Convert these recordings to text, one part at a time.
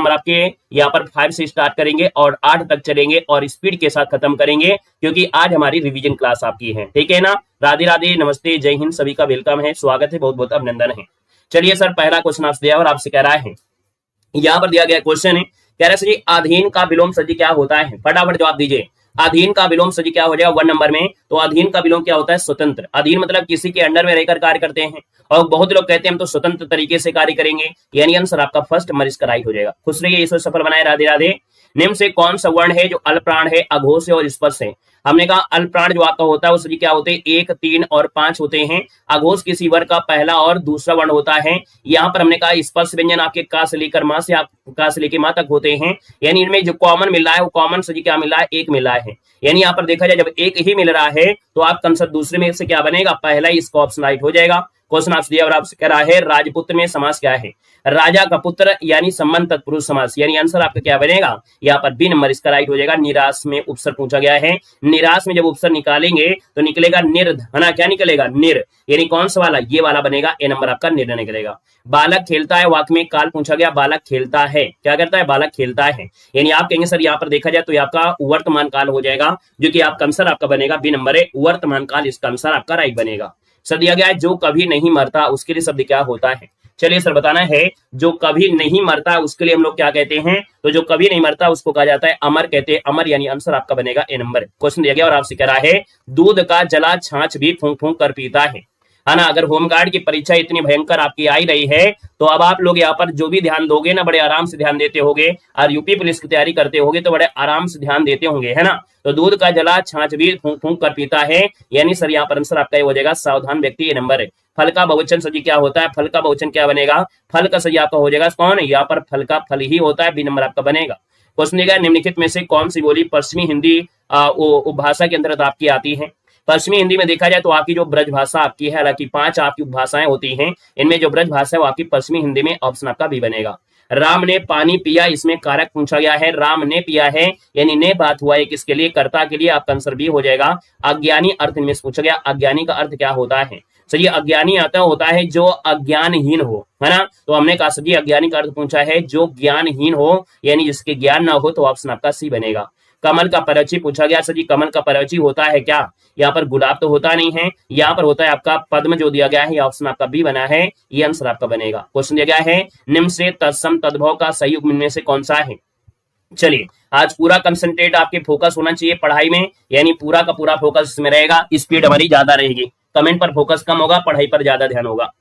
Number आपके यहाँ पर 5 से स्टार्ट करेंगे और 8 तक चलेंगे और स्पीड के साथ खत्म करेंगे, क्योंकि आज हमारी रिवीजन क्लास आपकी है। ठीक है ना। राधे राधे, नमस्ते, जय हिंद, सभी का वेलकम है, स्वागत है, बहुत बहुत अभिनंदन है। चलिए सर, पहला क्वेश्चन आपसे दिया और आपसे कह रहा है, यहाँ पर दिया गया क्वेश्चन है, कह रहा है सर जी अधीन का विलोम सर जी क्या होता है? फटाफट जवाब दीजिए। अधीन का विलोम सर जी क्या हो जाएगा 1 नंबर में? तो अधीन का विलोम क्या होता है? स्वतंत्र। अधीन मतलब किसी के अंडर में रहकर कार्य करते हैं, और बहुत लोग कहते हैं हम तो स्वतंत्र तरीके से कार्य करेंगे, यानी आंसर आपका फर्स्ट नंबर इसका राइट हो जाएगा। खुश रहिए, ईश्वर सफल बनाए, राधे राधे। निम्न से कौन सा वर्ण है जो अल्पप्राण है, अघोष है और स्पर्श है? हमने कहा अल्पप्राण जो आपका होता है वो सभी क्या होते हैं? 1, 3 और 5 होते हैं। अघोष किसी वर्ग का पहला और दूसरा वर्ण होता है। यहाँ पर हमने कहा स्पर्श व्यंजन आपके का से लेकर मां से आप का से लेकर मां तक होते हैं, यानी इनमें जो कॉमन मिल रहा है वो कॉमन सभी क्या मिल रहा है? एक मिल रहा है। यानी यहाँ पर देखा जाए जब एक ही मिल रहा है तो आपका आंसर दूसरे में से क्या बनेगा? पहला ही इसका ऑप्शन राइट हो जाएगा। क्वेश्चन आपसे दिया और आपसे कह रहा है राजपुत्र में समास क्या है? राजा का पुत्र यानी संबंध तत्पुरुष समास, यानी आंसर आपका क्या बनेगा? यहाँ पर बी नंबर इसका राइट हो जाएगा। निराश में उपसर्ग पूछा गया है। निराश में जब उपसर्ग निकालेंगे तो निकलेगा निर्ध, है ना? क्या निकलेगा? निर, यानी कौन सा वाला? ये वाला बनेगा। ए नंबर आपका निर्णय निकलेगा। बालक खेलता है, वाक्य में काल पूछा गया। बालक खेलता है, क्या करता है? बालक खेलता है, यानी आप कहेंगे सर यहाँ पर देखा जाए तो ये आपका वर्तमान काल हो जाएगा, जो कि आपका आंसर आपका बनेगा बी नंबर है, वर्तमान काल इसका आंसर आपका राइट बनेगा। सर दिया गया है जो कभी नहीं मरता, उसके लिए शब्द क्या होता है? चलिए सर बताना है। जो कभी नहीं मरता उसके लिए हम लोग क्या कहते हैं? तो जो कभी नहीं मरता उसको कहा जाता है अमर कहते हैं, अमर, यानी आंसर आपका बनेगा ए नंबर। क्वेश्चन दिया गया और आपसे कह रहा है दूध का जला छाछ भी फूंक फूंक कर पीता है ना? अगर होमगार्ड की परीक्षा इतनी भयंकर आपकी आई रही है तो अब आप लोग यहाँ पर जो भी ध्यान दोगे ना, बड़े आराम से ध्यान देते होगे, और यूपी पुलिस की तैयारी करते होगे तो बड़े आराम से ध्यान देते होंगे, है ना? तो दूध का जला छाछ भी फूंक फूंक कर पीता है, यानी सर यहाँ पर आंसर आपका ये हो जाएगा सावधान व्यक्ति, ए नंबर है। फल का बहुवचन सजी क्या होता है? फल का बहुवचन क्या बनेगा? फल का सजी आपका हो जाएगा कौन? यहाँ पर फल का फल ही होता है, बी नंबर आपका बनेगा। क्वेश्चन देगा निम्नलिखित में से कौन सी बोली पश्चिमी हिंदी उपभाषा के अंतर्गत आपकी आती है? पश्चिमी हिंदी में देखा जाए तो आपकी जो ब्रज भाषा आपकी है, हालांकि 5 आपकी उपभाषाएं होती हैं, इनमें जो ब्रज भाषा है वो आपकी पश्चिमी हिंदी में, ऑप्शन आपका भी बनेगा। राम ने पानी पिया, इसमें कारक पूछा गया है। राम ने पिया है, यानी ने बात हुआ है किसके लिए? कर्ता के लिए, आपका आंसर भी हो जाएगा। अज्ञानी अर्थ में पूछा गया, अज्ञानी का अर्थ क्या होता है? सर ये अज्ञानी आता होता है जो अज्ञानहीन हो, है ना? तो हमने कहा सर जी अज्ञानी का अर्थ पूछा है जो ज्ञानहीन हो, यानी जिसके ज्ञान ना हो, तो ऑप्शन आपका सी बनेगा। कमल का परिचय पूछा गया। सर जी कमल का परिचय होता है क्या? यहाँ पर गुलाब तो होता नहीं है, यहाँ पर होता है आपका पद्म जो दिया गया है, ऑप्शन आपका बी बना है, ये आंसर आपका बनेगा। क्वेश्चन दिया गया है निम्न से तत्सम तद्भव का सही युग्म इनमें से कौन सा है? चलिए आज पूरा कंसंट्रेट आपके फोकस होना चाहिए पढ़ाई में, यानी पूरा का पूरा फोकस इसमें रहेगा, स्पीड हमारी ज्यादा रहेगी, कमेंट पर फोकस कम होगा, पढ़ाई पर ज्यादा ध्यान होगा।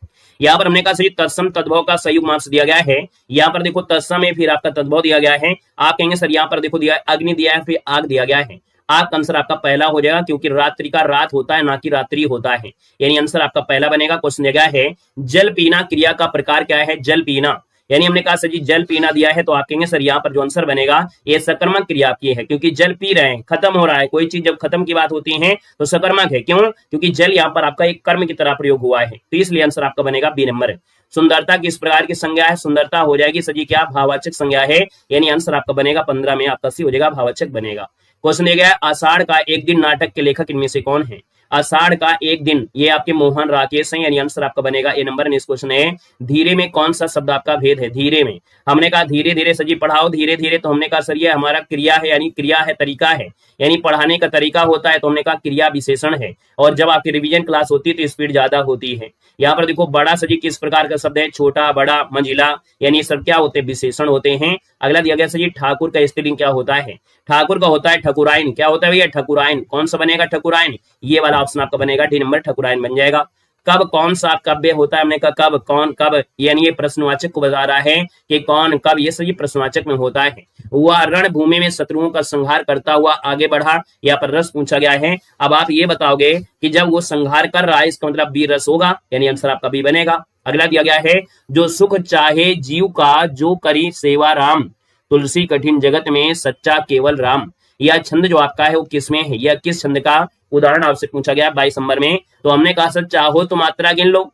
यहाँ पर हमने कहा सही तत्सम तद्भव का सही मार्क्स दिया गया है। यहाँ पर देखो तत्सम है, फिर आपका तद्भव दिया गया है। आप कहेंगे सर यहाँ पर देखो दिया अग्नि दिया है, फिर आग दिया गया है। आग आंसर आपका पहला हो जाएगा, क्योंकि रात्रि का रात होता है, ना कि रात्रि होता है, यानी आंसर आपका पहला बनेगा। क्वेश्चन दिया गया है जल पीना क्रिया का प्रकार क्या है? जल पीना, यानी हमने कहा सर जी जल पीना दिया है, तो आप कहेंगे सर यहाँ पर जो आंसर बनेगा ये सकर्मक क्रिया आपकी है, क्योंकि जल पी रहे हैं, खत्म हो रहा है, कोई चीज जब खत्म की बात होती है तो सकर्मक है। क्यों? क्योंकि जल यहाँ पर आपका एक कर्म की तरह प्रयोग हुआ है, तो इसलिए आंसर आपका बनेगा बी नंबर है। सुंदरता किस प्रकार की संज्ञा है? सुंदरता हो जाएगी सर जी क्या? भाववाचक संज्ञा है, यानी आंसर आपका बनेगा 15 में आपका सी हो जाएगा, भाववाचक बनेगा। क्वेश्चन दिया गया है आषाढ़ का एक दिन नाटक के लेखक इनमें से कौन है? आषाढ़ का एक दिन, ये आपके मोहन राकेश हैं, यानी आंसर आपका बनेगा ए नंबर। नेक्स्ट क्वेश्चन है धीरे में कौन सा शब्द आपका भेद है? धीरे में हमने कहा धीरे धीरे सर जी पढ़ाओ धीरे धीरे, तो हमने कहा सर ये हमारा क्रिया है, यानी क्रिया है, तरीका है, यानी पढ़ाने का तरीका होता है, तो हमने कहा क्रिया विशेषण है। और जब आपकी रिवीजन क्लास होती है तो स्पीड ज्यादा होती है। यहाँ पर देखो बड़ा सर जी किस प्रकार का शब्द है? छोटा, बड़ा, मंझिला, यानी सब क्या होते हैं? विशेषण होते हैं। अगला दिया गया सर जी ठाकुर का स्त्रीलिंग क्या होता है? ठाकुर का होता है ठकुराइन। क्या होता है भैया? ठकुराइन। कौन सा बनेगा? ठकुराइन, ये वाला ऑप्शन आपका बनेगा डी नंबर, ठकुराइन बन जाएगा। कब कौन सा काव्य होता है? हमने कहा कब, कौन, कब, यानी ये प्रश्नवाचक को बता रहा है कि कौन, कब, ये सभी प्रश्नवाचक में होता है। वह रणभूमि में शत्रुओं का संहार करता हुआ आगे बढ़ा, यहाँ पर रस पूछा गया है। अब आप ये बताओगे कि जब वो संहार कर रहा है इसका मतलब बी रस होगा, यानी आंसर आपका बी बनेगा। अगला दिया गया है जो सुख चाहे जीव का जो करी सेवा राम, तुलसी कठिन जगत में सच्चा केवल राम। यह छंद जो आपका है वो किसमें है? यह किस छंद का उदाहरण आपसे पूछा गया 22 नंबर में? तो हमने कहा सर चाहो तो मात्रा गिन लो,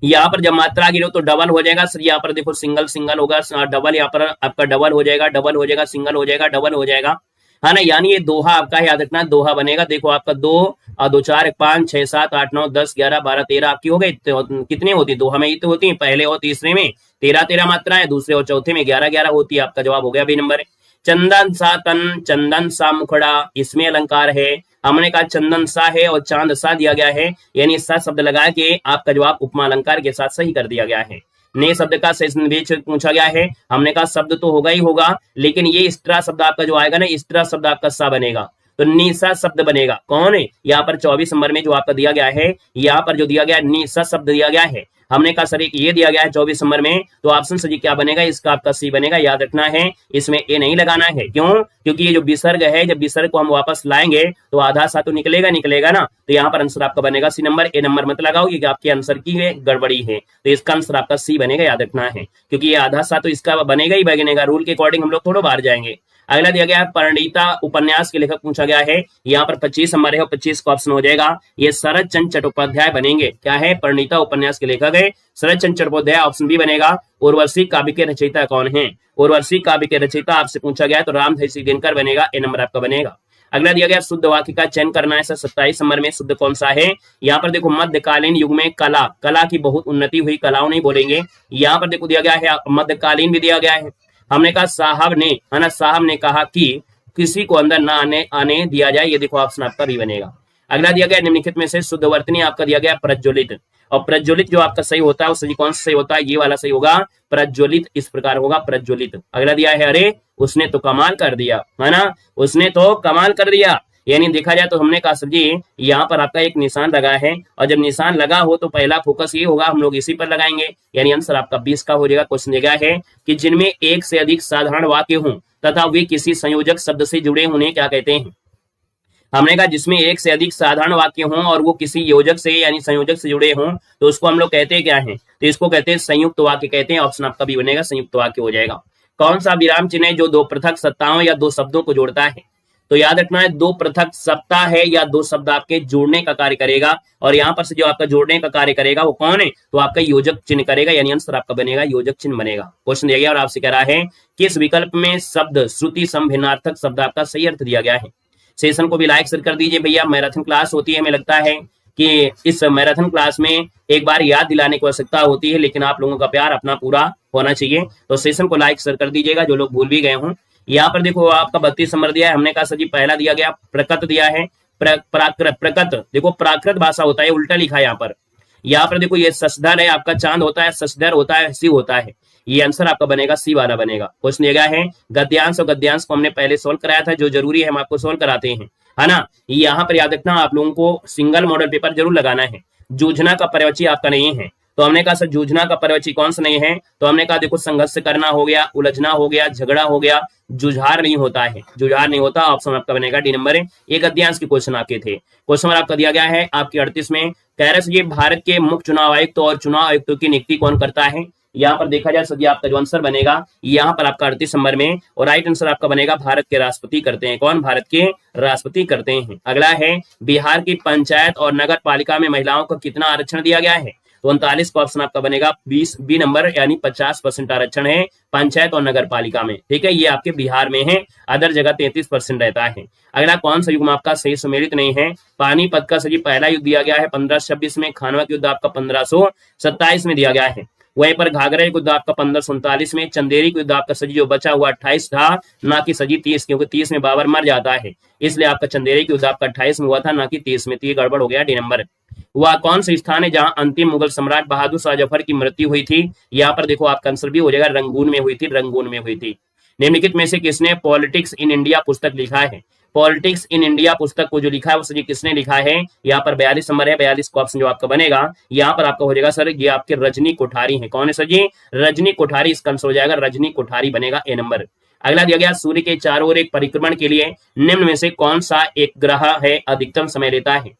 यहाँ पर जब मात्रा गिनो तो डबल हो जाएगा सर, यहाँ पर देखो सिंगल सिंगल होगा, डबल यहाँ पर आपका डबल हो जाएगा, डबल हो जाएगा, सिंगल हो जाएगा, डबल हो जाएगा। है ना, यानी ये दोहा आपका याद रखना, दोहा बनेगा। देखो आपका 2 और 2 4 1 5 6 7 8 9 10 11 12 13 आपकी हो गई। तो कितनी होती है दोहा में? ये तो होती है पहले और तीसरे में 13 मात्रा है, दूसरे और चौथे में 11 होती है। आपका जवाब हो गया बी नंबर। चंदन सा तन, चंदन सा मुखड़ा, इसमें अलंकार है। हमने कहा चंदन सा है और चांद सा दिया गया है, यानी सा शब्द लगा के आपका जवाब उपमा अलंकार के साथ सही कर दिया गया है। ने शब्द का बीच पूछा गया है, हमने कहा शब्द तो होगा ही होगा, लेकिन ये स्त्रा शब्द आपका जो आएगा ना, स्त्रा शब्द आपका सा बनेगा, तो निशा शब्द बनेगा। कौन है यहाँ पर 24 नंबर में जो आपका दिया गया है, यहाँ पर जो दिया गया निशा शब्द दिया गया है। हमने कहा सर एक ये दिया गया है 24 नंबर में, तो ऑप्शन सही क्या बनेगा? इसका आपका सी बनेगा। याद रखना है, इसमें ए नहीं लगाना है। क्यों? क्योंकि ये जो विसर्ग है, जब विसर्ग को हम वापस लाएंगे तो आधा सा तो निकलेगा ना, तो यहाँ पर आंसर आपका बनेगा सी नंबर। ए नंबर मत लगाओ, ये आपके आंसर की गड़बड़ी है, तो इसका आंसर आपका सी बनेगा। याद रखना है, क्योंकि ये आधा सा तो इसका बनेगा ही बनेगा, रूल के अकॉर्डिंग हम लोग थोड़ा बाहर जाएंगे। अगला दिया गया है परिणीता उपन्यास के लेखक पूछा गया है, यहाँ पर 25 नंबर है और 25 का ऑप्शन हो जाएगा। ये शरद चंद्र चट्टोपाध्याय बनेंगे। क्या है? परिणीता उपन्यास के लेखक है शरद चंद्र चट्टोपाध्याय, ऑप्शन बी बनेगा। उर्वशी काव्य के रचयिता कौन है? उर्वशी काव्य के रचयिता आपसे पूछा गया है, तो रामधारी दिनकर बनेगा। ए नंबर आपका बनेगा। अगला दिया गया शुद्ध वाक्य का चयन करना है। 27 नंबर में शुद्ध कौन सा है? यहाँ पर देखो मध्यकालीन युग में कला की बहुत उन्नति हुई, कलाओं नहीं बोलेंगे। यहाँ पर देखो दिया गया है मध्यकालीन भी दिया गया है। हमने कहा साहब ने, है ना, साहब ने कहा कि किसी को अंदर ना आने दिया जाए, ये देखो ऑप्शन आपका भी बनेगा। अगला दिया गया निम्नलिखित में से शुद्ध वर्तनी आपका दिया गया प्रज्वलित, और प्रज्वलित जो आपका सही होता है वो सही कौन सा सही होता है? ये वाला सही होगा, प्रज्वलित इस प्रकार होगा प्रज्वलित। अगला दिया है अरे उसने तो कमाल कर दिया, है ना, उसने तो कमाल कर दिया, यानी देखा जाए तो हमने कहा सर जी यहाँ पर आपका एक निशान लगा है, और जब निशान लगा हो तो पहला फोकस ये होगा, हम लोग इसी पर लगाएंगे, यानी आंसर आपका 20 का हो जाएगा। क्वेश्चन दिया गया है कि जिनमें एक से अधिक साधारण वाक्य हों तथा वे किसी संयोजक शब्द से जुड़े होने क्या कहते हैं? हमने कहा जिसमें एक से अधिक साधारण वाक्य हों और वो किसी योजक से यानी संयोजक से जुड़े हों, तो उसको हम लोग कहते हैं क्या है? तो इसको कहते हैं संयुक्त वाक्य कहते हैं। ऑप्शन आपका भी बनेगा, संयुक्त वाक्य हो जाएगा। कौन सा विराम चिन्ह है जो दो पृथक सत्ताओं या दो शब्दों को जोड़ता है? तो याद रखना है, दो पृथक सत्ता है या दो शब्द आपके जोड़ने का कार्य करेगा, और यहाँ पर से जो आपका जोड़ने का कार्य करेगा वो कौन है? तो आपका योजक चिन्ह करेगा, यानी आंसर आपका बनेगा योजक चिन्ह बनेगा। क्वेश्चन दिया गया और आपसे कह रहा है किस विकल्प में शब्द श्रुति सम भिन्नार्थक शब्द आपका सही अर्थ दिया गया है? सेशन को भी लाइक शेयर कर दीजिए भैया। मैराथन क्लास होती है, हमें लगता है कि इस मैराथन क्लास में एक बार याद दिलाने की आवश्यकता होती है, लेकिन आप लोगों का प्यार अपना पूरा होना चाहिए, तो सेशन को लाइक शेयर कर दीजिएगा जो लोग भूल भी गए हों। यहाँ पर देखो आपका 32 नंबर दिया है, हमने कहा सर जी पहला दिया गया प्रकृत दिया है, प्रकृत देखो प्राकृत भाषा होता है, उल्टा लिखा है यहाँ पर। यहाँ पर देखो ये ससधर है, आपका चांद होता है, ससधर होता है, शिव होता है, ये आंसर आपका बनेगा सी वाला बनेगा। क्वेश्चन दिया गया है गद्यांश और गद्यांश को हमने पहले सोल्व कराया था, जो जरूरी है हम आपको सोल्व कराते हैं, है ना। यहाँ पर याद रखना आप लोगों को सिंगल मॉडल पेपर जरूर लगाना है। जूझना का पर्यायवाची आपका नहीं है, तो हमने कहा सर जूझना का पर्यायवाची कौन सा नहीं है? तो हमने कहा देखो संघर्ष करना हो गया, उलझना हो गया, झगड़ा हो गया, जुझार नहीं होता है, जुझार नहीं होता। ऑप्शन आपका बनेगा डी नंबर है। एक गद्यांश के क्वेश्चन आपके थे। क्वेश्चन आपका दिया गया है आपके 38 में, कह रहे ये भारत के मुख्य चुनाव आयुक्त और चुनाव आयुक्तों की नियुक्ति कौन करता है? यहाँ पर देखा जाए सर आपका जो आंसर बनेगा यहाँ पर आपका 38 नंबर में, और राइट आंसर आपका बनेगा भारत के राष्ट्रपति करते हैं। कौन? भारत के राष्ट्रपति करते हैं। अगला है बिहार की पंचायत और नगर पालिका में महिलाओं को कितना आरक्षण दिया गया है? तो 39 का ऑप्शन आपका बनेगा 20 बी नंबर, यानी 50% आरक्षण है पंचायत और नगर पालिका में। ठीक है, ये आपके बिहार में है, अदर जगह 33% रहता है। अगला कौन सा युग्म आपका सही सुमेलित नहीं है? पानीपत का सही पहला युद्ध दिया गया है 1526 में, खानवा का युद्ध आपका 1527 में दिया गया है। वहीं पर घाघरा युद्ध आपका 1539 में, चंदेरी का युद्ध आपका सजी जो बचा हुआ 28 था, ना कि सजी 30, क्योंकि 30 में बाबर मर जाता है, इसलिए आपका चंदेरी का युद्ध आपका 28 में हुआ था, ना कि 30 में। तो ये गड़बड़ हो गया डी नंबर। वह कौन सा स्थान है जहां अंतिम मुगल सम्राट बहादुर शाह जफर की मृत्यु हुई थी? यहाँ पर देखो आपका आंसर भी हो जाएगा रंगून में हुई थी, रंगून में हुई थी। निम्नलिखित में से किसने पॉलिटिक्स इन इंडिया पुस्तक लिखा है? पॉलिटिक्स इन इंडिया पुस्तक को जो लिखा है वो सर किसने लिखा है? यहाँ पर 42 नंबर है, 42 का ऑप्शन जो आपका बनेगा यहाँ पर आपका हो जाएगा सर ये आपके रजनी कोठारी है। कौन है सर जी? रजनी कोठारी, इसका आंसर हो जाएगा रजनी कोठारी बनेगा ए नंबर। अगला दिया गया सूर्य के चारों ओर एक परिक्रमण के लिए निम्न में से कौन सा एक ग्रह है अधिकतम समय लेता है?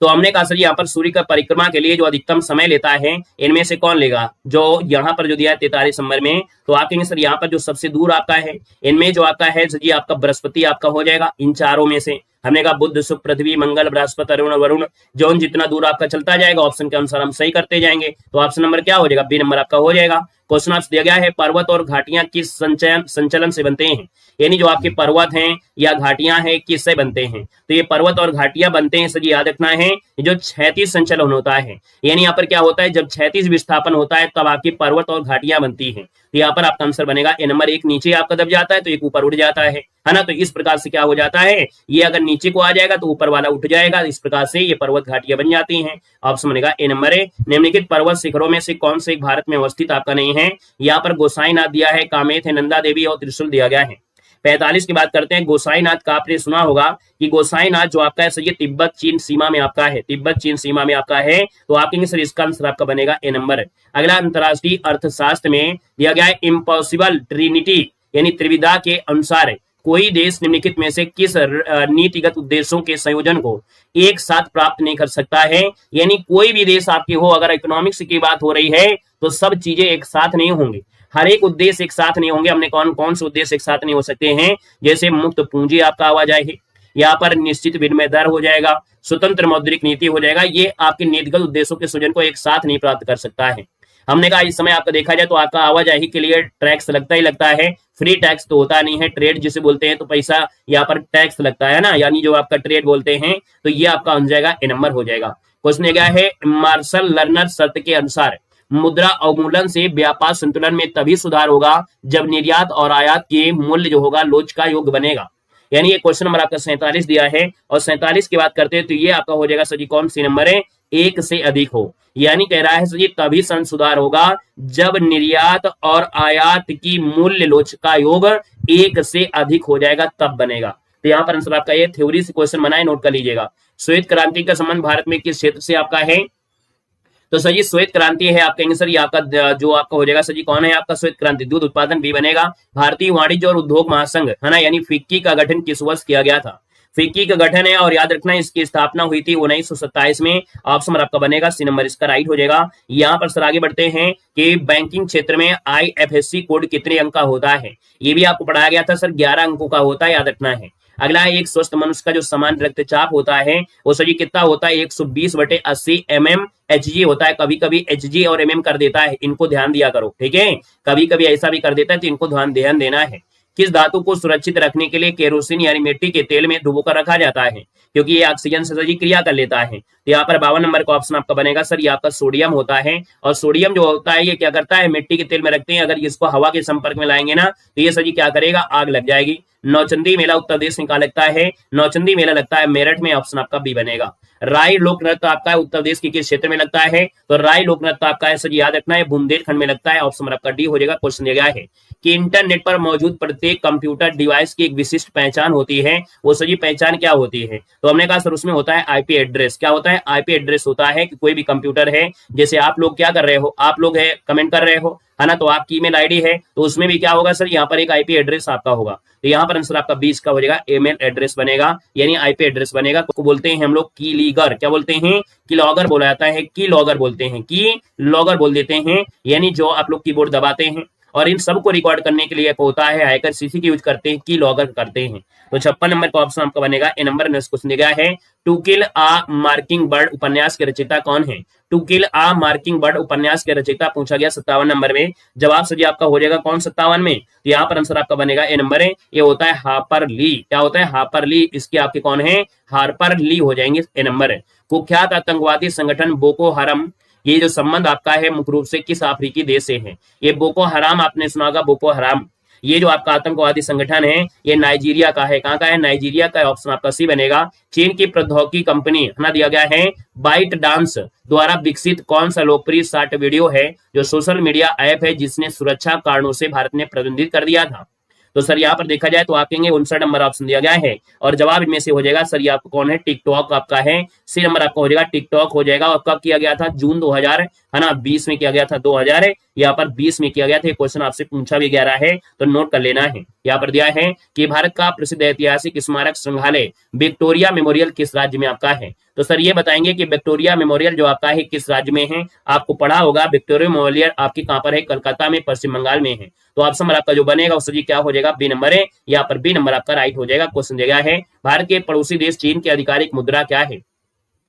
तो हमने कहा सर यहाँ पर सूर्य का परिक्रमा के लिए जो अधिकतम समय लेता है इनमें से कौन लेगा? जो यहाँ पर जो दिया है 43 नंबर में, तो आप कहेंगे सर यहाँ पर जो सबसे दूर आपका है इनमें जो आपका है सर जी आपका बृहस्पति आपका हो जाएगा इन चारों में से, हमने कहा बुध, शुक्र, पृथ्वी, मंगल, बृहस्पति, अरुण, वरुण, जौन जितना दूर आपका चलता जाएगा ऑप्शन के अनुसार हम सही करते जाएंगे। तो ऑप्शन नंबर क्या हो जाएगा, बी नंबर आपका हो जाएगा। क्वेश्चन आपसे दिया गया है पर्वत और घाटियां किस संचलन से बनते हैं, यानी जो आपके पर्वत हैं या घाटियां हैं किससे बनते हैं। तो ये पर्वत और घाटियां बनते हैं सर, याद रखना है जो क्षैतिज संचलन होता है, यानी यहाँ पर क्या होता है जब क्षैतिज विस्थापन होता है तब आपकी पर्वत और घाटियां बनती हैं। तो यहाँ पर आपका आंसर बनेगा ए नंबर, एक नीचे आपका दब जाता है तो एक ऊपर उठ जाता है ना। तो इस प्रकार से क्या हो जाता है, ये अगर नीचे को आ जाएगा तो ऊपर वाला उठ जाएगा, इस प्रकार से ये पर्वत घाटियां बन जाती हैं। ऑप्शन बनेगा ए नंबर है। निम्नलिखित पर्वत शिखरों में से कौन से भारत में अवस्थित आपका नहीं है, यहाँ पर गोसाईनाथ दिया है, कामेत है, नंदा देवी और त्रिशूल दिया गया है। 45 की बात करते हैं। गोसाईनाथ का आपने सुना होगा कि गोसाईनाथ जो आपका है सर ये तिब्बत चीन सीमा में आपका है, तिब्बत चीन सीमा में आपका है। तो आप कहेंगे सर इसका आंसर आपका बनेगा ए नंबर। अगला अंतरराष्ट्रीय अर्थशास्त्र में दिया गया है इम्पॉसिबल ट्रिनिटी, यानी त्रिविधा के अनुसार कोई देश निम्नलिखित में से किस नीतिगत उद्देश्यों के संयोजन को एक साथ प्राप्त नहीं कर सकता है। यानी कोई भी देश आपके हो, अगर इकोनॉमिक्स की बात हो रही है तो सब चीजें एक साथ नहीं होंगी, हर एक उद्देश्य एक साथ नहीं होंगे। हमने कौन कौन से उद्देश्य एक साथ नहीं हो सकते हैं, जैसे मुक्त पूंजी आपका आवाजाही, यहाँ पर निश्चित विनिमय दर हो जाएगा, स्वतंत्र मौद्रिक नीति हो जाएगा, ये आपके नीतिगत उद्देश्यों के सृजन को एक साथ नहीं प्राप्त कर सकता है। हमने कहा इस समय आपका देखा जाए तो आपका आवाजाही के लिए टैक्स लगता ही लगता है, फ्री टैक्स तो होता नहीं है, ट्रेड जिसे बोलते हैं तो पैसा यहाँ पर टैक्स लगता है ना, यानी जो आपका ट्रेड बोलते हैं, तो ये आपका बन जाएगा ए नंबर हो जाएगा। क्वेश्चन गया है मार्शल लर्नर शर्त के अनुसार मुद्रा अवमूलन से व्यापार संतुलन में तभी सुधार होगा जब निर्यात और आयात के मूल्य जो होगा लोच का योग बनेगा। यानी ये क्वेश्चन नंबर आपका 47 दिया है, और 47 की बात करते हैं तो ये आपका हो जाएगा सर जी कौन सी नंबर है, एक से अधिक हो। यानी कह रहा है सर जी तभी सुधार होगा जब निर्यात और आयात की मूल्य लोच का योग एक से अधिक हो जाएगा, तब बनेगा। तो यहाँ पर आंसर आपका ये थ्योरी से क्वेश्चन बनाए, नोट कर लीजिएगा। श्वेत क्रांति का संबंध भारत में किस क्षेत्र से आपका है, तो सर जी श्वेत क्रांति है, आप कहेंगे सर ये आपका जो आपका हो जाएगा सर जी कौन है आपका श्वेत क्रांति, दूध उत्पादन भी बनेगा। भारतीय वाणिज्य और उद्योग महासंघ है ना, यानी फिक्की का गठन किस वर्ष किया गया था, फिक्की का गठन है, और याद रखना इसकी स्थापना हुई थी 1927 में। ऑप्शन आपका बनेगा सी नंबर, इसका राइट हो जाएगा। यहाँ पर सर आगे बढ़ते हैं कि बैंकिंग क्षेत्र में IFSC कोड कितने अंक का होता है, ये भी आपको पढ़ाया गया था सर, 11 अंकों का होता है, याद रखना है। अगला है एक स्वस्थ मनुष्य का जो समान रक्तचाप होता है वो सर कितना होता है, 120/80 mm HG होता है। कभी कभी HG और mm कर देता है, इनको ध्यान दिया करो, ठीक है, कभी कभी ऐसा भी कर देता है, तो इनको ध्यान देना है। किस धातु को सुरक्षित रखने के लिए केरोसिन यानी मिट्टी के तेल में डुबोकर रखा जाता है, क्योंकि ये ऑक्सीजन से सही क्रिया कर लेता है। तो यहाँ पर 52 नंबर का ऑप्शन आपका बनेगा सर, ये आपका सोडियम होता है। और सोडियम जो होता है ये क्या करता है, मिट्टी के तेल में रखते हैं, अगर इसको हवा के संपर्क में लाएंगे ना तो ये सर क्या करेगा, आग लग जाएगी। नौचंदी मेला उत्तर प्रदेश में कहा लगता है, नौचंदी मेला लगता है मेरठ में, ऑप्शन आपका बी बनेगा। राय लोक नृत्य आपका है उत्तर प्रदेश के किस क्षेत्र में लगता है, तो राय लोक नृत्य आपका है सर याद रखना है बुंदेलखंड में लगता है, ऑप्शन आपका डी हो जाएगा। क्वेश्चन दिया गया है कि इंटरनेट पर मौजूद प्रत्येक कंप्यूटर डिवाइस की एक विशिष्ट पहचान होती है, वो सही पहचान क्या होती है, तो हमने कहा सर उसमें होता है आईपी एड्रेस। क्या होता है, आईपी एड्रेस होता है कि कोई भी कंप्यूटर है, जैसे आप लोग क्या कर रहे हो, आप लोग है कमेंट कर रहे हो है ना, तो आपकी ईमेल आईडी है तो उसमें भी क्या होगा सर, यहाँ पर एक आईपी एड्रेस आपका होगा। तो यहाँ पर आंसर आपका 20 का हो जाएगा, ईमेल एड्रेस बनेगा, यानी आईपी एड्रेस बनेगा। को बोलते हैं हम लोग की लीगर, क्या बोलते हैं, की लॉगर बोला जाता है, की लॉगर बोलते हैं, की लॉगर बोल देते हैं, यानी जो आप लोग कीबोर्ड दबाते हैं और इन सबको रिकॉर्ड करने के लिए होता है हैकर सीसी की यूज करते हैं, की लॉगर करते हैं। तो 56 नंबर का ऑप्शन आपका बनेगा ए नंबर। नेक्स्ट क्वेश्चन दिया गया है to kill a mockingbird उपन्यास के रचयिता कौन है, to kill a mockingbird उपन्यास के रचयिता पूछा गया 57 नंबर में। जवाब सर आपका हो जाएगा कौन 57 में, तो यहाँ पर आंसर आपका बनेगा ए नंबर है, ये होता है हार्पर ली। क्या होता है, हार्पर ली, इसके आपके कौन है, हार्पर ली हो जाएंगे, ए नंबर है। कुख्यात आतंकवादी संगठन बोको हरम, ये जो संबंध आपका है मुख्य रूप से किस अफ्रीकी देश से है, ये बोको हराम आपने सुना होगा, बोको हराम ये जो आपका आतंकवादी संगठन है ये नाइजीरिया का है। कहां का है, नाइजीरिया का, ऑप्शन आपका सी बनेगा। चीन की प्रौद्योगिकी कंपनी ना दिया गया है बाइट डांस द्वारा विकसित कौन सा लोकप्रिय शॉर्ट वीडियो है जो सोशल मीडिया ऐप है जिसने सुरक्षा कारणों से भारत ने प्रतिबंधित कर दिया था, तो सर यहाँ पर देखा जाए तो आप कहेंगे 59 नंबर ऑप्शन दिया गया है, और जवाब इनमें से हो जाएगा सर ये आपको कौन है, टिकटॉक आपका है, सी नंबर आपका हो जाएगा, टिकटॉक हो जाएगा। और कब किया गया था, जून 2000 है ना 20 में किया गया था, 2000 यहाँ पर 20 में किया गया था। क्वेश्चन आपसे पूछा भी गया रहा है तो नोट कर लेना है। यहाँ पर दिया है कि भारत का प्रसिद्ध ऐतिहासिक स्मारक संग्रहालय विक्टोरिया मेमोरियल किस राज्य में आपका है। तो सर ये बताएंगे कि विक्टोरिया मेमोरियल जो आपका है किस राज्य में है। आपको पढ़ा होगा विक्टोरिया मेमोरियल आपकी कहां पर है, कलकत्ता में, पश्चिम बंगाल में है। तो ऑप्शन नंबर आपका जो बनेगा उससे क्या हो जाएगा, बी नंबर है। यहाँ पर बी नंबर आपका राइट हो जाएगा। क्वेश्चन दिया है भारत के पड़ोसी देश चीन की आधिकारिक मुद्रा क्या है।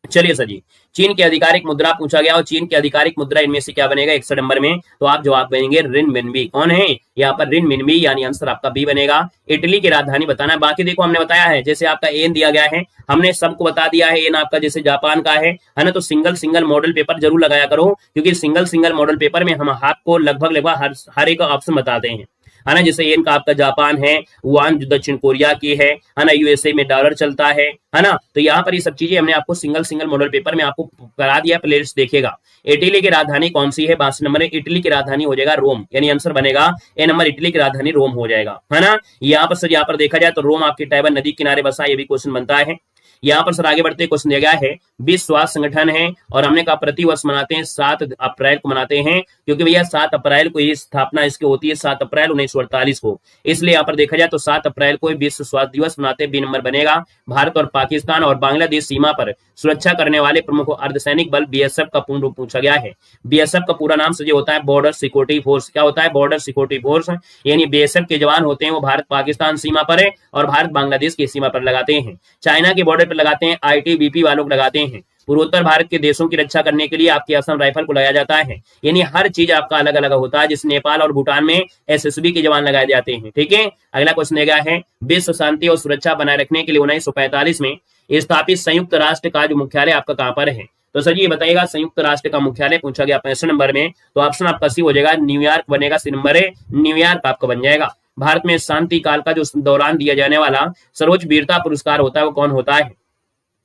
चलिए सर जी, चीन की आधिकारिक मुद्रा पूछा गया और चीन की आधिकारिक मुद्रा इनमें से क्या बनेगा 61 नंबर में। तो आप जवाब बनेंगे रिनमिनबी। कौन है यहाँ पर, रिनमिनबी, यानी आंसर आपका बी बनेगा। इटली की राजधानी बताना है। बाकी देखो हमने बताया है, जैसे आपका एन दिया गया है हमने सबको बता दिया है। एन आपका जैसे जापान का है ना, तो सिंगल मॉडल पेपर जरूर लगाया करो, क्योंकि सिंगल मॉडल पेपर में हम आपको लगभग हर एक ऑप्शन बताते हैं, है ना। जैसे एन का आपका जापान है, वुहान जो दक्षिण कोरिया की है ना, यूएसए में डॉलर चलता है ना। तो यहाँ पर ये सब चीजें हमने आपको सिंगल मॉडल पेपर में आपको करा दिया। प्लेलिस्ट देखिएगा। इटली की राजधानी कौन सी है, 82 नंबर में। इटली की राजधानी हो जाएगा रोम, यानी आंसर बनेगा ए नंबर। इटली की राजधानी रोम हो जाएगा, है ना। यहाँ पर सर यहाँ पर देखा जाए तो रोम आपकी टाइबर नदी किनारे बसा, ये भी क्वेश्चन बनता है। यहाँ पर सर आगे बढ़ते क्वेश्चन दिया गया है, विश्व स्वास्थ्य संगठन है और हमने कहा प्रतिवर्ष मनाते हैं 7 अप्रैल को मनाते हैं, क्योंकि भैया 7 अप्रैल को ये स्थापना इसकी होती है, 7 अप्रैल 1948 को। इसलिए यहाँ पर देखा जाए तो 7 अप्रैल को विश्व स्वास्थ्य दिवस मनाते हैं। बी नंबर बनेगा। भारत और पाकिस्तान और बांग्लादेश सीमा पर सुरक्षा करने वाले प्रमुख अर्धसैनिक बल बीएसएफ का पूर्ण रूप पूछा गया है। बीएसएफ का पूरा नाम से होता है बॉर्डर सिक्योरिटी फोर्स। क्या होता है, बॉर्डर सिक्योरिटी फोर्स। यानी बीएसएफ के जवान होते हैं वो भारत पाकिस्तान सीमा पर है और भारत बांग्लादेश की सीमा पर लगाते हैं। चाइना के बॉर्डर पर लगाते हैं, आईटीबीपी वालों को लगाते हैं। पूर्वोत्तर भारत के देशों की रक्षा करने के लिए आपकी असम राइफल को लगाया जाता है। यानी हर चीज आपका अलग अलग होता है। जिस नेपाल और भूटान में एसएसबी के जवान लगाए जाते हैं। ठीक है, अगला क्वेश्चन दिया है, विश्व शांति और सुरक्षा बनाए रखने के लिए 1945 में स्थापित संयुक्त राष्ट्र का जो मुख्यालय आपका कहां पर है। तो सर ये बताइएगा, संयुक्त राष्ट्र का मुख्यालय पूछा गया 65 नंबर में। तो ऑप्शन आपका सी हो जाएगा, न्यूयॉर्क बनेगा। सी नंबर है, न्यूयॉर्क आपका बन जाएगा। भारत में शांति काल का जो दौरान दिया जाने वाला सर्वोच्च वीरता पुरस्कार होता है वो कौन होता है।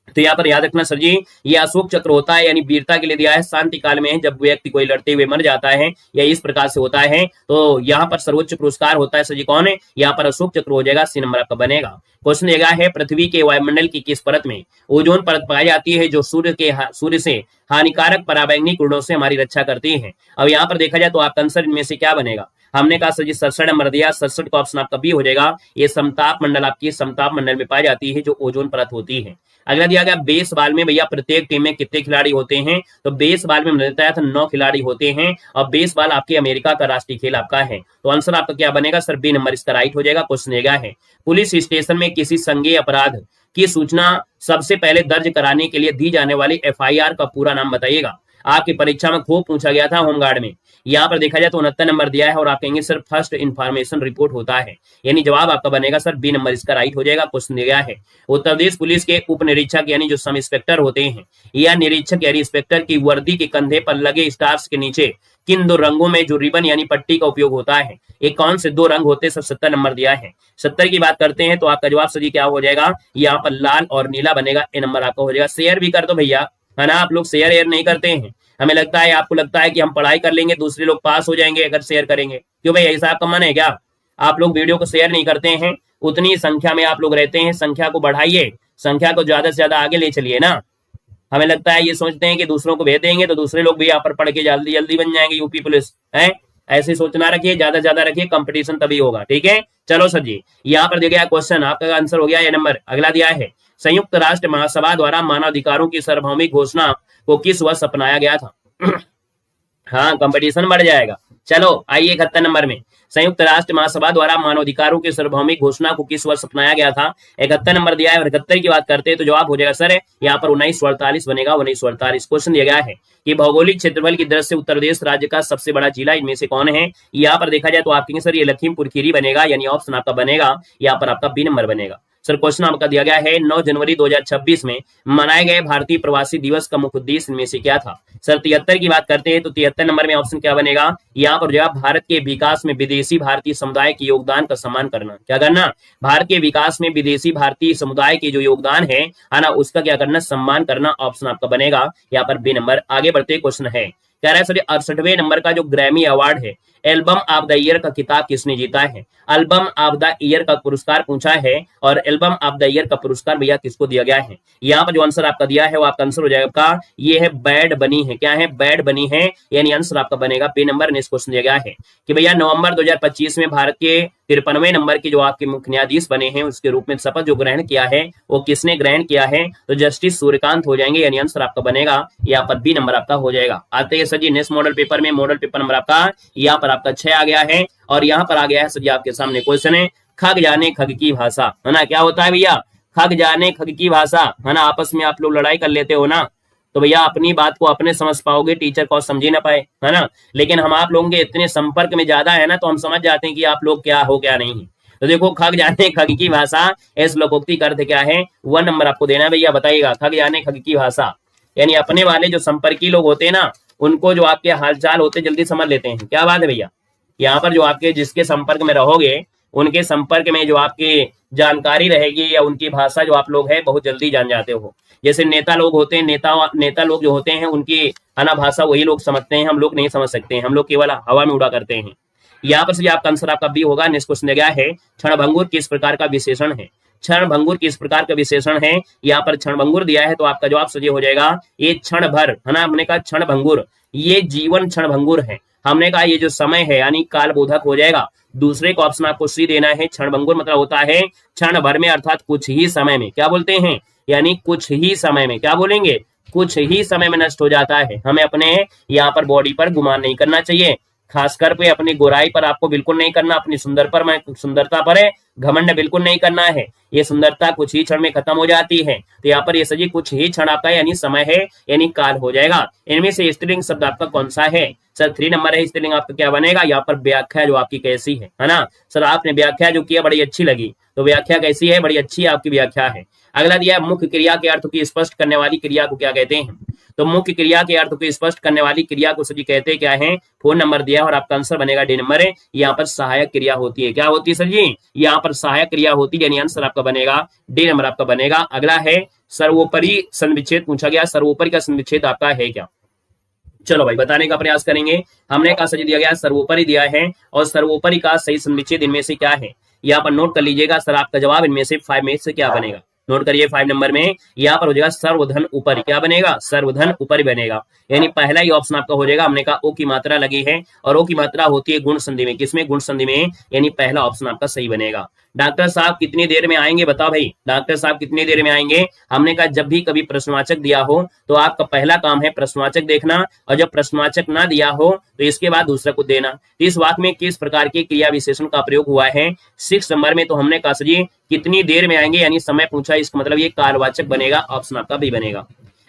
तो यहाँ पर याद रखना सर जी, ये अशोक चक्र होता है, यानी वीरता के लिए दिया है। शांति काल में जब व्यक्ति कोई लड़ते हुए मर जाता है या इस प्रकार से होता है, तो यहाँ पर सर्वोच्च पुरस्कार होता है। सर जी कौन है, यहाँ पर अशोक चक्र हो जाएगा। सी नंबर आपका बनेगा। क्वेश्चन दिया है, पृथ्वी के वायुमंडल की किस परत में ओजोन परत पाई जाती है, जो सूर्य से हानिकारक पराबैंगनी किरणों से हमारी रक्षा करती है। अब यहाँ पर देखा जाए तो आपका आंसर इनमें से क्या बनेगा। हमने कहा सर जी 67 नंबर दिया, 67 का ऑप्शन आपका बी हो जाएगा। ये समताप मंडल आपकी समताप मंडल में पाई जाती है, जो ओजोन परत होती है। अगला दिया गया, बेसबॉल में भैया प्रत्येक टीम में कितने खिलाड़ी होते हैं। तो बेसबॉल में बताया था 9 खिलाड़ी होते हैं और बेसबॉल आपके अमेरिका का राष्ट्रीय खेल आपका है। तो आंसर आपका क्या बनेगा सर, बी नंबर इसका राइट हो जाएगा। क्वेश्चन दिया है, पुलिस स्टेशन में किसी संज्ञेय अपराध की सूचना सबसे पहले दर्ज कराने के लिए दी जाने वाली एफआईआर का पूरा नाम बताइएगा। आपकी परीक्षा में खूब पूछा गया था होमगार्ड में। यहाँ पर देखा जाए तो 69 नंबर दिया है और आप कहेंगे सर फर्स्ट इंफॉर्मेशन रिपोर्ट होता है, यानी जवाब आपका बनेगा सर बी नंबर इसका राइट हो जाएगा। क्वेश्चन दिया है, उत्तर प्रदेश पुलिस के उप निरीक्षक यानी जो सब इंस्पेक्टर होते हैं या निरीक्षक यानी इंस्पेक्टर की वर्दी के कंधे पर लगे स्टार्स के नीचे किन 2 रंगों में जो रिबन यानी पट्टी का उपयोग होता है, ये कौन से 2 रंग होते हैं। सर 70 नंबर दिया है। 70 की बात करते हैं तो आपका जवाब सर जी क्या हो जाएगा, यहाँ पर लाल और नीला बनेगा। ए नंबर आपका हो जाएगा। शेयर भी कर दो भैया, है ना। आप लोग शेयर एयर नहीं करते हैं, हमें लगता है आपको लगता है कि हम पढ़ाई कर लेंगे दूसरे लोग पास हो जाएंगे अगर शेयर करेंगे। क्यों भाई, ऐसा आपका मन है क्या। आप लोग वीडियो को शेयर नहीं करते हैं, उतनी संख्या में आप लोग रहते हैं, संख्या को बढ़ाइए, संख्या को ज्यादा से ज्यादा आगे ले चलिए ना। हमें लगता है ये सोचते हैं कि दूसरों को भेज देंगे तो दूसरे लोग भी यहाँ पर पढ़ के जल्दी जल्दी बन जाएंगे यूपी पुलिस है। ऐसे सोचना रखिए, ज्यादा ज्यादा रखिए, कंपटीशन तभी होगा। ठीक है, चलो सर जी यहाँ पर दिया गया क्वेश्चन, आपका आंसर हो गया ये नंबर। अगला दिया है, संयुक्त राष्ट्र महासभा द्वारा मानवाधिकारों की सार्वभौमिक घोषणा को किस वर्ष अपनाया गया था। हाँ, कंपटीशन बढ़ जाएगा। चलो आइए 71 नंबर में, संयुक्त राष्ट्र महासभा द्वारा मानवाधिकारों की सार्वभौमिक घोषणा को किस वर्ष अपनाया गया था। 71 नंबर दिया है और 71 की बात करते हैं तो जवाब हो जाएगा सर यहाँ पर 1948 बनेगा। 1948 क्वेश्चन दिया गया है कि भौगोलिक क्षेत्रफल की दृष्टि से उत्तर प्रदेश राज्य का सबसे बड़ा जिला इनमें से कौन है। यहाँ पर देखा जाए तो आप कहेंगे सर ये लखीमपुर खीरी बनेगा, यानी ऑप्शन आपका बनेगा, यहाँ पर आपका बी नंबर बनेगा। सर क्वेश्चन आपका दिया गया है, 9 जनवरी 2026 में मनाए गए भारतीय प्रवासी दिवस का मुख्य उद्देश्य इनमें से क्या था। सर 73 की बात करते हैं तो 73 नंबर में ऑप्शन क्या बनेगा, यहाँ पर जवाब भारत के विकास में विदेशी भारतीय समुदाय के योगदान का सम्मान करना। क्या करना, भारत के विकास में विदेशी भारतीय समुदाय के जो योगदान है ना, उसका क्या करना, सम्मान करना। ऑप्शन आपका बनेगा यहाँ पर बी नंबर। आगे बढ़ते क्वेश्चन है, कह रहा है सर 68वें नंबर का जो ग्रैमी अवार्ड है एल्बम ऑफ द ईयर का किताब किसने जीता है? एल्बम ऑफ द ईयर का पुरस्कार पूछा है और एल्बम ऑफ द ईयर का पुरस्कार भैया किसको दिया गया है? यहाँ पर जो आंसर आपका दिया है वो आपका आंसर हो जाएगा आपका, ये है बैड बनी है। क्या है? बैड बनी है, यानी आंसर आपका बनेगा पे नंबर। नेक्स्ट क्वेश्चन दिया गया है कि भैया नवंबर 2025 में भारत के 53वें नंबर के जो आपके मुख्य न्यायाधीश बने हैं उसके रूप में शपथ जो ग्रहण किया है वो किसने ग्रहण किया है? तो जस्टिस सूर्यकांत हो जाएंगे, यानी आंसर आपका बनेगा यहाँ पर बी नंबर आपका हो जाएगा। आते हैं सर जी नेक्स्ट मॉडल पेपर में। मॉडल पेपर नंबर आपका यहाँ पर आपका 6 आ गया है और यहाँ पर आ गया है सर जी आपके सामने क्वेश्चन है खग जाने खग की भाषा, है ना? क्या होता है भैया? खग जाने खग की भाषा, है ना? आपस में आप लोग लड़ाई कर लेते हो ना, तो भैया अपनी बात को अपने समझ पाओगे, टीचर को समझ ही ना पाए, है ना? लेकिन हम आप लोगों के इतने संपर्क में ज्यादा है ना, तो हम समझ जाते हैं कि आप लोग क्या हो क्या नहीं। तो देखो खग जाने खग की भाषा, इस लोकोक्ति का अर्थ क्या है? 1 नंबर आपको देना है भैया, बताइएगा। खग जाने खग की भाषा यानी अपने वाले जो संपर्की लोग होते हैं ना, उनको जो आपके हालचाल होते जल्दी समझ लेते हैं। क्या बात है भैया? यहाँ पर जो आपके जिसके संपर्क में रहोगे उनके संपर्क में जो आपकी जानकारी रहेगी या उनकी भाषा जो आप लोग है बहुत जल्दी जान जाते हो। जैसे नेता लोग होते हैं, नेता लोग जो होते हैं उनकी है भाषा वही लोग समझते हैं, हम लोग नहीं समझ सकते हैं, हम लोग केवल हवा में उड़ा करते हैं। यहाँ पर से आपका आंसर आपका बी होगा। नेक्स्ट क्वेश्चन दिया गया है क्षणभंगुर किस प्रकार का विशेषण है? क्षणभंगुर किस प्रकार का विशेषण है? यहाँ पर क्षणभंगुर दिया है तो आपका जवाब सही हो जाएगा ये क्षण भर, है ना? हमने कहा क्षणभंगुर, ये जीवन क्षणभंगुर है। हमने कहा ये जो समय है यानी कालबोधक हो जाएगा। दूसरे को ऑप्शन आपको सी देना है। क्षणभंगुर मतलब होता है क्षण भर में अर्थात कुछ ही समय में। क्या बोलते हैं? यानी कुछ ही समय में। क्या बोलेंगे? कुछ ही समय में नष्ट हो जाता है। हमें अपने यहाँ पर बॉडी पर गुमान नहीं करना चाहिए, खासकर पे अपनी गोराई पर आपको बिल्कुल नहीं करना, अपनी सुंदरता पर है घमंड बिल्कुल नहीं करना है। ये सुंदरता कुछ ही क्षण में खत्म हो जाती है। तो यहाँ पर ये सजी कुछ ही क्षण आपका यानी समय है यानी काल हो जाएगा। इनमें से स्त्रीलिंग शब्द आपका कौन सा है? सर 3 नंबर है। स्त्रीलिंग आपका क्या बनेगा? यहाँ पर व्याख्या जो आपकी कैसी है ना? सर आपने व्याख्या जो किया बड़ी अच्छी लगी, तो व्याख्या कैसी है? बड़ी अच्छी आपकी व्याख्या है। अगला दिया मुख्य क्रिया के अर्थ को स्पष्ट करने वाली क्रिया को क्या कहते हैं? तो मुख्य क्रिया के अर्थ को स्पष्ट करने वाली क्रिया को सर कहते क्या है? 4 नंबर दिया और आपका आंसर बनेगा डी नंबर है। यहाँ पर सहायक क्रिया होती है। क्या होती है सर जी? यहाँ पर सहायक क्रिया होती है, यानी आंसर आपका बनेगा डी नंबर आपका बनेगा। अगला है सर्वोपरि संविच्छेद पूछा गया। सर्वोपरि का संविच्छेद आपका है क्या? चलो भाई बताने का प्रयास करेंगे। हमने कहा सर दिया गया सर्वोपरि दिया है और सर्वोपरि का सही संविच्छेद इनमें से क्या है? यहाँ पर नोट कर लीजिएगा। सर आपका जवाब इनमें से 5 में से क्या बनेगा? नोट करिए 5 नंबर में यहाँ पर हो जाएगा सर्वधन ऊपरी। क्या बनेगा? सर्वधन ऊपरी बनेगा, यानी पहला ही ऑप्शन आपका हो जाएगा। हमने कहा ओ की मात्रा लगी है और ओ की मात्रा होती है गुण संधि में। किसमें? गुण संधि में, यानी पहला ऑप्शन आपका सही बनेगा। डॉक्टर साहब कितनी देर में आएंगे? बताओ भाई, डॉक्टर साहब कितनी देर में आएंगे? हमने कहा जब भी कभी प्रश्नवाचक दिया हो तो आपका पहला काम है प्रश्नवाचक देखना, और जब प्रश्नवाचक ना दिया हो तो इसके बाद दूसरा को देना। इस वाक्य में किस प्रकार के क्रिया विशेषण का प्रयोग हुआ है? 6 नंबर में तो हमने कहा सर जी कितनी देर में आएंगे, यानी समय पूछा, इसका मतलब ये कालवाचक बनेगा, ऑप्शन आपका भी बनेगा।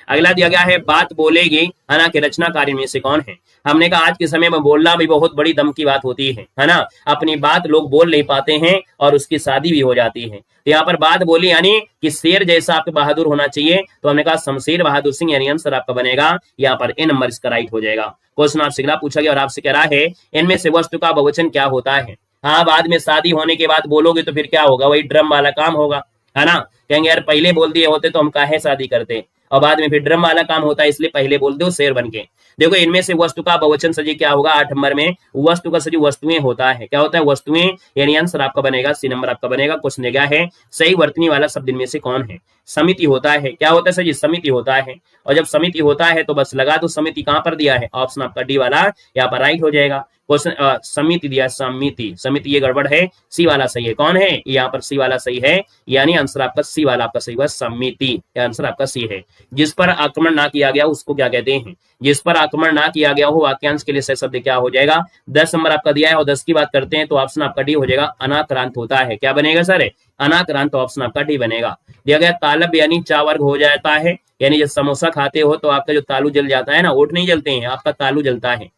अगला दिया गया है बात बोलेगी है ना कि रचनाकारी में से कौन है? हमने कहा आज के समय में बोलना भी बहुत बड़ी दम की बात होती है ना? अपनी बात लोग बोल नहीं पाते हैं और उसकी शादी भी हो जाती है। तो यहाँ पर बात बोली यानी कि शेर जैसा आपके बहादुर होना चाहिए, तो हमने कहा शमशेर बहादुर सिंह, यानी आंसर आपका बनेगा यहाँ पर ए नंबर इसका राइट हो जाएगा। क्वेश्चन आपसे अगला पूछा गया और आपसे कह रहा है इनमें से वस्तु का बहुवचन क्या होता है? हाँ, बाद में शादी होने के बाद बोलोगे तो फिर क्या होगा? वही ड्रम वाला काम होगा, है ना? कहेंगे यार पहले बोल दिए होते तो हम काहे शादी करते, और बाद में फिर ड्रम वाला काम होता है इसलिए पहले बोल दो शेर बन के। देखो इनमें से वस्तु का बहुवचन सजी क्या होगा? 8 नंबर में वस्तु का सजी वस्तुएं होता है। क्या होता है? वस्तुएं, यानी आंसर आपका बनेगा सी नंबर आपका बनेगा। क्वेश्चन क्या है सही वर्तनी वाला शब्द इनमें से कौन है? समिति होता है। क्या होता है सजी? समिति होता है। और जब समिति होता है तो बस लगा दो समिति कहां पर दिया है, ऑप्शन आपका डी वाला यहाँ पर राइट हो जाएगा। क्वेश्चन समिति दिया, समिति, समिति ये गड़बड़ है, सी वाला सही है। कौन है? यहाँ पर सी वाला सही है, यानी आंसर आपका सी वाला आपका सही हुआ, समिति, आंसर आपका सी है। जिस पर आक्रमण ना किया गया उसको क्या कहते हैं? जिस पर आक्रमण ना किया गया हो वाक्यांश के लिए सही शब्द क्या हो जाएगा? 10 नंबर आपका दिया है और 10 की बात करते हैं तो ऑप्शन आपका डी हो जाएगा, अनाक्रांत होता है। क्या बनेगा सर? अनाक्रांत, ऑप्शन आपका डी बनेगा। दिया गया तालब यानी चा वर्ग हो जाता है, यानी जब समोसा खाते हो तो आपका जो तालू जल जाता है ना, ओठ नहीं जलते हैं, आपका तालू जलता है।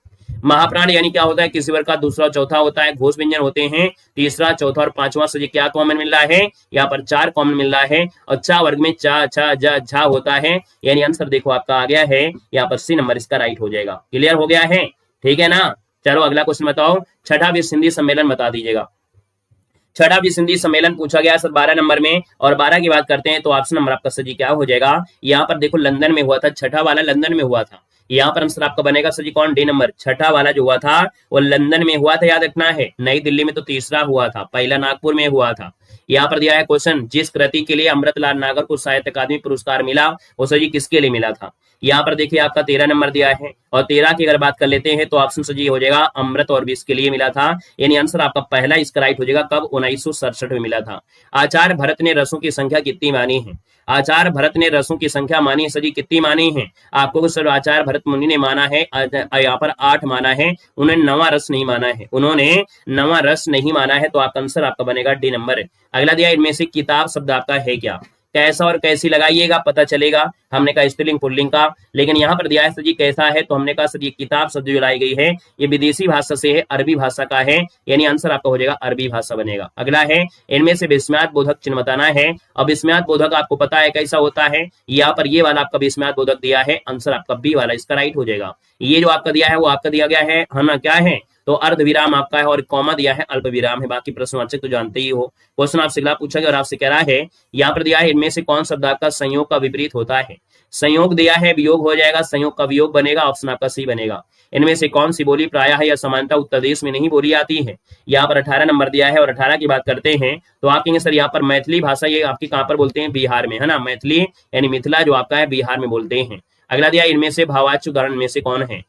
महाप्राण यानी क्या होता है? किसी वर्ग का दूसरा चौथा होता है। घोष व्यंजन होते हैं तीसरा चौथा और पांचवा से क्या कॉमन मिल रहा है? यहाँ पर 4 कॉमन मिल रहा है, और चा वर्ग में चा छा जा झा होता है, यानी आंसर देखो आपका आ गया है यहाँ पर सी नंबर इसका राइट हो जाएगा। क्लियर हो गया है? ठीक है ना? चलो अगला क्वेश्चन बताओ। छठा विश्व हिंदी सम्मेलन बता दीजिएगा। छठा विश्व हिंदी सम्मेलन पूछा गया सर 12 नंबर में, और 12 की बात करते हैं तो ऑप्शन नंबर आपका सही क्या हो जाएगा? यहाँ पर देखो लंदन में हुआ था, छठा वाला लंदन में हुआ था। यहाँ पर आंसर आपका बनेगा सर जी कौन, डी नंबर। छठा वाला जो हुआ था वो लंदन में हुआ था, याद रखना है। नई दिल्ली में तो तीसरा हुआ था, पहला नागपुर में हुआ था। यहाँ पर दिया है क्वेश्चन, जिस कृति के लिए अमृतलाल नागर को साहित्य अकादमी पुरस्कार मिला वो सर जी किसके लिए मिला था। यहाँ पर देखिए आपका 13 नंबर दिया है, और 13 की अगर बात कर लेते हैं तो ऑप्शन सही हो जाएगा अमृत और विष के लिए मिला था। यानी आंसर आपका पहला इसका राइट हो जाएगा। कब, 1967 में मिला था। आचार्य भरत ने रसों की संख्या कितनी मानी है। आचार्य भरत ने रसों की संख्या मानी है सर जी, कितनी मानी है आपको सर। आचार्य भरत मुनि ने माना है यहाँ पर 8 माना है, उन्होंने 9वां रस नहीं माना है, उन्होंने 9वां रस नहीं माना है। तो आपका आंसर आपका बनेगा डी नंबर। अगला दिया इनमें से किताब शब्द आपका है क्या। कैसा और कैसी लगाइएगा पता चलेगा, हमने कहा स्त्रीलिंग पुल्लिंग का। लेकिन यहाँ पर दिया है सर जी कैसा है, तो हमने कहा सर ये किताब शब्द जो लाई गई है ये विदेशी भाषा से है, अरबी भाषा का है, यानी आंसर आपका हो जाएगा अरबी भाषा बनेगा। अगला है इनमें से विस्मयात बोधक चिन्ह बताना है। अब विस्मयात बोधक आपको पता है कैसा होता है, यहाँ पर ये वाला आपका विस्मयात बोधक दिया है, आंसर आपका बी वाला इसका राइट हो जाएगा। ये जो आपका दिया है वो आपका दिया गया है ना, क्या है तो अर्ध विराम आपका है, और कॉमा दिया है अल्प विराम है। बाकी प्रश्नवाचक तो जानते ही हो। क्वेश्चन आपसे अगला पूछा गया और आपसे कह रहा है यहाँ पर दिया है इनमें से कौन शब्द आपका संयोग का विपरीत होता है। संयोग दिया है, वियोग हो जाएगा, संयोग का वियोग बनेगा, ऑप्शन आपका सी बनेगा। इनमें से कौन सी बोली प्रायः या समानता उत्तर देश में नहीं बोली जाती है। यहाँ पर 18 नंबर दिया है, और 18 की बात करते हैं तो आप कहेंगे सर यहाँ पर मैथिली भाषा ये आपकी कहाँ पर बोलते हैं, बिहार में, है ना। मैथिली यानी मिथिला जो आपका है बिहार में बोलते हैं। अगला दिया इनमें से भावाच्य उदाहरण में से कौन है।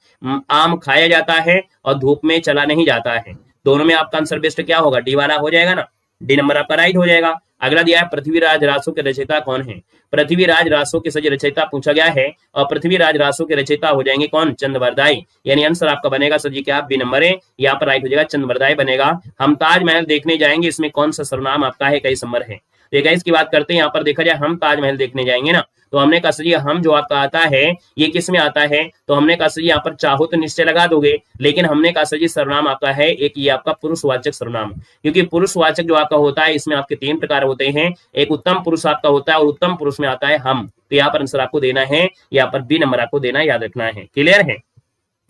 आम खाया जाता है और धूप में चला नहीं जाता है, दोनों में आपका आंसर बेस्ट क्या होगा, डी वाला हो जाएगा ना, डी नंबर आपका राइट हो जाएगा। अगला दिया है पृथ्वीराज रासो के रचयिता कौन है। पृथ्वीराज रासो के सही रचयिता पूछा गया है, और पृथ्वीराज रासो के रचयिता हो जाएंगे कौन, चंद्रवरदाई। यानी आंसर आपका बनेगा सर जी क्या, बी नंबर है, यहाँ पर राइट हो जाएगा चंद्रवरदाई बनेगा। हम ताजमहल देखने जाएंगे, इसमें कौन सा सर्वनाम आपका है, कई नंबर है। तो एक इसकी बात करते हैं, यहाँ पर देखा जाए हम ताजमहल देखने जाएंगे ना, तो हमने कहा सर हम जो आपका आता है ये किस में आता है, तो हमने कहा सर यहाँ पर चाहो तो निश्चय लगा दोगे, लेकिन हमने कहा सर सर्वनाम आपका है एक ये आपका पुरुषवाचक सर्वनाम। क्योंकि पुरुषवाचक जो आपका होता है इसमें आपके 3 प्रकार होते हैं, एक उत्तम पुरुष आपका होता है और उत्तम पुरुष में आता है हम। तो यहाँ पर आंसर आपको देना है, यहाँ पर बी नंबर आपको देना, याद रखना है। क्लियर है।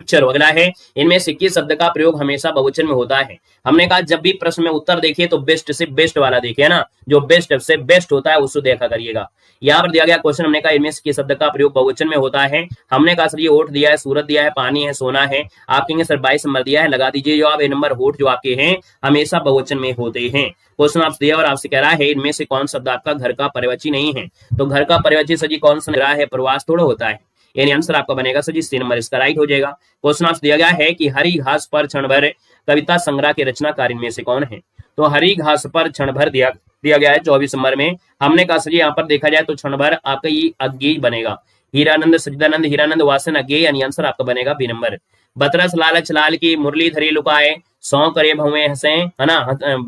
चलो अगला है इनमें से किस शब्द का प्रयोग हमेशा बहुवचन में होता है। हमने कहा जब भी प्रश्न में उत्तर देखिए तो बेस्ट से बेस्ट वाला देखिए ना, जो बेस्ट से बेस्ट होता है उसको देखा करिएगा। यहाँ पर दिया गया क्वेश्चन, हमने कहा इनमें से किस शब्द का प्रयोग बहुवचन में होता है। हमने कहा सर ये ओट दिया है, सूरत दिया है, पानी है, सोना है। आप कहेंगे सर 22 नंबर दिया है, लगा दीजिए जवाब। ए नंबर होट जो आपके हैं हमेशा बहुवचन में होते हैं। क्वेश्चन आपसे दिया और आपसे कह रहा है इनमें से कौन शब्द आपका घर का पर्यायवाची नहीं है। तो घर का पर्यायवाची सर जी कौन सा रहा है, प्रवास थोड़ा होता है, यानी आंसर आपका बनेगा सर जी सी नंबर इसका राइट हो जाएगा। क्वेश्चन आपसे दिया गया है कि हरी घास पर क्षण भर कविता संग्रह के रचनाकार इनमें से कौन है। तो हरी घास पर क्षण भर दिया गया है 24 नंबर में। हमने कहा सर यहाँ पर देखा जाए तो क्षण भर आपका ये अज्ञेय बनेगा। हीरानंद सचिदानंद हीरानंद वासन अज्ञेय, यानी आंसर आपका बनेगा बी नंबर। बतरस लालच लाल की मुरली धरी लुकाए, सौ करे भवें हंसे, है ना,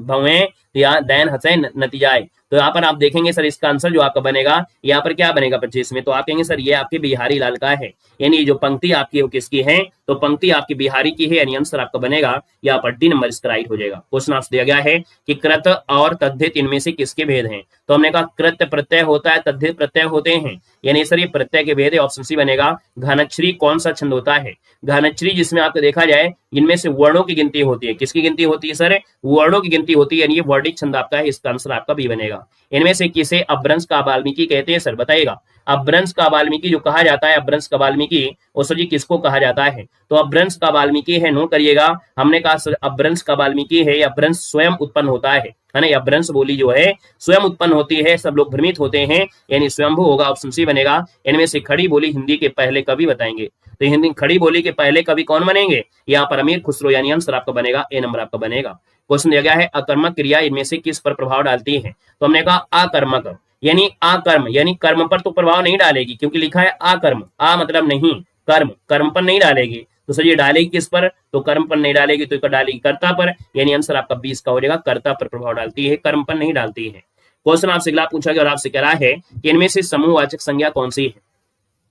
भवें या दैन हंसे नतीजाए। तो यहाँ पर आप देखेंगे सर इसका आंसर जो आपका बनेगा यहाँ पर क्या बनेगा 25 में, तो आप कहेंगे सर ये आपके बिहारी लाल का है, यानी जो पंक्ति आपकी वो किसकी है, तो पंक्ति आपकी बिहारी की है, यानी आंसर आपका बनेगा यहाँ पर डी नंबर इसका राइट हो जाएगा। क्वेश्चन आपसे दिया गया है कि कृत और तद्धित इनमें से किसके भेद हैं। तो हमने कहा कृत प्रत्यय होता है, तद्धित प्रत्यय होते हैं, यानी सर ये प्रत्यय के भेद है, ऑप्शन सी बनेगा। घनश्री कौन सा छंद होता है। घनश्री जिसमें आपको देखा जाए इनमें से वर्णों की गिनती होती है, किसकी गिनती होती है सर, वर्णों की गिनती होती है, यानी ये वर्णिक छंद आपका है, इसका आंसर आपका बी बनेगा। इनमें से किसे अपभ्रंश का वाल्मीकि कहते हैं सर, बताइएगा। अपभ्रंश का वाल्मीकि जो कहा जाता है, अपभ्रंश का वाल्मीकि वो सर जी किसको कहा जाता है, तो अपभ्रंश का वाल्मीकि है, नोट करिएगा। हमने कहा अपभ्रंश का वाल्मीकि है, अपभ्रंश स्वयं उत्पन्न होता है ना, अपभ्रंश बोली जो है स्वयं उत्पन्न होती है, सब लोग भ्रमित होते हैं, यानी स्वयंभू होगा, ऑप्शन सी बनेगा। इनमें से खड़ी बोली हिंदी के पहले कवि बताएंगे, तो हिंदी खड़ी बोली के पहले कवि कौन बनेंगे, यहाँ पर अमीर खुसरो, यानी आंसर आपका बनेगा ए नंबर आपका बनेगा। क्वेश्चन दिया गया है अकर्मक क्रिया इनमें से किस पर प्रभाव डालती है। तो हमने कहा अकर्मक, यानी अकर्म, यानी कर्म पर तो प्रभाव नहीं डालेगी, क्योंकि लिखा है अकर्म, आ मतलब नहीं, कर्म, कर्म पर नहीं डालेगी। तो सर ये डालेगी किस पर, तो कर्म पर नहीं डालेगी, तो डालेगी कर्ता पर, यानी आंसर आपका 20 का हो जाएगा, कर्ता पर प्रभाव डालती है, कर्म पर नहीं डालती है। क्वेश्चन आपसे अगला पूछा गया और आपसे कह रहा है कि इनमें से समूहवाचक संज्ञा कौन सी है।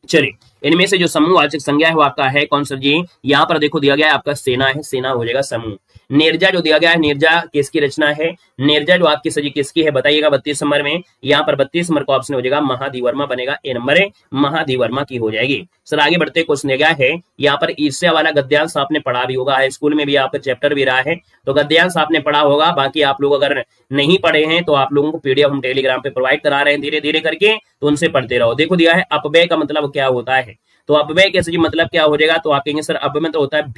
चलिए इनमें से जो समूहवाचक संज्ञा है वो आपका है कौन सर जी, यहाँ पर देखो दिया गया है आपका सेना है, सेना हो जाएगा समूह। निर्जा जो दिया गया है, निर्जा किसकी रचना है, निर्जा जो आपकी सजी किसकी है बताइएगा 32 नंबर में। यहाँ पर 32 नंबर का ऑप्शन हो जाएगा महाधिवर्मा बनेगा, ए नंबर है महाधिवर्मा की हो जाएगी। सर आगे बढ़ते क्वेश्चन दिया गया है, यहाँ पर ईर्ष्या वाला गद्यांश आपने पढ़ा भी होगा, हाई स्कूल में भी आपका चैप्टर भी रहा है, तो गद्यांश आपने पढ़ा होगा। बाकी आप लोग अगर नहीं पढ़े हैं तो आप लोगों को पीडीएफ हम टेलीग्राम पे प्रोवाइड करा रहे हैं धीरे धीरे करके, तो उनसे पढ़ते रहो। देखो दिया है अपव्यय का मतलब क्या होता है, तो अपव्यय के सर मतलब क्या हो जाएगा, तो आप कहेंगे सर अपव्यय तो होता है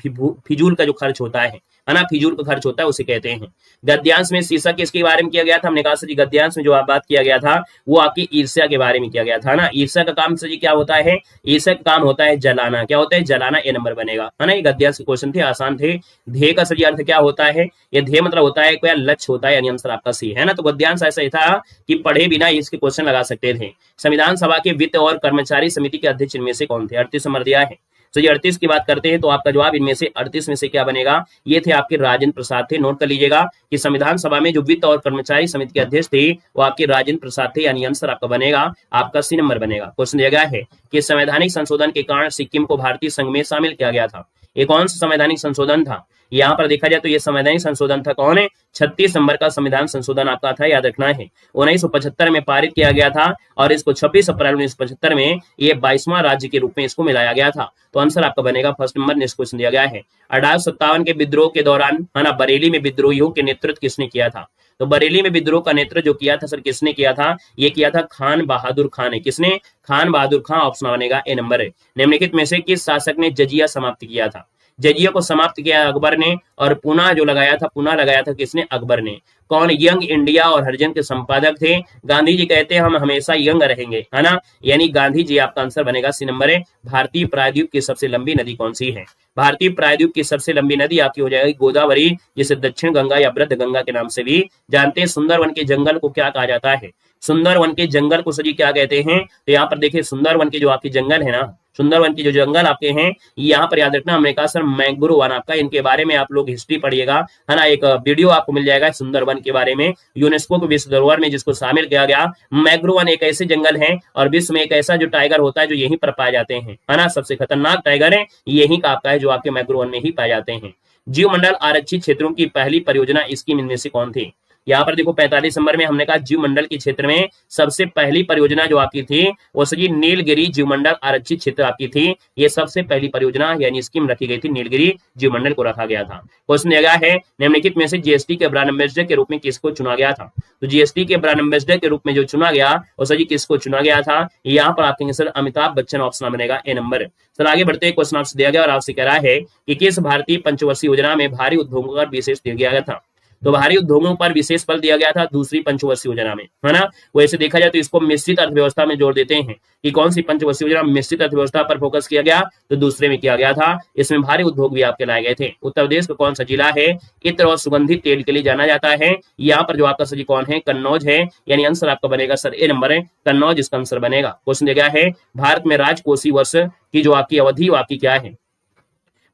फिजूल का जो खर्च होता है ना, फिजूल का खर्च होता है उसे कहते हैं। गद्यांश में शीर्षक किसके बारे में किया गया था, हमने कहा सर जी गद्यांश में जो आप बात किया गया था वो आपकी ईर्ष्या के बारे में किया गया था ना। ईर्ष्या का काम सर जी क्या होता है, ईर्ष्या का काम होता है जलाना, क्या होता है जलाना, ए नंबर बनेगा है ना। ये गद्यांश के क्वेश्चन थे, आसान थे। ध्येय का सर जी अर्थ क्या होता है, ये ध्येय मतलब होता है कोई लक्ष्य होता है, यानी आंसर आपका सी है ना। तो गद्यांश ऐसा ही था कि पढ़े बिना इसके क्वेश्चन लगा सकते थे। संविधान सभा के वित्त और कर्मचारी समिति के अध्यक्ष इनमें से कौन थे, 38 नंबर दिया है। तो ये 38 की बात करते हैं तो आपका जवाब इनमें से 38 में से क्या बनेगा, ये थे आपके राजेंद्र प्रसाद थे। नोट कर लीजिएगा कि संविधान सभा में जो वित्त और कर्मचारी समिति के अध्यक्ष थे वो आपके राजेंद्र प्रसाद थे, यानी आंसर आपका बनेगा आपका सी नंबर बनेगा। क्वेश्चन दिया गया है कि संवैधानिक संशोधन के कारण सिक्किम को भारतीय संघ में शामिल किया गया था। ये कौन सा संवैधानिक संशोधन था, यहाँ पर देखा जाए तो ये संवैधानिक संशोधन था कौन है, 36 नंबर का संविधान संशोधन आपका था, याद रखना है। 1975 में पारित किया गया था और इसको 26 अप्रैल 1975 में ये 22वां राज्य के रूप में इसको मिलाया गया था। तो आंसर आपका बनेगा फर्स्ट नंबर। नेक्स्ट क्वेश्चन दिया गया है 1857 के विद्रोह के दौरान है ना बरेली में विद्रोहियों के नेतृत्व किसने किया था। तो बरेली में विद्रोह का नेतृत्व जो किया था सर किसने किया था, ये किया था खान बहादुर खान ने। किसने, खान बहादुर खान, ऑप्शन बनेगा ए नंबर है। निम्नलिखित में से किस शासक ने जजिया समाप्त किया था, जजिया को समाप्त किया अकबर ने, और पुनः जो लगाया था, पुनः लगाया था किसने, अकबर ने। कौन, यंग इंडिया और हरिजन के संपादक थे। गांधी जी कहते हैं हम हमेशा यंग रहेंगे, है ना, यानी गांधी जी आपका आंसर बनेगा सी नंबर है। भारतीय प्रायद्वीप की सबसे लंबी नदी कौन सी है, भारतीय प्रायद्वीप की सबसे लंबी नदी आपकी हो जाएगी गोदावरी, जिसे दक्षिण गंगा या वृद्ध गंगा के नाम से भी जानते हैं। सुंदरवन के जंगल को क्या कहा जाता है, सुंदरवन के जंगल को सजी क्या कहते हैं, तो यहाँ पर देखिए सुंदरवन के जो आपके जंगल है ना, सुंदरवन की जो जंगल आपके हैं यहाँ पर याद रखना, हमने कहा सर मैंग्रोव वन आपका, इनके बारे में आप लोग हिस्ट्री पढ़िएगा है ना, एक वीडियो आपको मिल जाएगा सुंदरवन के बारे में। यूनेस्को के विश्व धरोहर में जिसको शामिल किया गया। मैंग्रोव वन एक ऐसे जंगल है और विश्व में एक ऐसा जो टाइगर होता है जो यहीं पर पाए जाते हैं, है ना, सबसे खतरनाक टाइगर है यहीं का आपका है जो आपके मैंग्रोव वन में ही पाए जाते हैं। जीवमंडल आरक्षित क्षेत्रों की पहली परियोजना स्कीम इनमें से कौन थी। यहाँ पर देखो 45 नंबर में हमने कहा जीवमंडल के क्षेत्र में सबसे पहली परियोजना जो आपकी थी वो सही नीलगिरी जीवमंडल आरक्षित क्षेत्र आपकी थी। ये सबसे पहली परियोजना यानी स्कीम रखी गई थी, नीलगिरी जीवमंडल को रखा गया था। क्वेश्चन दिया गया है निम्नलिखित में से जीएसटी के ब्रांड एम्बेसडर के रूप में किसको चुना गया था। तो जीएसटी के ब्रांड एम्बेसडर के रूप में जो चुना गया वो सही किसको चुना गया था, यहाँ पर आप कहेंगे सर अमिताभ बच्चन, ऑप्शन बनेगा ए नंबर। सर आगे बढ़ते हैं, क्वेश्चन आपसे दिया गया और आपसे कह रहा है कि किस भारतीय पंचवर्षीय योजना में भारी उद्योगों पर विशेष दिया गया था। तो भारी उद्योगों पर विशेष बल दिया गया था दूसरी पंचवर्षीय योजना में, है ना। वैसे देखा जाए तो इसको मिश्रित अर्थव्यवस्था में जोड़ देते हैं कि कौन सी पंचवर्षीय योजना मिश्रित अर्थव्यवस्था पर फोकस किया गया, तो दूसरे में किया गया था। इसमें भारी उद्योग भी आपके लाए गए थे। उत्तर प्रदेश का कौन सा जिला है इत्र और सुगंधित तेल के लिए जाना जाता है, यहाँ पर जो आपका सही कौन है, कन्नौज है, यानी आंसर आपका बनेगा सर ए नंबर है, कन्नौज इसका आंसर बनेगा। क्वेश्चन दिया गया है भारत में राजकोषीय वर्ष की जो आपकी अवधि वो आपकी क्या है।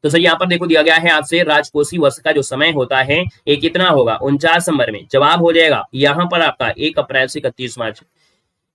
तो सर यहाँ पर देखो दिया गया है आपसे राजकोषीय वर्ष का जो समय होता है ये कितना होगा, 49 नंबर में जवाब हो जाएगा यहाँ पर आपका 1 अप्रैल से 31 मार्च,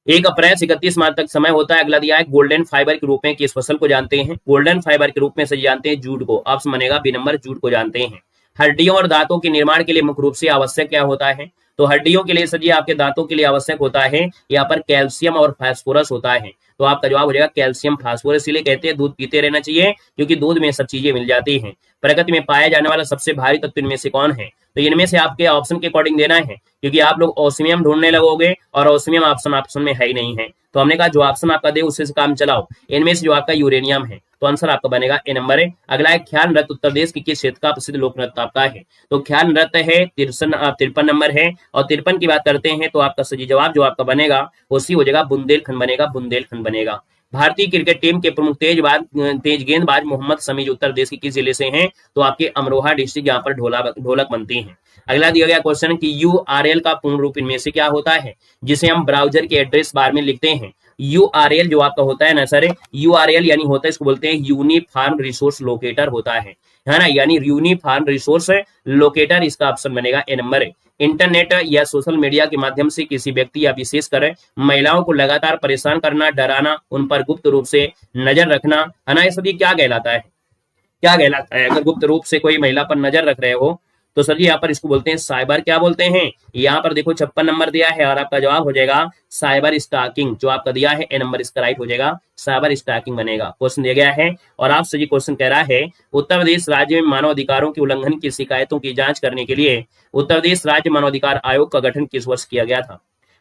1 अप्रैल से 31 मार्च तक समय होता है। अगला दिया है गोल्डन फाइबर के रूप में किस फसल को जानते हैं, गोल्डन फाइबर के रूप में सही जानते हैं जूट को, ऑप्शन बनेगा बी नंबर, जूट को जानते हैं। हड्डियों और दांतों के निर्माण के लिए मुख्य रूप से आवश्यक क्या होता है, तो हड्डियों के लिए सर जी आपके दांतों के लिए आवश्यक होता है यहाँ पर कैल्शियम और फास्फोरस होता है। तो आपका जवाब हो जाएगा कैल्शियम फास्फोरस। इसलिए कहते हैं दूध पीते रहना चाहिए क्योंकि दूध में सब चीजें मिल जाती हैं। प्रकृति में पाया जाने वाला सबसे भारी तत्व इनमें से कौन है, तो इनमें से आपके ऑप्शन के अकॉर्डिंग देना है क्योंकि आप लोग ओस्मियम ढूंढने लगोगे और ओस्मियम ऑप्शन में है ही नहीं है। तो हमने कहा जो ऑप्शन आपका दे उससे काम चलाओ। इनमें से जो आपका यूरेनियम है तो आंसर आपका बनेगा ए नंबर है। अगला है ख्याल नृत्य उत्तर प्रदेश के किस क्षेत्र का प्रसिद्ध लोक नृत्य आपका है, तो ख्याल नृत्य है 53 नंबर है। और 53 की बात करते हैं तो आपका सही जवाब जो आपका बनेगा उसी हो जाएगा बुंदेलखंड बनेगा, बुंदेलखंड बनेगा। भारतीय क्रिकेट टीम के प्रमुख तेज गेंदबाज मोहम्मद शमी उत्तर प्रदेश के किस जिले से हैं, तो आपके अमरोहा डिस्ट्रिक्ट यहाँ पर ढोलक बनती हैं। अगला दिया गया क्वेश्चन कि URL का पूर्ण रूप इनमें से क्या होता है, जिसे हम ब्राउजर के एड्रेस बार में लिखते हैं। URL जो आपका होता है ना सर, URL यानी होता है इसको बोलते हैं यूनिफॉर्म रिसोर्स लोकेटर होता है ना, यानी यूनिफॉर्म रिसोर्स लोकेटर, इसका ऑप्शन बनेगा ए नंबर है। इंटरनेट या सोशल मीडिया के माध्यम से किसी व्यक्ति या विशेषकर महिलाओं को लगातार परेशान करना, डराना, उन पर गुप्त रूप से नजर रखना, है ना, ये सभी क्या कहलाता है, क्या कहलाता है। अगर गुप्त रूप से कोई महिला पर नजर रख रहे हो तो सर जी यहाँ पर इसको बोलते हैं साइबर, क्या बोलते हैं, यहाँ पर देखो 56 नंबर दिया है और आपका जवाब हो जाएगा साइबर स्टॉकिंग, जो आपका दिया है ए नंबर इसका राइट हो जाएगा, साइबर स्टॉकिंग बनेगा। क्वेश्चन दिया गया है और आपसे जी क्वेश्चन कह रहा है उत्तर प्रदेश राज्य में मानव अधिकारों के उल्लंघन की शिकायतों की जांच करने के लिए उत्तर प्रदेश राज्य मानव अधिकार आयोग का गठन किस वर्ष किया गया था।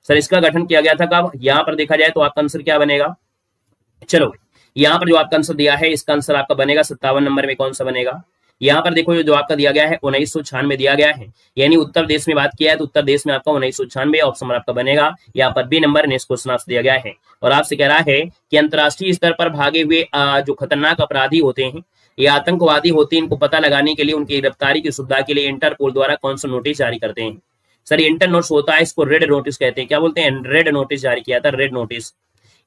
सर इसका गठन किया गया था कब, यहाँ पर देखा जाए तो आपका आंसर क्या बनेगा, चलो यहाँ पर जो आपका आंसर दिया है इसका आंसर आपका बनेगा 57 नंबर में कौन सा बनेगा। यहाँ पर देखो जो आपका दिया गया है 1996 दिया गया है, यानी उत्तर देश में बात किया है तो उत्तर देश में आपका 1996 ऑप्शन आपका बनेगा। यहाँ पर बी नंबर नेक्स्ट क्वेश्चन आपसे दिया गया है और आपसे कह रहा है कि अंतरराष्ट्रीय स्तर पर भागे हुए जो खतरनाक अपराधी होते हैं या आतंकवादी होते हैं, इनको पता लगाने के लिए उनकी गिरफ्तारी की सुविधा के लिए इंटरपोल द्वारा कौन सा नोटिस जारी करते हैं। सर इंटर नोट्स होता है, इसको रेड नोटिस कहते हैं। क्या बोलते हैं? रेड नोटिस जारी किया था, रेड नोटिस।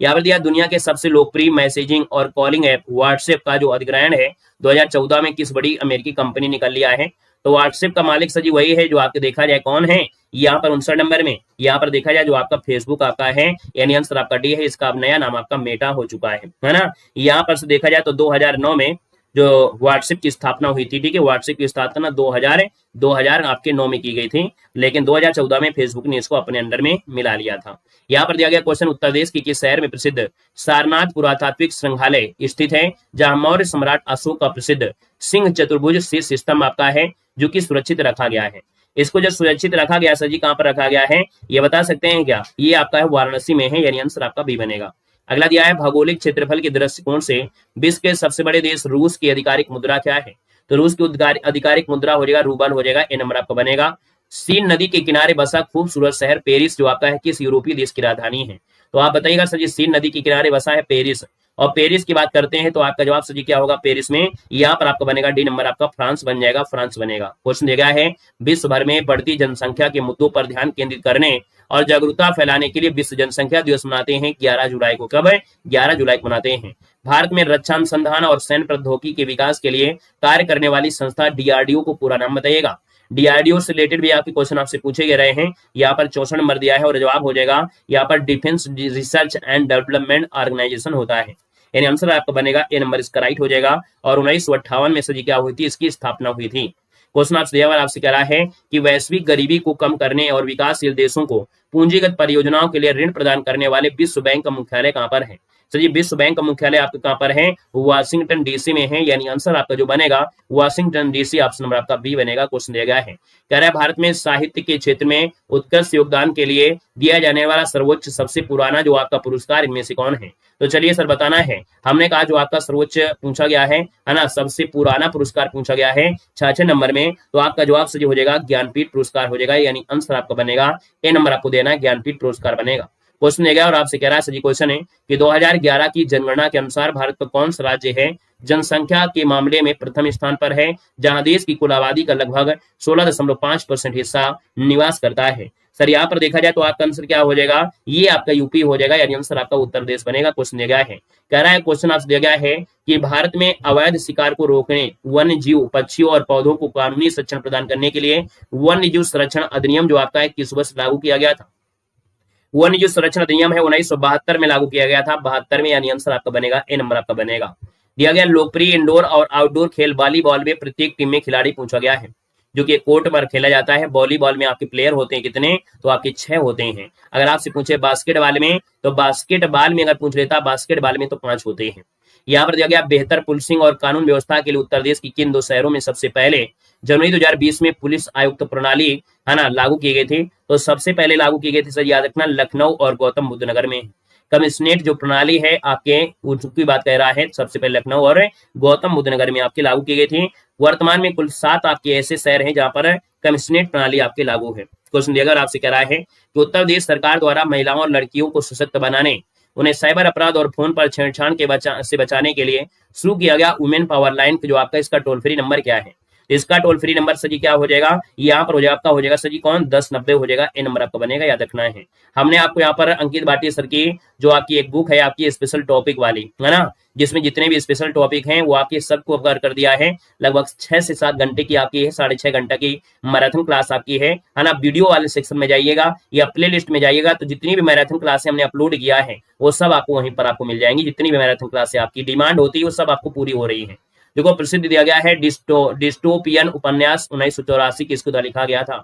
यहाँ पर दिया दुनिया के सबसे लोकप्रिय मैसेजिंग और कॉलिंग ऐप व्हाट्सएप का जो अधिग्रहण है 2014 में किस बड़ी अमेरिकी कंपनी ने कर लिया है। तो व्हाट्सएप का मालिक सजी वही है जो आपके देखा जाए कौन है, यहाँ पर 59 नंबर में। यहाँ पर देखा जाए जो आपका फेसबुक आपका है, यानी आंसर आपका डी है। इसका अब नया नाम आपका मेटा हो चुका है ना। यहाँ पर से देखा जाए तो 2009 में जो व्हाट्सएप की स्थापना हुई थी, ठीक है, व्हाट्सएप की स्थापना 2000 आपके 9 में की गई थी, लेकिन 2014 में फेसबुक ने इसको अपने अंडर में मिला लिया था। यहाँ पर दिया गया क्वेश्चन, उत्तर प्रदेश की किस शहर में प्रसिद्ध सारनाथ पुरातात्विक संग्रहालय स्थित है, जहां मौर्य सम्राट अशोक का प्रसिद्ध सिंह चतुर्भुज शीर्ष स्तंभ आपका है जो कि सुरक्षित रखा गया है। इसको जब सुरक्षित रखा गया सर जी कहां पर रखा गया है, ये बता सकते हैं क्या? ये आपका है वाराणसी में है, यानी आंसर आपका बी बनेगा। अगला दिया है भौगोलिक क्षेत्रफल के दृष्टिकोण से विश्व के सबसे बड़े देश रूस की आधिकारिक मुद्रा क्या है। तो रूस की आधिकारिक मुद्रा हो जाएगा रूबल हो जाएगा, ए नंबर आपका बनेगा। सीन नदी के किनारे बसा खूबसूरत शहर पेरिस जो आपका है किस यूरोपीय देश की राजधानी है। तो आप बताइएगा सर जी सीन नदी के किनारे बसा है पेरिस, और पेरिस की बात करते हैं तो आपका जवाब सर जी क्या होगा? पेरिस में। यहाँ पर आपका बनेगा डी नंबर आपका फ्रांस बन जाएगा, फ्रांस बनेगा। क्वेश्चन दिया गया है विश्व भर में बढ़ती जनसंख्या के मुद्दों पर ध्यान केंद्रित करने और जागरूकता फैलाने के लिए विश्व जनसंख्या दिवस मनाते हैं 11 जुलाई को। कब है? 11 जुलाई को मनाते हैं। भारत में रक्षा अनुसंधान और सैन्य प्रौद्योगिकी के विकास के लिए कार्य करने वाली संस्था डीआरडीओ को पूरा नाम बताइएगा। डीआरडीओ से रिलेटेड भी आपके क्वेश्चन आपसे पूछे गए रहे हैं। यहाँ पर 64 नंबर दिया है और जवाब हो जाएगा यहाँ पर defence research and development organisation होता है, यानी आंसर आपका बनेगा ए नंबर इसका राइट हो जाएगा। और 1958 में से जी क्या हुई थी? इसकी स्थापना हुई थी। क्वेश्चन आपसे दिया हुआ आपसे कह रहा है कि वैश्विक गरीबी को कम करने और विकासशील देशों को पूंजीगत परियोजनाओं के लिए ऋण प्रदान करने वाले विश्व बैंक का मुख्यालय कहां पर है। तो जी विश्व बैंक का मुख्यालय आपके कहां पर है? वाशिंगटन डीसी में है, यानी आंसर आपका जो बनेगा वाशिंगटन डीसी, ऑप्शन नंबर आपका बी बनेगा। क्वेश्चन दिया गया है, कह रहा है भारत में साहित्य के क्षेत्र में उत्कृष्ट योगदान के लिए दिया जाने वाला सर्वोच्च सबसे पुराना जो आपका पुरस्कार इनमें से कौन है। तो चलिए सर बताना है। हमने कहा जो आपका सर्वोच्च पूछा गया है ना, सबसे पुराना पुरस्कार पूछा गया है 66 नंबर में, तो आपका जवाब सही हो जाएगा ज्ञानपीठ पुरस्कार हो जाएगा, यानी आंसर आपका बनेगा ए नंबर आपको देना है, ज्ञानपीठ पुरस्कार बनेगा। क्वेश्चन देगा और आपसे कह रहा है सही क्वेश्चन है कि 2011 की जनगणना के अनुसार भारत का कौन सा राज्य है जनसंख्या के मामले में प्रथम स्थान पर है, जहां देश की कुल आबादी का लगभग 16.5% हिस्सा निवास करता है। सर यहाँ पर देखा जाए तो आपका आंसर क्या हो जाएगा? ये आपका यूपी हो जाएगा, यानी आंसर आपका उत्तर प्रदेश बनेगा। क्वेश्चन दिया गया है, कह रहा है क्वेश्चन आपसे दिया गया है कि भारत में अवैध शिकार को रोकने, वन्य जीव पक्षियों और पौधों को कानूनी संरक्षण प्रदान करने के लिए वन्य जीव संरक्षण अधिनियम जो आपका है किस वर्ष लागू किया गया था। वन्य जीव संरक्षण अधिनियम है 1972 में लागू किया गया था, 72 में, यानी आंसर आपका बनेगा ए नंबर आपका बनेगा। दिया गया लोकप्रिय इंडोर और आउटडोर खेल वॉलीबॉल में प्रत्येक टीम में खिलाड़ी पूछा गया है जो कि कोर्ट पर खेला जाता है। वॉलीबॉल में आपके प्लेयर होते हैं कितने? तो आपके 6 होते हैं। अगर आपसे पूछे बास्केटबॉल में, तो बास्केटबॉल में अगर पूछ लेता बास्केटबॉल में तो 5 होते हैं। यहाँ पर दिया गया बेहतर पुलिसिंग और कानून व्यवस्था के लिए उत्तर प्रदेश की किन 2 शहरों में सबसे पहले जनवरी 2020 में पुलिस आयुक्त प्रणाली है ना लागू की गई थी। तो सबसे पहले लागू की गई थी सर याद रखना लखनऊ और गौतम बुद्ध नगर में। कमिश्नरेट जो प्रणाली है आपके उनकी बात कह रहा है, सबसे पहले लखनऊ और गौतम बुद्ध नगर में आपकी लागू की गई थी। वर्तमान में कुल 7 आपके ऐसे शहर हैं जहां पर कमिश्नरेट प्रणाली आपके लागू है। क्वेश्चन अगर आपसे कह रहा है कि उत्तर प्रदेश सरकार द्वारा महिलाओं और लड़कियों को सशक्त बनाने, उन्हें साइबर अपराध और फोन पर छेड़छाड़ से बचाने के लिए शुरू किया गया वुमेन पावर लाइन जो आपका इसका टोल फ्री नंबर क्या है। इसका टोल फ्री नंबर सजी क्या हो जाएगा? यहाँ पर हो जाएगा आपका हो जाएगा सजी कौन 1090 हो जाएगा, ए नंबर आपका बनेगा, याद रखना है। हमने आपको यहाँ पर अंकित भाटिया सर की जो आपकी एक बुक है आपकी स्पेशल टॉपिक वाली है ना, जिसमें जितने भी स्पेशल टॉपिक हैं वो आपके सबको कवर कर दिया है। लगभग 6 से 7 घंटे की आपकी है, 6.5 घंटा की मैराथन क्लास आपकी है ना। वीडियो वाले सेक्शन में जाइएगा या प्ले लिस्ट में जाइएगा तो जितनी भी मैराथन क्लास हमने अपलोड किया है वो सब आपको वहीं पर आपको मिल जाएंगी। जितनी भी मैराथन क्लास आपकी डिमांड होती है वो सब आपको पूरी हो रही है। देखो प्रसिद्ध दिया गया है डिस्टोपियन उपन्यास 1984 किसके द्वारा लिखा गया था।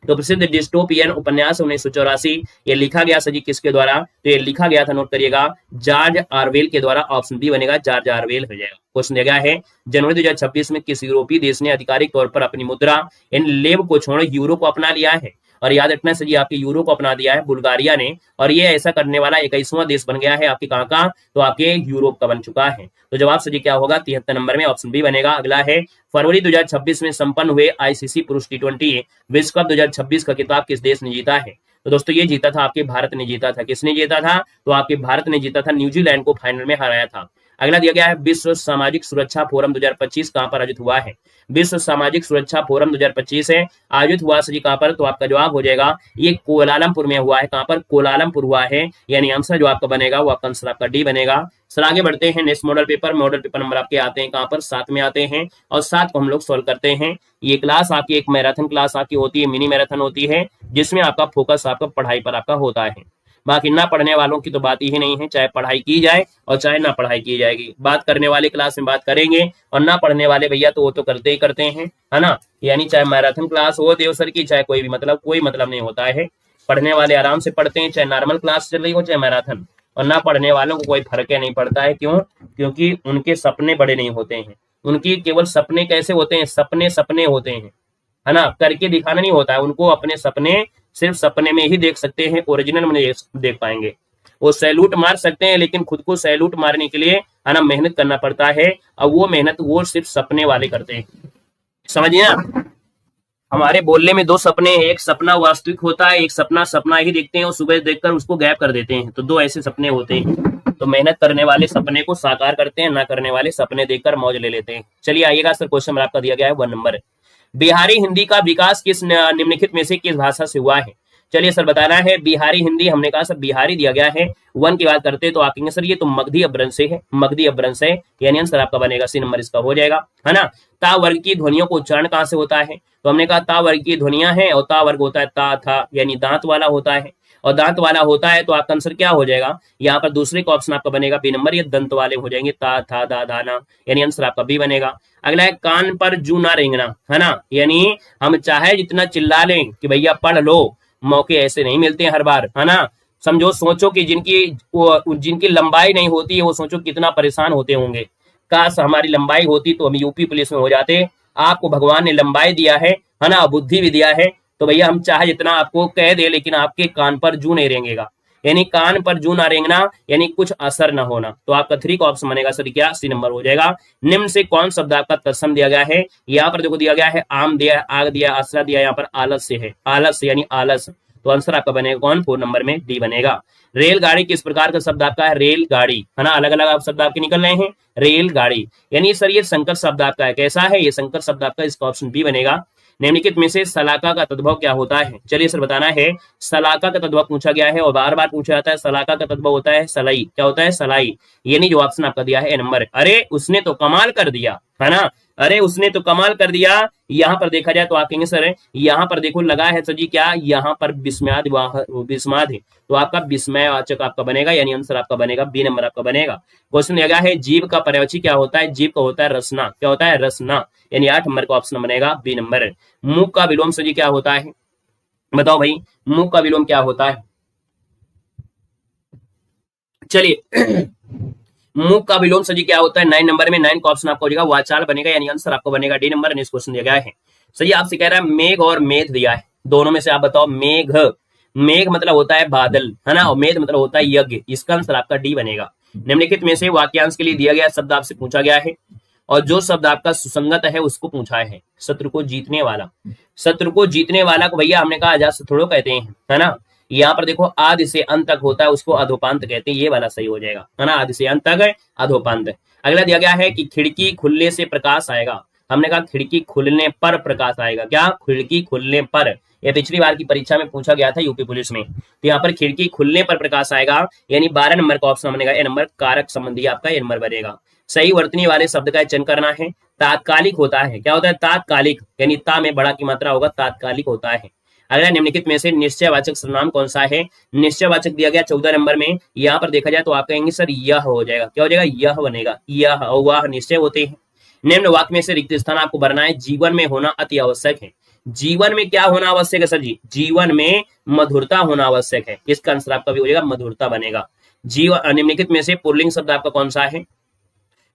तो प्रसिद्ध डिस्टोपियन उपन्यास 1984 ये लिखा गया सजी किसके द्वारा? तो ये लिखा गया था, नोट करिएगा, जॉर्ज ऑरवेल के द्वारा। ऑप्शन बी बनेगा, जॉर्ज ऑरवेल हो जाएगा। क्वेश्चन दिया गया है जनवरी 2026 में किस यूरोपीय देश ने आधिकारिक तौर पर अपनी मुद्रा इन लेब को छोड़ यूरो को अपना लिया है। और याद रखना सर जी आपके यूरो को अपना दिया है बुल्गारिया ने, और ये ऐसा करने वाला 21वां देश बन गया है आपके कहाँ का, तो आपके यूरोप का बन चुका है। तो जवाब सर जी क्या होगा 73 नंबर में, ऑप्शन बी बनेगा। अगला है फरवरी 2026 में संपन्न हुए आईसीसी पुरुष T20 विश्व कप 2026 का खिताब किस देश ने जीता है। तो दोस्तों ये जीता था आपके भारत ने जीता था। किसने जीता था, तो आपके भारत ने जीता था, न्यूजीलैंड को फाइनल में हराया था। अगला दिया गया है विश्व सामाजिक सुरक्षा फोरम 2025 कहां पर आयोजित हुआ है। विश्व सामाजिक सुरक्षा फोरम 2025 है आयोजित हुआ सर जी कहां पर, तो आपका जवाब हो जाएगा ये कोलालमपुर में हुआ है। कहां पर, कोलालमपुर हुआ है, यानी आंसर जो आपका बनेगा वो आपका आंसर आपका डी बनेगा। सर आगे बढ़ते हैं नेक्स्ट मॉडल पेपर नंबर आपके आते हैं कहां पर, 7 में आते हैं, और 7 को हम लोग सोल्व करते हैं। ये क्लास आपकी एक मैराथन क्लास आपकी होती है, मिनी मैराथन होती है, जिसमें आपका फोकस आपका पढ़ाई पर आपका होता है। बाकी ना पढ़ने वालों की तो बात ही नहीं है, चाहे पढ़ाई की जाए और चाहे ना पढ़ाई की जाएगी। बात करने वाले क्लास में बात करेंगे, और ना पढ़ने वाले भैया तो वो तो करते ही करते हैं, है ना। यानी चाहे मैराथन क्लास हो देव सर की, चाहे कोई भी मतलब कोई मतलब नहीं होता है। पढ़ने वाले आराम से पढ़ते हैं, चाहे नॉर्मल क्लास चल रही हो चाहे मैराथन, और ना पढ़ने वालों को कोई फर्क नहीं पड़ता है। क्यों, क्योंकि उनके सपने बड़े नहीं होते हैं, उनकी केवल सपने कैसे होते हैं, सपने सपने होते हैं, है ना, करके दिखाना नहीं होता है उनको। अपने सपने सिर्फ सपने में ही देख सकते हैं, ओरिजिनल में देख पाएंगे। वो सैल्यूट मार सकते हैं, लेकिन खुद को सैल्यूट मारने के लिए है ना मेहनत करना पड़ता है, और वो मेहनत वो सिर्फ सपने वाले करते हैं। समझिए ना, हमारे बोलने में 2 सपने हैं, एक सपना वास्तविक होता है, एक सपना सपना ही देखते हैं और सुबह देखकर उसको गायब कर देते हैं। तो 2 ऐसे सपने होते हैं। तो मेहनत करने वाले सपने को साकार करते हैं, ना करने वाले सपने देखकर मौज ले लेते हैं। चलिए आइएगा सर, क्वेश्चन आपका दिया गया है 1 नंबर। बिहारी हिंदी का विकास किस निम्नलिखित में से किस भाषा से हुआ है। चलिए सर बताना है। बिहारी हिंदी, हमने कहा सर बिहारी दिया गया है, 1 की बात करते हैं तो आप कहेंगे सर ये तो मगधी अपभ्रंश से है, मगधी अपभ्रंश है, यानी आंसर आपका बनेगा सी नंबर इसका हो जाएगा, है ना। ता वर्ग की ध्वनियों को उच्चारण कहां से होता है, तो हमने कहा ता वर्ग की ध्वनियां हैं, और ता वर्ग होता है ता था, यानी दांत वाला होता है, और दांत वाला होता है तो आपका आंसर क्या हो जाएगा, यहाँ पर दूसरे का ऑप्शन आपका बनेगा बी नंबर, ये दंत वाले हो जाएंगे, ता था दा दाना, यानी आंसर आपका बी बनेगा। अगला है कान पर जू ना रेंगना, है ना, यानी हम चाहे जितना चिल्ला लें कि भैया पढ़ लो, मौके ऐसे नहीं मिलते हैं हर बार, है ना। समझो, सोचो कि जिनकी लंबाई नहीं होती है वो सोचो कितना परेशान होते होंगे। काश हमारी लंबाई होती तो हम यूपी पुलिस में हो जाते। आपको भगवान ने लंबाई दिया है ना, बुद्धि भी दिया है, तो भैया हम चाहे जितना आपको कह दे, लेकिन आपके कान पर जू नहीं रेंगेगा, यानी कान पर जू ना रेंगना, यानी कुछ असर ना होना। तो आपका 3 का ऑप्शन बनेगा सर क्या, सी नंबर हो जाएगा। निम्न से कौन शब्द आपका तत्सम दिया गया है, यहाँ पर देखो दिया गया है आम दिया, आग दिया, आसरा दिया, यहाँ पर आलस्य है, आलस्य यानी आलस, तो आंसर आपका बनेगा कौन, 4 नंबर में डी बनेगा। रेलगाड़ी किस प्रकार का शब्द आपका है, रेलगाड़ी, है ना, अलग अलग आप शब्द आपके निकल रहे हैं, रेलगाड़ी, यानी सर ये संकर शब्द आपका है, कैसा है ये संकर शब्द आपका, इसका ऑप्शन बी बनेगा। निम्नलिखित में से सलाका का तद्भव क्या होता है, चलिए सर बताना है। सलाका का तद्भव पूछा गया है और बार बार पूछा जाता है। सलाका का तद्भव होता है सलाई, क्या होता है, सलाई, यानी जो ऑप्शन आपका दिया है ए नंबर। अरे उसने तो कमाल कर दिया, है ना, अरे उसने तो कमाल कर दिया। यहाँ पर देखा जाए तो आप कहेंगे सर यहाँ पर देखो लगा है सर जी क्या, यहाँ पर विस्मयाद विस्माद है, तो आपका विस्मयवाचक आपका बनेगा, यानी आंसर आपका बनेगा बी नंबर आपका बनेगा। क्वेश्चन दिया गया है जीव का पर्यायवाची क्या होता है, जीव का होता है रसना, क्या होता है, रसना, यानी 8 नंबर का ऑप्शन बनेगा बी नंबर। मुख का विलोम सर जी क्या होता है, बताओ भाई, मुख का विलोम क्या होता है। चलिए मुख का विलोम सर जी क्या होता है, 9 नंबर में 9 का ऑप्शन आपका हो जाएगा वाचाल बनेगा, यानी आंसर आपको बनेगा डी नंबर। नेक्स्ट क्वेश्चन दिया गया है सर जी आपसे कह रहा है मेघ और मेध दिया है, दोनों में से आप बताओ। मेघ, मेघ मतलब होता है बादल, है ना, और मेध मतलब होता है यज्ञ, इसका आंसर आपका डी बनेगा। निम्नलिखित में से वाक्यांश के लिए दिया गया शब्द आपसे पूछा गया है, और जो शब्द आपका सुसंगत है उसको पूछा है। शत्रु को जीतने वाला, शत्रु को जीतने वाला को भैया हमने कहा अजात शत्रु कहते हैं, है ना। यहाँ पर देखो आदि से अंत तक होता है, उसको अधोपांत कहते हैं, ये वाला सही हो जाएगा, है ना, आदि से अंत तक अधोपांत। अगला दिया गया है कि खिड़की खुलने से प्रकाश आएगा, हमने कहा खिड़की खुलने पर प्रकाश आएगा, क्या, खिड़की खुलने पर, यह पिछली बार की परीक्षा में पूछा गया था यूपी पुलिस में। तो यहाँ पर खिड़की खुलने पर प्रकाश आएगा, यानी 12 नंबर का ऑप्शन बनेगा ए नंबर, कारक संबंधी आपका ए नंबर बनेगा। सही वर्तनी वाले शब्द का चयन करना है। तात्कालिक होता है, क्या होता है, तात्कालिक, यानी ता में बड़ा की मात्रा होगा, तात्कालिक होता है। अगला निम्नलिखित में से निश्चयवाचक सर्वनाम कौन सा है, निश्चयवाचक दिया गया 14 नंबर में। यहाँ पर देखा जाए तो आप कहेंगे सर यह हो जाएगा, क्या हो जाएगा, यह बनेगा, यह वह निश्चय होते हैं। निम्न वाक्य में से रिक्त स्थान आपको भरना है। जीवन में होना अति आवश्यक है, जीवन में क्या होना आवश्यक है सर जी, जीवन में मधुरता होना आवश्यक है, इसका आंसर आपका भी हो जाएगा मधुरता बनेगा। जीवन, निम्नलिखित में से पुल्लिंग शब्द आपका कौन सा है,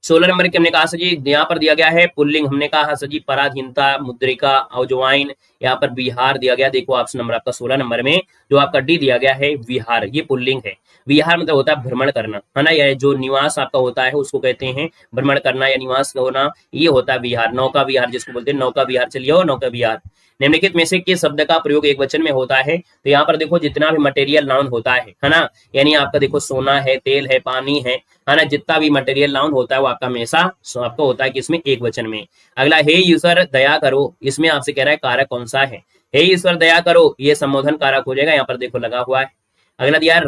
16 नंबर की हमने कहा सर जी यहाँ पर दिया गया है पुल्लिंग, हमने कहा सर जी पराधीनता, मुद्रिका, अजवाइन, यहाँ पर विहार दिया गया। देखो ऑप्शन नंबर आपका 16 नंबर में जो आपका डी दिया गया है विहार, ये पुल्लिंग है। विहार मतलब होता है भ्रमण करना, है ना, या जो निवास आपका होता है उसको कहते हैं भ्रमण करना या निवास होना, ये होता है विहार। नौका विहार जिसको बोलते हैं, नौका विहार, चलिए नौका विहार। निम्नलिखित में से किस शब्द का प्रयोग एक वचन में होता है? तो यहाँ पर देखो जितना भी मटेरियल नाउन होता है ना, यानी आपका देखो सोना है, तेल है, पानी है ना, जितना भी मटेरियल नाउन होता है वो आपका हमेशा आपको होता है किसमें? एक वचन में। अगला हे ईश्वर दया करो, इसमें आपसे कह रहा है कारक कौन सा है? हे ईश्वर दया करो, ये संबोधन कारक हो जाएगा, यहाँ पर देखो लगा हुआ है। अगला दिया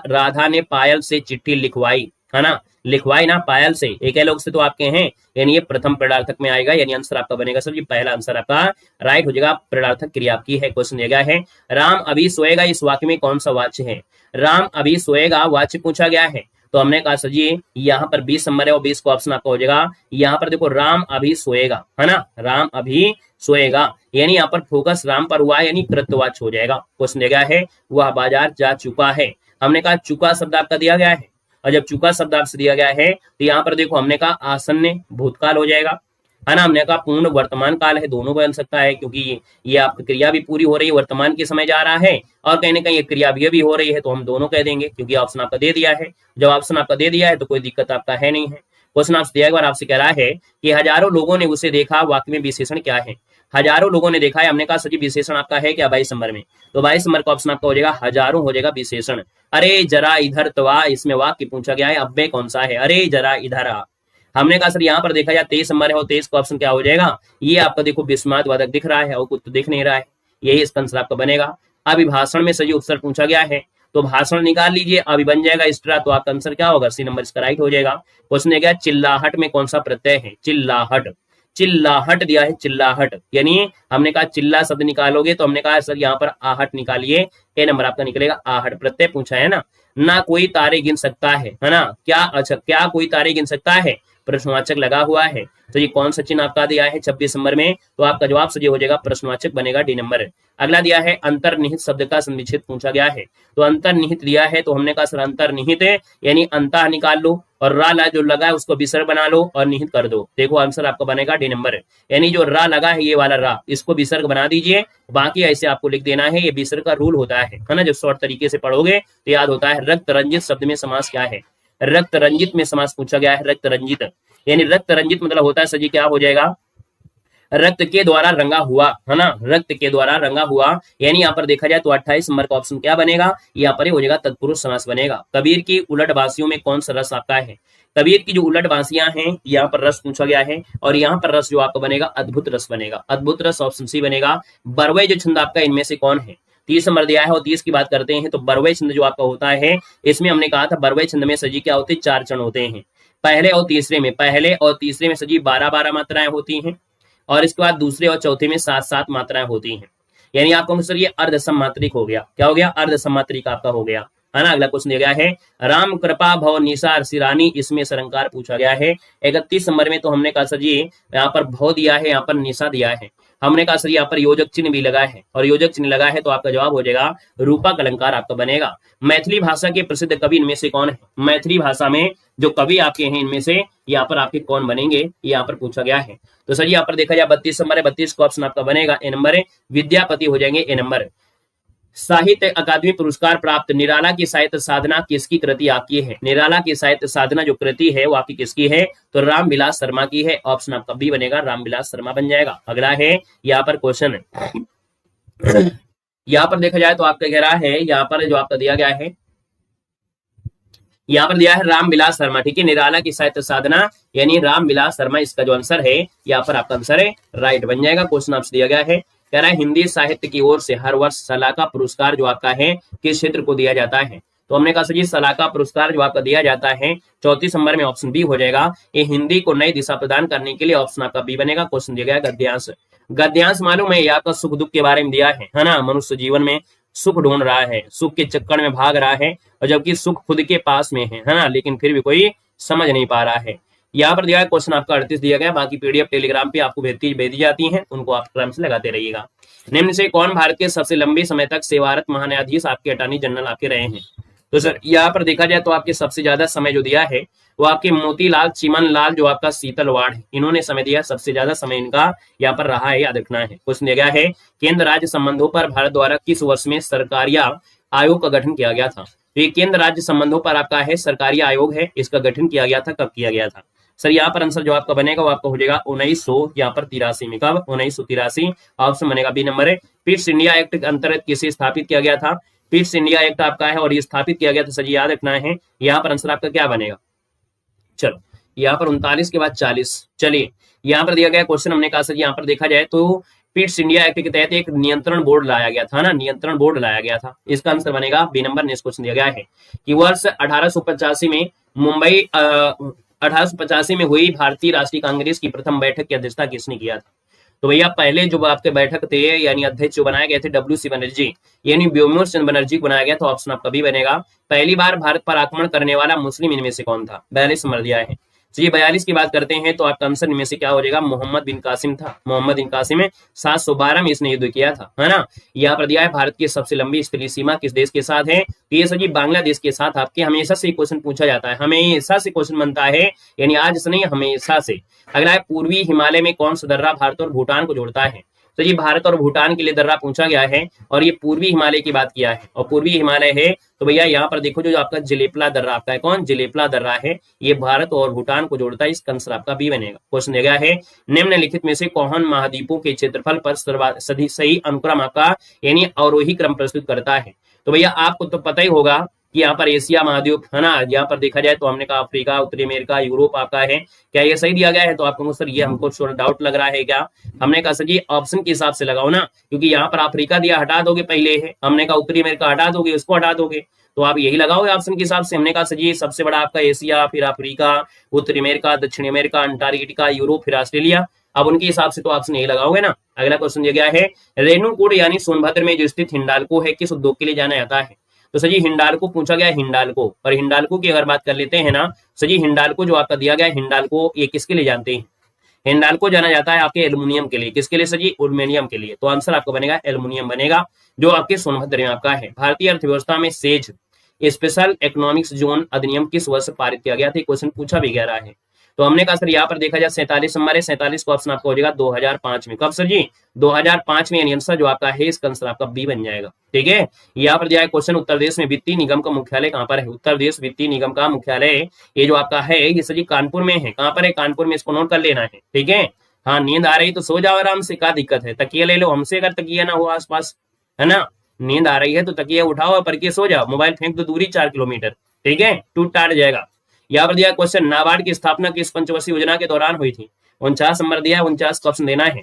राधा ने पायल से चिट्ठी लिखवाई, है ना, लिखवाई ना पायल से, एक लोग से तो आपके हैं, यानी ये प्रथम प्रणार्थक में आएगा, यानी आंसर आपका बनेगा सर जी पहला आंसर आपका राइट हो जाएगा। प्रणार्थक क्रिया आपकी है। क्वेश्चन दिया गया है राम अभी सोएगा, इस वाक्य में कौन सा वाच्य है? राम अभी सोएगा वाच्य पूछा गया है, तो हमने कहा सर जी यहाँ पर 20 नंबर है और 20 को ऑप्शन आपका हो जाएगा। यहाँ पर देखो राम अभी सोएगा, है ना, राम अभी सोएगा, यानी यहाँ पर फोकस राम पर हुआ है, यानी कृतवाच्य हो जाएगा। क्वेश्चन दिया गया है वह बाजार जा चुका है, हमने कहा चुका शब्द आपका दिया गया है, और जब चुका शब्द आपसे दिया गया है तो यहाँ पर देखो हमने कहा आसन्न भूतकाल हो जाएगा, है ना, हमने कहा पूर्ण वर्तमान काल है, दोनों बन सकता है क्योंकि ये आपकी क्रिया भी पूरी हो रही है, वर्तमान के समय जा रहा है, और कहीं ना कहीं ये क्रिया भी हो रही है, तो हम दोनों कह देंगे क्योंकि ऑप्शन आपका दे दिया है। जब ऑप्शन आपका दे दिया है तो कोई दिक्कत आपका है नहीं है। क्वेश्चन आपसे दिया एक बार आपसे कह रहा है कि हजारों लोगों ने उसे देखा, वाक्य में विशेषण क्या है? हजारों लोगों ने देखा है, हमने कहा सर विशेषण आपका है क्या 22 नंबर में? तो 22 नंबर का ऑप्शन आपका हो जाएगा हजारों हो जाएगा विशेषण। अरे जरा इधर तो आ, इसमें वाक्य पूछा गया है, अब्बे कौन सा है? अरे जरा इधर आ। हमने कहा सर यहाँ पर देखा जाए 23 नंबर है और 23 का ऑप्शन क्या हो जाएगा? ये आपका देखो विस्मात वादक दिख रहा है और कुछ तो दिख नहीं रहा है, यही इसका आंसर आपका बनेगा। अभी भाषण में सही उत्तर पूछा गया है तो भाषण निकाल लीजिए, अभी बन जाएगा स्ट्रा, तो आपका आंसर क्या होगा? सी नंबर इसका राइट हो जाएगा। क्वेश्चन दिया चिल्लाहट में कौन सा प्रत्यय है? चिल्लाहट, चिल्लाहट दिया है, चिल्लाहट, यानी हमने कहा चिल्ला शब्द निकालोगे तो हमने कहा सर यहाँ पर आहट निकालिए, ए नंबर आपका निकलेगा आहट। प्रत्यय पूछा है ना कोई तारे गिन सकता है ना, क्या अच्छा क्या कोई तारे गिन सकता है? प्रश्नवाचक लगा हुआ है, तो ये कौन सा चिन्ह आपका दिया है 26 नंबर में? तो आपका जवाब सही हो जाएगा प्रश्नवाचक बनेगा डी नंबर। अगला दिया है अंतर्निहित शब्द का संविच्छेद पूछा गया है, तो अंतर्निहित दिया है तो हमने कहा सर अंतर्निहित है, यानी अंतः निकाल लो और रा ला जो लगा है उसको विसर्ग बना लो और निहित कर दो, देखो आंसर आपका बनेगा डी नंबर। यानी जो रा लगा है ये वाला रा, इसको विसर्ग बना दीजिए, बाकी ऐसे आपको लिख देना है, ये विसर्ग का रूल होता है ना, जब शॉर्ट तरीके से पढ़ोगे तो याद होता है। रक्त रंजित शब्द में समास क्या है? रक्त रंजित में समास पूछा गया है, रक्त रंजित, यानी रक्त रंजित मतलब होता है सर जी क्या हो जाएगा? रक्त के द्वारा रंगा हुआ, है ना, रक्त के द्वारा रंगा हुआ, यानी यहाँ पर देखा जाए तो 28 नंबर का ऑप्शन क्या बनेगा? यहाँ पर हो जाएगा तत्पुरुष समास बनेगा। कबीर की उलट बांसियों में कौन सा रस आपका है? कबीर की जो उलट बांसियां हैं यहाँ पर रस पूछा गया है, और यहाँ पर रस जो आपका बनेगा अद्भुत रस बनेगा, अद्भुत रस ऑप्शन सी बनेगा। बरवे जो छंद आपका इनमें से कौन है? 30 नंबर दिया है और 30 की बात करते हैं तो बरवे छंद जो आपका होता है, इसमें हमने कहा था बरवे छंद में सजी क्या होते हैं? 4 चरण होते हैं। पहले और तीसरे में सजी 12-12 मात्राएं होती हैं, और इसके बाद दूसरे और चौथे में 7-7 मात्राएं होती हैं, यानी आपको सर ये अर्ध सम्मात्रिक हो गया। क्या हो गया? अर्ध सम्मात्रिक आपका हो गया, है ना। अगला क्वेश्चन दिया गया है राम कृपा भव निसार सिरानी, इसमें सरंकार पूछा गया है। 31 नंबर में तो हमने कहा सर जी यहाँ पर भव दिया है, यहाँ पर निशा दिया है, हमने कहा सर यहाँ पर योजक चिन्ह भी लगा है, और योजक चिन्ह लगा है तो आपका जवाब हो जाएगा रूपक अलंकार आपका बनेगा। मैथिली भाषा के प्रसिद्ध कवि इनमें से कौन है? मैथिली भाषा में जो कवि आपके हैं इनमें से यहाँ पर आपके कौन बनेंगे, यहाँ पर पूछा गया है। तो सर यहाँ पर देखा जाए 32 नंबर है, 32 का ऑप्शन आपका बनेगा ए नंबर है, विद्यापति हो जाएंगे ए नंबर। साहित्य अकादमी पुरस्कार प्राप्त निराला की साहित्य साधना किसकी कृति आपकी है? निराला की साहित्य साधना जो कृति है वो आपकी किसकी है? तो रामविलास शर्मा की है, ऑप्शन आपका बी बनेगा, रामविलास शर्मा बन जाएगा। अगला है यहाँ पर क्वेश्चन यहाँ पर देखा जाए तो आपका कह रहा है यहाँ पर जो आपका दिया गया है, यहाँ पर दिया है रामविलास शर्मा, ठीक है, निराला की साहित्य साधना यानी रामविलास शर्मा, इसका जो आंसर है यहाँ पर आपका आंसर है राइट बन जाएगा। क्वेश्चन आपसे दिया गया है, कह रहा है हिंदी साहित्य की ओर से हर वर्ष सलाका पुरस्कार जो आपका है किस क्षेत्र को दिया जाता है? तो हमने कहा सर जी सलाका पुरस्कार जो आपका दिया जाता है 34 नंबर में ऑप्शन बी हो जाएगा, ये हिंदी को नई दिशा प्रदान करने के लिए, ऑप्शन आपका बी बनेगा। क्वेश्चन दिया गया गद्यांश, गद्यांश मालूम है आपका सुख दुख के बारे में दिया है ना, मनुष्य जीवन में सुख ढूंढ रहा है, सुख के चक्कर में भाग रहा है, और जबकि सुख खुद के पास में है ना, लेकिन फिर भी कोई समझ नहीं पा रहा है। यहाँ पर दिया है क्वेश्चन आपका 38 दिया गया, बाकी पीडीएफ टेलीग्राम पे आपको भेजी जाती हैं, उनको आप क्रम से लगाते रहिएगा। निम्न से कौन भारत के सबसे लंबे समय तक सेवारत महान्यायाधीश आपके अटॉर्नी जनरल आपके रहे हैं? तो सर यहाँ पर देखा जाए तो आपके सबसे ज्यादा समय जो दिया है वो आपके मोतीलाल चिमनलाल जो आपका सीतलवाड़ है, इन्होंने समय दिया। सबसे ज्यादा समय इनका यहाँ पर रहा है, याद रखना है। क्वेश्चन दिया गया है केंद्र राज्य संबंधों पर भारत द्वारा किस वर्ष में सरकारी आयोग का गठन किया गया था। तो ये केंद्र राज्य संबंधों पर आपका है सरकारी आयोग है, इसका गठन किया गया था, कब किया गया था सर। यहाँ पर आंसर जो आपका बनेगा वो आपका हो जाएगा 1983 में। कब? 1983 ऑप्शन बनेगा बी नंबर है। पिट्स इंडिया एक्ट के अंतर्गत किसे स्थापित किया गया था? पिट्स इंडिया एक्ट आपका है और ये स्थापित किया गया था सर, याद रखना है। यहाँ पर आंसर आपका क्या बनेगा? चलो यहाँ पर 39 के बाद 40। चलिए यहाँ पर दिया गया क्वेश्चन हमने कहा सर यहाँ पर देखा जाए तो पिट्स इंडिया एक्ट के तहत एक नियंत्रण बोर्ड लाया गया था ना, नियंत्रण बोर्ड लाया गया था। इसका आंसर बनेगा बी नंबर। नेक्स्ट क्वेश्चन दिया गया है कि वर्ष 1885 में मुंबई 1885 में हुई भारतीय राष्ट्रीय कांग्रेस की प्रथम बैठक की अध्यक्षता किसने किया था? तो भैया पहले जो आपके बैठक थे यानी अध्यक्ष जो बनाए गए थे WC बनर्जी यानी व्योमकेश चंद्र बनर्जी को बनाया गया था। ऑप्शन आपका बी बनेगा। पहली बार भारत पर आक्रमण करने वाला मुस्लिम इनमें से कौन था? 42 नंबर दिया है। चलिए 42 की बात करते हैं तो आपका आंसर इनमें से क्या हो जाएगा? मोहम्मद बिन कासिम था। मोहम्मद बिन कासिम में 712 में इसने युद्ध किया था, है ना। यहाँ पर दिया है भारत की सबसे लंबी स्थलीय सीमा किस देश के साथ है? ये सर जी बांग्लादेश के साथ। आपके हमेशा से क्वेश्चन पूछा जाता है, हमेशा से क्वेश्चन बनता है, यानी आज से नहीं हमेशा से। अगला है पूर्वी हिमालय में कौन सा दर्रा भारत और भूटान को जोड़ता है? तो ये भारत और भूटान के लिए दर्रा पूछा गया है और ये पूर्वी हिमालय की बात किया है और पूर्वी हिमालय है तो भैया यहाँ पर देखो जो आपका जलेपला दर्रा आपका है, कौन? जलेपला दर्रा है, ये भारत और भूटान को जोड़ता है। इसका आंसर आपका बी बनेगा। क्वेश्चन दिया गया है निम्नलिखित में से कौन महाद्वीपों के क्षेत्रफल पर सही अनुक्रम आपका यानी अवरोही क्रम प्रस्तुत करता है? तो भैया आपको तो पता ही होगा कि यहाँ पर एशिया महाद्वीप है ना, यहाँ पर देखा जाए तो हमने कहा अफ्रीका, उत्तरी अमेरिका, यूरोप आपका है। क्या ये सही दिया गया है? तो आपको सर ये हमको थोड़ा डाउट लग रहा है क्या? हमने कहा सर जी ऑप्शन के हिसाब से लगाओ ना, क्योंकि यहाँ पर अफ्रीका दिया हटा दोगे पहले है, हमने कहा उत्तरी अमेरिका हटा दोगे, उसको हटा दोगे, तो आप यही लगाओगे ऑप्शन के हिसाब से। हमने कहा सर जी सबसे बड़ा आपका एशिया, फिर अफ्रीका, उत्तरी अमेरिका, दक्षिण अमेरिका, अंटार्कटिका, यूरोप, फिर ऑस्ट्रेलिया। अब उनके हिसाब से तो ऑप्शन यही लगाओगे ना। अगला क्वेश्चन दिया गया है रेणुकूट यानी सोनभद्र में जो स्थित हिंडाल्को है किस उद्योग के लिए जाना जाता है? तो सर जी हिंडाल्को पूछा गया, हिंडाल्को। और हिंडाल्को की अगर बात कर लेते हैं ना सर जी, हिंडाल्को जो आपका दिया गया है हिंडाल्को ये किसके लिए जानते हैं? हिंडाल्को जाना जाता है आपके एल्युमिनियम के लिए। किसके लिए सर जी? एल्युमिनियम के लिए। तो आंसर आपका बनेगा एल्युमिनियम बनेगा, जो आपके सोनभद्र में आपका है। भारतीय अर्थव्यवस्था में सेज स्पेशल इकोनॉमिक्स जोन अधिनियम किस वर्ष पारित किया गया था? क्वेश्चन पूछा भी गया है। तो हमने कहा सर यहाँ पर देखा जाए 47 नंबर है, 47 का ऑप्शन आपका हो जाएगा 2005 में। कब सर जी? 2005 में, यानी आंसर जो आपका है इसका आंसर आपका बी बन जाएगा। ठीक है, यहाँ पर दिया है क्वेश्चन उत्तर प्रदेश में वित्तीय निगम का मुख्यालय कहाँ पर है? उत्तर प्रदेश वित्तीय निगम का मुख्यालय ये जो आपका है ये सर जी कानपुर में है। कहाँ पर है? कानपुर में, इसको नोट कर लेना है। ठीक है, हाँ नींद आ रही तो सो जाओ आराम से, क्या दिक्कत है? तकिया ले लो हमसे, अगर तकिया ना हो आसपास, है ना। नींद आ रही है तो तकिया उठाओ और पढ़ सो जाओ, मोबाइल फेंक दो दूरी 4 किलोमीटर। ठीक है, टूट टाट जाएगा। यहाँ पर दिया क्वेश्चन नाबार्ड की स्थापना किस पंचवर्षीय योजना के दौरान हुई थी? 49 नंबर दिया है, 49 का ऑप्शन देना है।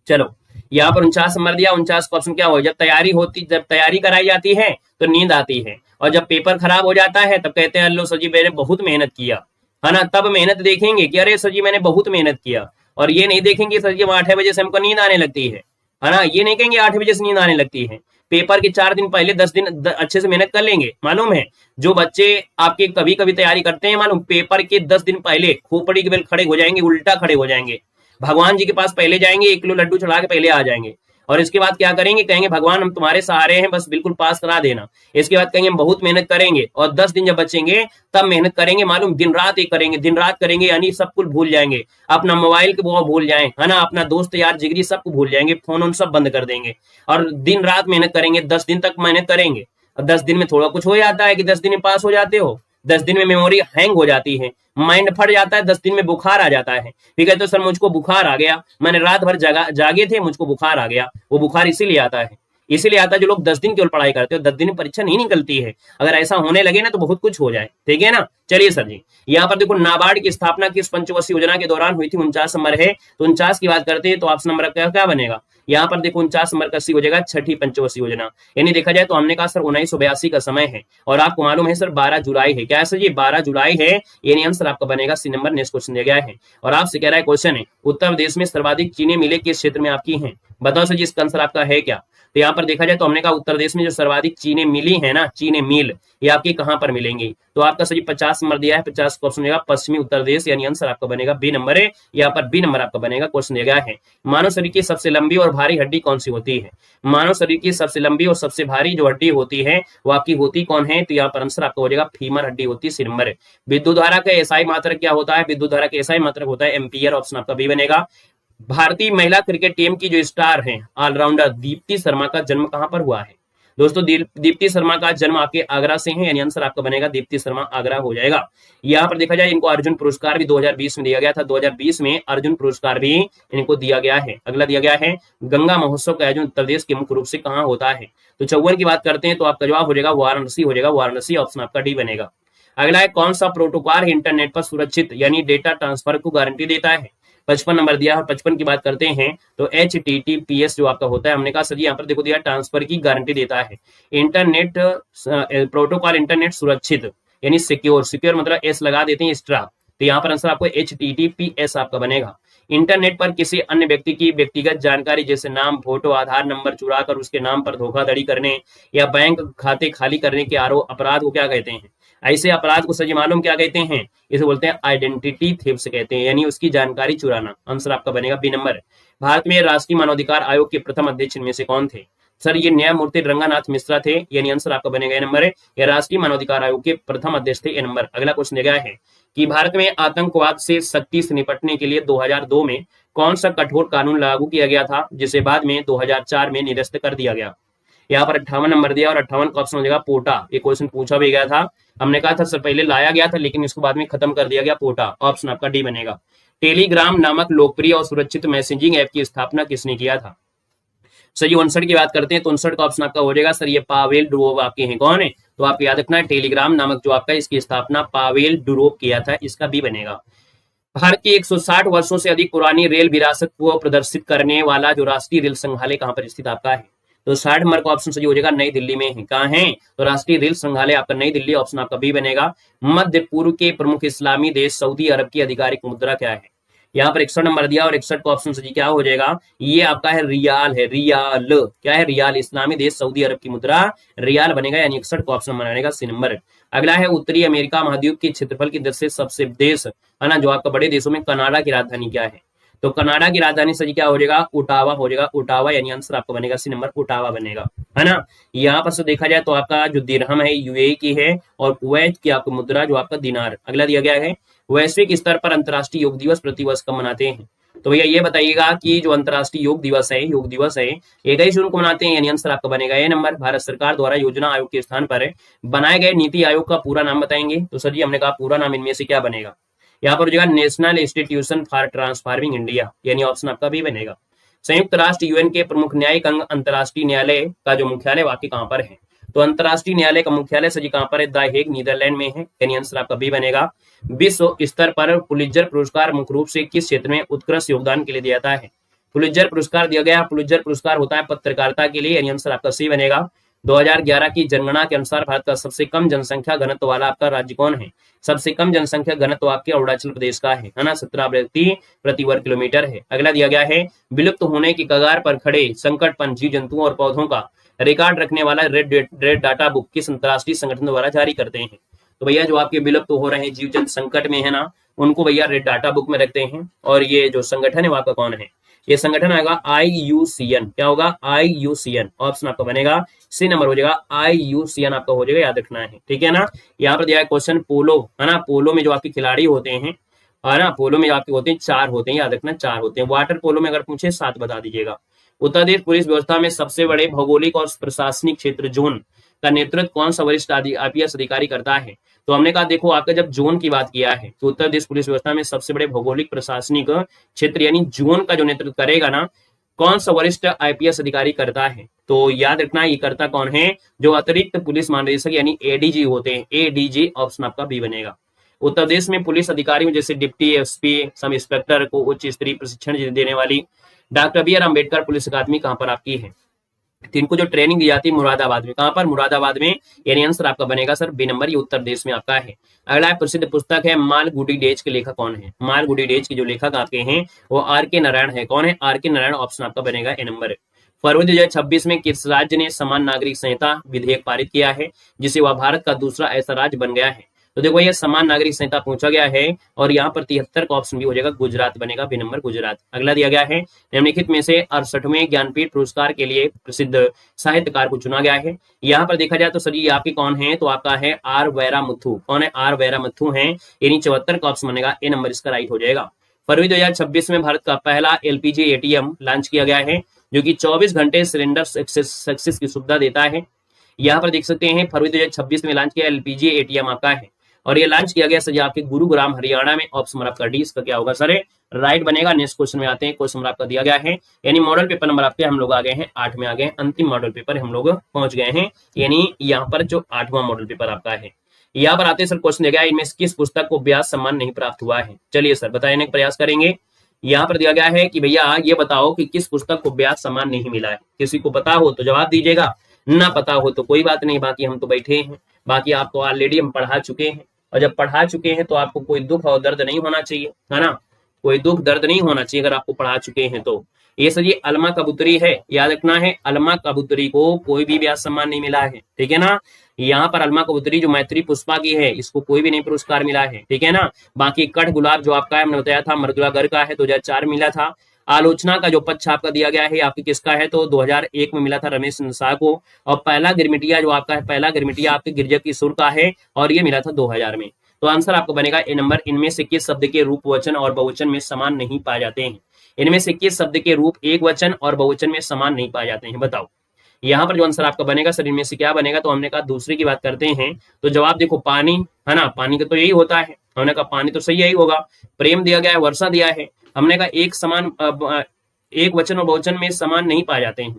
चलो यहाँ पर 49 नंबर दिया, 49 का ऑप्शन क्या हो? जब तैयारी कराई जाती है तो नींद आती है, और जब पेपर खराब हो जाता है तब कहते हैं लो सर जी मैंने बहुत मेहनत किया, है ना। तब मेहनत देखेंगे कि अरे सर जी मैंने बहुत मेहनत किया, और ये नहीं देखेंगे सर जी 8 बजे से हमको नींद आने लगती है ना। ये नहीं कहेंगे 8 बजे से नींद आने लगती है। पेपर के 4 दिन पहले 10 दिन अच्छे से मेहनत कर लेंगे। मालूम है जो बच्चे आपके कभी कभी तैयारी करते हैं, मालूम पेपर के 10 दिन पहले खोपड़ी के बल खड़े हो जाएंगे, उल्टा खड़े हो जाएंगे, भगवान जी के पास पहले जाएंगे, 1 किलो लड्डू चढ़ा के पहले आ जाएंगे, और इसके बाद क्या करेंगे? कहेंगे भगवान हम तुम्हारे सहारे हैं, बस बिल्कुल पास करा देना। इसके बाद कहेंगे हम बहुत मेहनत करेंगे, और 10 दिन जब बचेंगे तब मेहनत करेंगे, मालूम दिन रात एक करेंगे, दिन रात करेंगे, यानी सब कुछ भूल जाएंगे, अपना मोबाइल के वो भूल जाए, है ना, अपना दोस्त यार जिगरी सबको भूल जाएंगे, फोन उन सब बंद कर देंगे, और दिन रात मेहनत करेंगे, 10 दिन तक मेहनत करेंगे। और 10 दिन में थोड़ा कुछ हो जाता है कि 10 दिन में पास हो जाते हो, 10 दिन में मेमोरी हैंग हो जाती है, माइंड फट जाता है, 10 दिन में बुखार आ जाता है। ठीक है, तो सर मुझको बुखार आ गया, मैंने रात भर जागे थे, मुझको बुखार आ गया। वो बुखार इसीलिए आता है, इसीलिए आता है जो लोग 10 दिन केवल पढ़ाई करते हो, 10 दिन में परीक्षा नहीं निकलती है। अगर ऐसा होने लगे ना तो बहुत कुछ हो जाए। ठीक है ना। चलिए सर जी यहाँ पर देखो नाबार्ड की स्थापना किस पंचवर्षीय योजना के दौरान हुई थी? 49 नंबर है, तो 49 की बात करते हैं तो ऑप्शन नंबर क्या बनेगा? यहाँ पर देखो 49 नंबर का सी हो जाएगा छठी पंचवर्षीय योजना। यानी देखा जाए तो हमने कहा सर 1982 का समय है, और आपको मालूम है सर 12 जुलाई है। क्या है सर जी? 12 जुलाई है, यानी आंसर आपका बनेगा सी नंबर। नेक्स्ट क्वेश्चन दिया गया है और आपसे कह रहा है क्वेश्चन है उत्तर प्रदेश में सर्वाधिक चीनी मिलें किस क्षेत्र में आपकी हैं? बताओ सर जी इसका आंसर आपका है क्या? तो यहाँ पर देखा जाए तो हमने कहा उत्तर देश में जो सर्वाधिक चीनी मिली है ना, चीनी मिल, ये आपकी कहाँ पर मिलेंगी? तो आपका सर जी 50 नंबर दिया है, 50 का ऑप्शन बनेगा पश्चिमी उत्तर देश, यानी आंसर आपका बनेगा बी नंबर है। यहाँ पर बी नंबर आपका बनेगा, क्वेश्चन दिया गया है मानव शरीर की सबसे लंबी और भारी हड्डी कौन सी होती है? मानव शरीर की सबसे लंबी और सबसे भारी जो हड्डी होती है वो आपकी होती कौन है? तो यहाँ पर आंसर आपका हो जाएगा फीमर हड्डी होती है, सी नंबर है। विद्युत धारा का एसआई मात्रक क्या होता है? विद्युत धारा का एसआई मात्रक होता है एम्पियर, ऑप्शन आपका बी बनेगा। भारतीय महिला क्रिकेट टीम की जो स्टार हैं ऑलराउंडर दीप्ति शर्मा का जन्म कहां पर हुआ है? दोस्तों दीप्ति शर्मा का जन्म आपके आगरा से है, यानी आंसर आपका बनेगा दीप्ति शर्मा आगरा हो जाएगा। यहाँ पर देखा जाए इनको अर्जुन पुरस्कार भी 2020 में दिया गया था, 2020 में अर्जुन पुरस्कार भी इनको दिया गया है। अगला दिया गया है गंगा महोत्सव का आयोजन उत्तर प्रदेश के मुख्य रूप से कहाँ होता है? तो 54 की बात करते हैं तो आपका जवाब हो जाएगा वाराणसी हो जाएगा, वाराणसी, ऑप्शन आपका डी बनेगा। अगला है कौन सा प्रोटोकॉल इंटरनेट पर सुरक्षित यानी डेटा ट्रांसफर को गारंटी देता है? 55 नंबर दिया है, 55 की बात करते हैं तो HTTPS जो आपका होता है, हमने कहा सर यहाँ पर देखो दिया ट्रांसफर की गारंटी देता है। इंटरनेट प्रोटोकॉल इंटरनेट सुरक्षित यानी सिक्योर, सिक्योर मतलब एस लगा देते हैं एक्स्ट्रा, तो यहाँ पर आंसर आपको HTTPS आपका बनेगा। इंटरनेट पर किसी अन्य व्यक्ति की व्यक्तिगत जानकारी जैसे नाम, फोटो, आधार नंबर चुराकर उसके नाम पर धोखाधड़ी करने या बैंक खाते खाली करने के आरोप अपराध को क्या कहते हैं? ऐसे अपराध को सही मालूम क्या कहते हैं? इसे बोलते हैं आइडेंटिटी थेफ्ट कहते हैं, यानी उसकी जानकारी चुराना। आंसर आपका बनेगा बी नंबर। भारत में राष्ट्रीय मानवाधिकार आयोग के प्रथम अध्यक्ष इनमें से कौन थे? सर ये न्यायमूर्ति रंगानाथ मिश्रा थे, यानी आंसर आपका बनेगा ए नंबर है। यह राष्ट्रीय मानवाधिकार आयोग के प्रथम अध्यक्ष थे, ए नंबर। अगला क्वेश्चन दिया गया है कि भारत में आतंकवाद से सख्ती से निपटने के लिए 2002 में कौन सा कठोर कानून लागू किया गया था, जिसे बाद में 2004 में निरस्त कर दिया गया? यहाँ पर 58 नंबर दिया और 58 का ऑप्शन हो जाएगा पोटा। ये क्वेश्चन पूछा भी गया था, हमने कहा था सर पहले लाया गया था लेकिन इसको बाद में खत्म कर दिया गया, पोटा, ऑप्शन आपका डी बनेगा। टेलीग्राम नामक लोकप्रिय और सुरक्षित मैसेजिंग ऐप की स्थापना किसने किया था? सर ये 59 की बात करते हैं तो 59 का ऑप्शन आपका हो जाएगा सर ये पावेल डुरोव आपके हैं, कौन है? तो आपको याद रखना है टेलीग्राम नामक जो आपका इसकी स्थापना पावेल डुरोव किया था, इसका बी बनेगा। भारत की 160 वर्षों से अधिक पुरानी रेल विरासत को प्रदर्शित करने वाला जो राष्ट्रीय रेल संग्रहालय कहां पर स्थित आपका है? तो 60 नंबर का ऑप्शन सही हो जाएगा, नई दिल्ली में है। कहाँ है? तो राष्ट्रीय रेल संग्रहालय आपका नई दिल्ली, ऑप्शन आपका बी बनेगा। मध्य पूर्व के प्रमुख इस्लामी देश सऊदी अरब की आधिकारिक मुद्रा क्या है? यहाँ पर 61 नंबर दिया और 61 का ऑप्शन सही क्या हो जाएगा? ये आपका है रियाल है, रियाल क्या है? रियाल, इस्लामी देश सऊदी अरब की मुद्रा रियाल बनेगा, यानी 61 का ऑप्शन बनेगा सी नंबर। अगला है उत्तरी अमेरिका महाद्वीप के क्षेत्रफल की दृष्टि से सबसे देश है ना जो आपका बड़े देशों में कनाडा की राजधानी क्या है? तो कनाडा की राजधानी सही क्या हो जाएगा? ओटावा हो जाएगा, ओटावा, यानी आंसर आपका बनेगा सी नंबर, ओटावा बनेगा, है ना। यहाँ पर से देखा जाए तो आपका जो दिरहम है यूएई की है और कुवैत की आपकी मुद्रा जो आपका दिनार। अगला दिया गया है वैश्विक स्तर पर अंतर्राष्ट्रीय योग दिवस प्रतिवर्ष कब मनाते हैं? तो भैया ये बताइएगा कि जो अंतर्राष्ट्रीय योग दिवस है 21 जून को मनाते हैं, यानी आंसर आपका बनेगा ए नंबर। भारत सरकार द्वारा योजना आयोग के स्थान पर बनाए गए नीति आयोग का पूरा नाम बताएंगे? तो सर जी हमने कहा पूरा नाम इनमें से क्या बनेगा? यहाँ पर हो जाएगा national institution for transforming India, यानी ऑप्शन आपका भी बनेगा। संयुक्त राष्ट्र यूएन के प्रमुख न्यायिक अंग अंतर्राष्ट्रीय न्यायालय का जो मुख्यालय वाकई कहाँ पर है? तो अंतर्राष्ट्रीय न्यायालय का मुख्यालय सजी कहाँ पर है? द हेग, नीदरलैंड में है, यानी आंसर आपका बी बनेगा। विश्व स्तर पर पुलित्जर पुरस्कार मुख्य रूप से किस क्षेत्र में उत्कृष्ट योगदान के लिए दिया जाता है? पुलित्जर पुरस्कार दिया गया, पुलित्जर पुरस्कार होता है पत्रकारिता के लिए, यानी आंसर आपका सी बनेगा। 2011 की जनगणना के अनुसार भारत का सबसे कम जनसंख्या घनत्व वाला आपका राज्य कौन है? सबसे कम जनसंख्या घनत्व आपके अरुणाचल प्रदेश का है ना, 17 व्यक्ति प्रति वर्ग किलोमीटर है। अगला दिया गया है विलुप्त होने की कगार पर खड़े संकट पर जीव जंतुओं और पौधों का रिकॉर्ड रखने वाला रेड डाटा बुक किस अंतर्राष्ट्रीय संगठन द्वारा जारी करते हैं? तो भैया जो आपके विलुप्त हो रहे हैं जीव जंतु संकट में है ना, उनको भैया रेड डाटा बुक में रखते हैं। और ये जो संगठन है वो आपका कौन है? ये संगठन आएगा IUCN। क्या होगा? IUCN, ऑप्शन आपका बनेगा सी नंबर हो जाएगा, IUCN आपका हो जाएगा, याद रखना है, ठीक है ना। यहाँ पर दिया है क्वेश्चन पोलो, है ना, पोलो में जो आपके खिलाड़ी होते हैं, है ना, पोलो में आपके होते हैं 4 होते हैं, याद रखना 4 होते हैं। वाटर पोलो में अगर पूछे 7 बता दीजिएगा। उत्तर प्रदेश पुलिस व्यवस्था में सबसे बड़े भौगोलिक और प्रशासनिक क्षेत्र जोन का नेतृत्व कौन सा वरिष्ठ IPS अधिकारी करता है? तो हमने कहा देखो आपका जब जोन की बात किया है तो उत्तर प्रदेश पुलिस व्यवस्था में सबसे बड़े भौगोलिक प्रशासनिक क्षेत्र यानी जोन का जो नेतृत्व करेगा ना, कौन सा वरिष्ठ IPS अधिकारी करता है? तो याद रखना ये करता कौन है? जो अतिरिक्त पुलिस महानिदेशक यानी ADG होते हैं, ADG, ऑप्शन आपका बी बनेगा। उत्तर प्रदेश में पुलिस अधिकारियों जैसे डिप्टी SP, सब इंस्पेक्टर को उच्च स्तरीय प्रशिक्षण देने वाली डॉक्टर BR अम्बेडकर पुलिस अकादमी कहां पर आपकी है? तो इनको जो ट्रेनिंग दी जाती है मुरादाबाद में, कहां पर, मुरादाबाद में, यानी आंसर आपका बनेगा सर बी नंबर, ये उत्तर प्रदेश में आपका है। अगला प्रसिद्ध पुस्तक है मालगुडी डेज के लेखक कौन है? मालगुडी डेज के जो लेखक आपके हैं वो आर के नारायण है। कौन है? आर के नारायण, ऑप्शन आपका बनेगा ए नंबर। फरवरी 2026 में किस राज्य ने समान नागरिक संहिता विधेयक पारित किया है, जिससे वह भारत का दूसरा ऐसा राज्य बन गया है? तो देखो ये समान नागरिक संहिता पूछा गया है और यहाँ पर 73 का ऑप्शन भी हो जाएगा, गुजरात बनेगा, बी नंबर गुजरात। अगला दिया गया है निम्नलिखित में से 68वें ज्ञानपीठ पुरस्कार के लिए प्रसिद्ध साहित्यकार को चुना गया है। यहाँ पर देखा जाए तो सर ये आपके कौन है, तो आपका है आर वैरामुथु। कौन है? आर वैरामुथु है, यानी 74 का ऑप्शन बनेगा, ए नंबर इसका राइट हो जाएगा। फरवरी 2026 में भारत का पहला एलपीजी एटीएम लॉन्च किया गया है, जो कि 24 घंटे सिलेंडर सक्सेस की सुविधा देता है। यहाँ पर देख सकते हैं फरवरी 2026 में लॉन्च किया एलपीजी एटीएम आपका है, और ये लॉन्च किया गया सर आपके गुरुग्राम हरियाणा में। ऑप्शन आपका डी इसका क्या होगा सर? राइट बनेगा। नेक्स्ट क्वेश्चन में आते हैं। क्वेश्चन आपका दिया गया है, यानी मॉडल पेपर नंबर आपके हम लोग आ गए हैं 8 में आ गए, अंतिम मॉडल पेपर हम लोग पहुंच गए हैं, यानी यहाँ पर जो 8वां मॉडल पेपर आपका है। यहाँ पर आते सर क्वेश्चन दिया गया इनमें किस पुस्तक को व्यास सम्मान नहीं प्राप्त हुआ है? चलिए सर बताने का प्रयास करेंगे। यहाँ पर दिया गया है कि भैया ये बताओ कि किस पुस्तक को व्यास सम्मान नहीं मिला है। किसी को पता हो तो जवाब दीजिएगा, ना पता हो तो कोई बात नहीं, बाकी हम तो बैठे हैं, बाकी आपको ऑलरेडी हम पढ़ा चुके हैं, और जब पढ़ा चुके हैं तो आपको कोई दुख और दर्द नहीं होना चाहिए, है ना, कोई दुख दर्द नहीं होना चाहिए अगर आपको पढ़ा चुके हैं तो। ये सर ये अलमा कबूतरी है, याद रखना है, अलमा कबूतरी को कोई भी व्यास सम्मान नहीं मिला है, ठीक है ना। यहाँ पर अलमा कबूतरी जो मैत्री पुष्पा की है, इसको कोई भी नहीं पुरस्कार मिला है, ठीक है ना। बाकी कठ गुलाब जो आपका है हमने बताया था मृदुला गर्ग का है, 2004 मिला था। आलोचना का जो पक्ष आपका दिया गया है आपकी किसका है, तो 2001 में मिला था रमेश शाह को। और पहला गिरमिटिया जो आपका है, पहला गिरमिटिया आपके गिरजा किशोर का है, और ये मिला था 2000 में। तो आंसर आपका बनेगा ए नंबर। इनमें से किस शब्द के रूप वचन और बहुवचन में समान नहीं पाए जाते हैं? इनमें से किस शब्द के रूप एक वचन और बहुवचन में समान नहीं पाए जाते हैं, बताओ। यहाँ पर जो आंसर आपका बनेगा सर इनमें से क्या बनेगा, तो हमने कहा दूसरे की बात करते हैं, तो जवाब देखो पानी, है ना, पानी का तो यही होता है, हमने कहा पानी तो सही यही होगा। प्रेम दिया गया है, वर्षा दिया है, हमने कहा एक समान एक वचन और बहुवचन में समान नहीं पाए जाते हैं,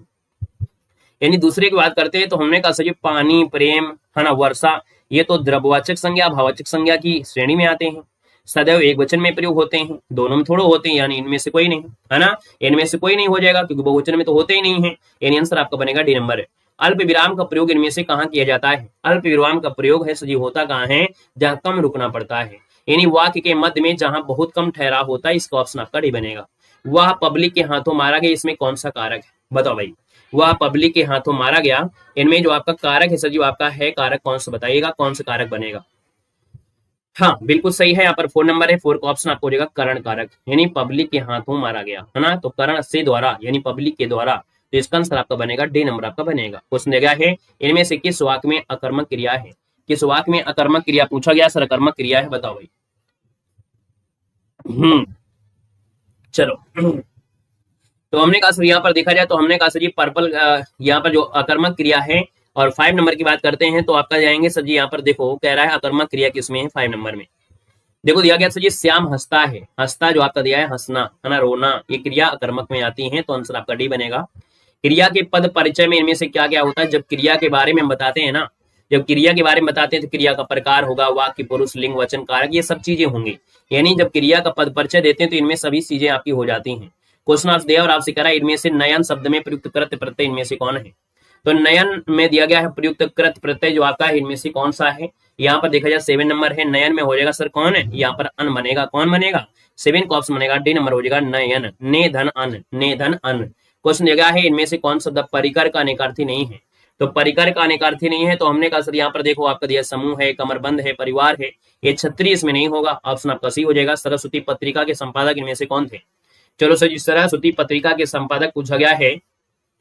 यानी दूसरे की बात करते हैं तो हमने कहा सर पानी, प्रेम, है ना, वर्षा, ये तो द्रव्यवाचक संज्ञा भाववाचक संज्ञा की श्रेणी में आते हैं, सदैव एक वचन में प्रयोग होते हैं, दोनों में थोड़े होते हैं, यानी इनमें से कोई नहीं, है ना, इनमें से कोई नहीं हो जाएगा क्योंकि बहुवचन में तो होते ही नहीं है, यानी आंसर आपका बनेगा डी नंबर है। अल्प विराम का प्रयोग इनमें से कहाँ किया जाता है? अल्प विराम का प्रयोग है सजी होता कहाँ है, जहां कम रुकना पड़ता है, यानी वाक्य के मध्य में जहां बहुत कम ठहराव होता है, इसका ऑप्शन आपका डी बनेगा। वह पब्लिक के हाथों मारा गया, इसमें कौन सा कारक है, बताओ भाई। वह पब्लिक के हाथों मारा गया, इनमें जो आपका कारक है सजीव आपका है, कारक कौन सा बताइएगा, कौन सा कारक बनेगा? हाँ बिल्कुल सही है, यहाँ पर 4 नंबर है, 4 का ऑप्शन आपको हो जाएगा करण कारक, यानी पब्लिक के हाथों मारा गया, है ना, तो करण से द्वारा यानी पब्लिक के द्वारा, तो इसका आंसर आपका बनेगा डी नंबर आपका बनेगा। क्वेश्चन दिया गया है इनमें से किस वाक्य में अकर्मक क्रिया है? किस वाक्य में अकर्मक क्रिया पूछा गया सर? अकर्मक क्रिया है, बताओ भाई। चलो तो हमने कहा सर यहाँ पर देखा जाए तो हमने कहा सर ये पर्पल, यहाँ पर जो अकर्मक क्रिया है, और 5 नंबर की बात करते हैं तो आपका जाएंगे सर जी, यहाँ पर देखो कह रहा है अकर्मक क्रिया किसमें है, 5 नंबर में। देखो दिया गया सर जी श्याम हंसता है, हंसता जो आपका दिया है हंसना, है ना, रोना, ये क्रिया अकर्मक में आती है, तो आंसर आपका डी बनेगा। क्रिया के पद परिचय में इनमें से क्या क्या होता है? जब क्रिया के बारे में हम बताते हैं ना, जब क्रिया के बारे में बताते हैं तो क्रिया का प्रकार होगा, वाक्य, पुरुष, लिंग, वचन, कारक, ये सब चीजें होंगी, यानी जब क्रिया का पद परिचय देते हैं तो इनमें सभी चीजें आपकी हो जाती हैं। क्वेश्चन आपसे दिया और आपसे कह रहा है इनमें से नयन शब्द में प्रयुक्त कृत प्रत्यय इनमें से कौन है? तो नयन में दिया गया है प्रयुक्त कृत प्रत्यय जो आपका है इनमें से कौन सा है? यहाँ पर देखा जाए 7 नंबर है, नयन में हो जाएगा सर कौन है, यहाँ पर अन बनेगा, कौन बनेगा? 7 का ऑप्शन बनेगा, डी नंबर हो जाएगा नयन, ने धन अन, ने धन अन। क्वेश्चन दिया गया है इनमें से कौन शब्द परिकर का अनेकार्थी नहीं है? तो परिकर का अनेकार्थी नहीं है, तो हमने कहा सर यहाँ पर देखो आपका दिया समूह है, कमरबंद है, परिवार है, ये छत्री इसमें नहीं होगा, ऑप्शन आपका सी हो जाएगा। सरस्वती पत्रिका के संपादक इनमें से कौन थे? चलो सर जिस सरस्वती पत्रिका के संपादक पूछा गया है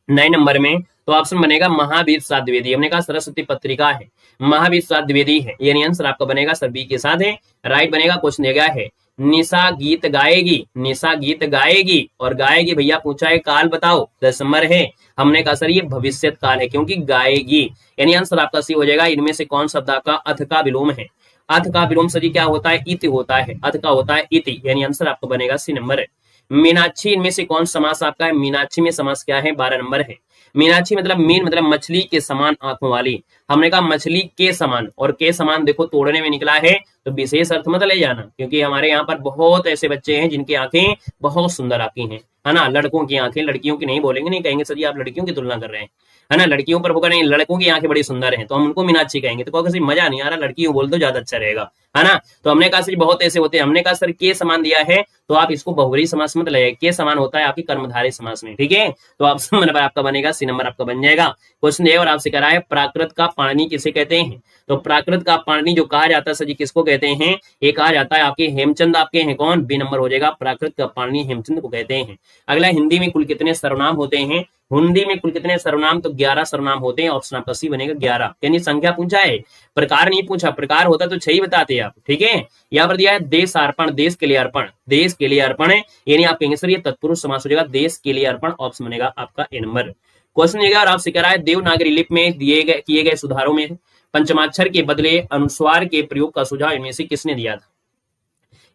9 नंबर में, तो ऑप्शन बनेगा महावीर प्रसाद द्विवेदी। हमने कहा सरस्वती पत्रिका है, महावीर प्रसाद द्विवेदी है, यानी आंसर आपका बनेगा सर बी के साथ है, राइट बनेगा। क्वेश्चन दिया गया है निशा गीत गाएगी, निशा गीत गाएगी, और गाएगी भैया पूछा है काल बताओ, 10 नंबर है, हमने कहा सर ये भविष्यत काल है क्योंकि गाएगी, यानी आंसर आपका सी हो जाएगा। इनमें से कौन शब्द आपका अथ का विलोम है? अथ का विलोम सर क्या होता है? इति होता है, अथ का होता है इति, यानी आंसर आपका बनेगा सी नंबर है। मीनाक्षी इनमें से कौन समास आपका है? मीनाक्षी में समास क्या है? 12 नंबर है। मीनाक्षी मतलब मीन मतलब मछली के समान आंखों वाली, हमने कहा मछली के समान, और के समान देखो तोड़ने में निकला है तो विशेष अर्थ मत ले जाना, क्योंकि हमारे यहाँ पर बहुत ऐसे बच्चे हैं जिनकी आंखें बहुत सुंदर आती हैं, है ना। लड़कों की आंखें, लड़कियों की नहीं बोलेंगे, नहीं कहेंगे सर जी आप लड़कियों की तुलना कर रहे हैं, है ना। लड़कियों पर होगा नहीं, लड़कों की आंखें बड़ी सुंदर हैं तो हम उनको मीनाक्षी कहेंगे, तो कहोगे सर मजा नहीं आ रहा, लड़कियों बोल दो ज्यादा अच्छा रहेगा, है ना। तो हमने कहा सर बहुत ऐसे होते हैं, हमने कहा सर के समान दिया है तो आप इसको बहुवरी समास मत लगाइए, के समान होता है आपकी कर्मधारय समास में, ठीक है। तो ऑप्शन नंबर आपका बनेगा, सी नंबर आपका बन जाएगा। क्वेश्चन ये और आपसे कह रहा है प्राकृत का पाणिनि किसे कहते हैं, तो प्राकृत का पाणिनि जो कहा जाता है सर जी किसको कहते हैं, ये कहा जाता है आपके हेमचंद, आपके हैं कौन, बी नंबर हो जाएगा, प्राकृत का पाणिनि हेमचंद को कहते हैं। अगला, हिंदी में कुल कितने सर्वनाम होते हैं, हिंदी में कुल कितने सर्वनाम, तो 11 सर्वनाम होते हैं, ऑप्शन आपका सी बनेगा 11, यानी संख्या पूछा है, प्रकार नहीं पूछा, प्रकार होता तो 6 ही बताते आप, ठीक है। यहाँ पर दिया है देशार्पण, देश के लिए अर्पण, देश के लिए अर्पण है, यानी आप कहेंगे सर ये तत्पुरुष समास हो जाएगा, देश के लिए अर्पण, ऑप्शन बनेगा आपका ए नंबर। क्वेश्चन ये और आपसे कह रहा है देवनागरी लिपि में किए गए सुधारों में पंचमाक्षर के बदले अनुस्वार के प्रयोग का सुझाव इनमें से किसने दिया था,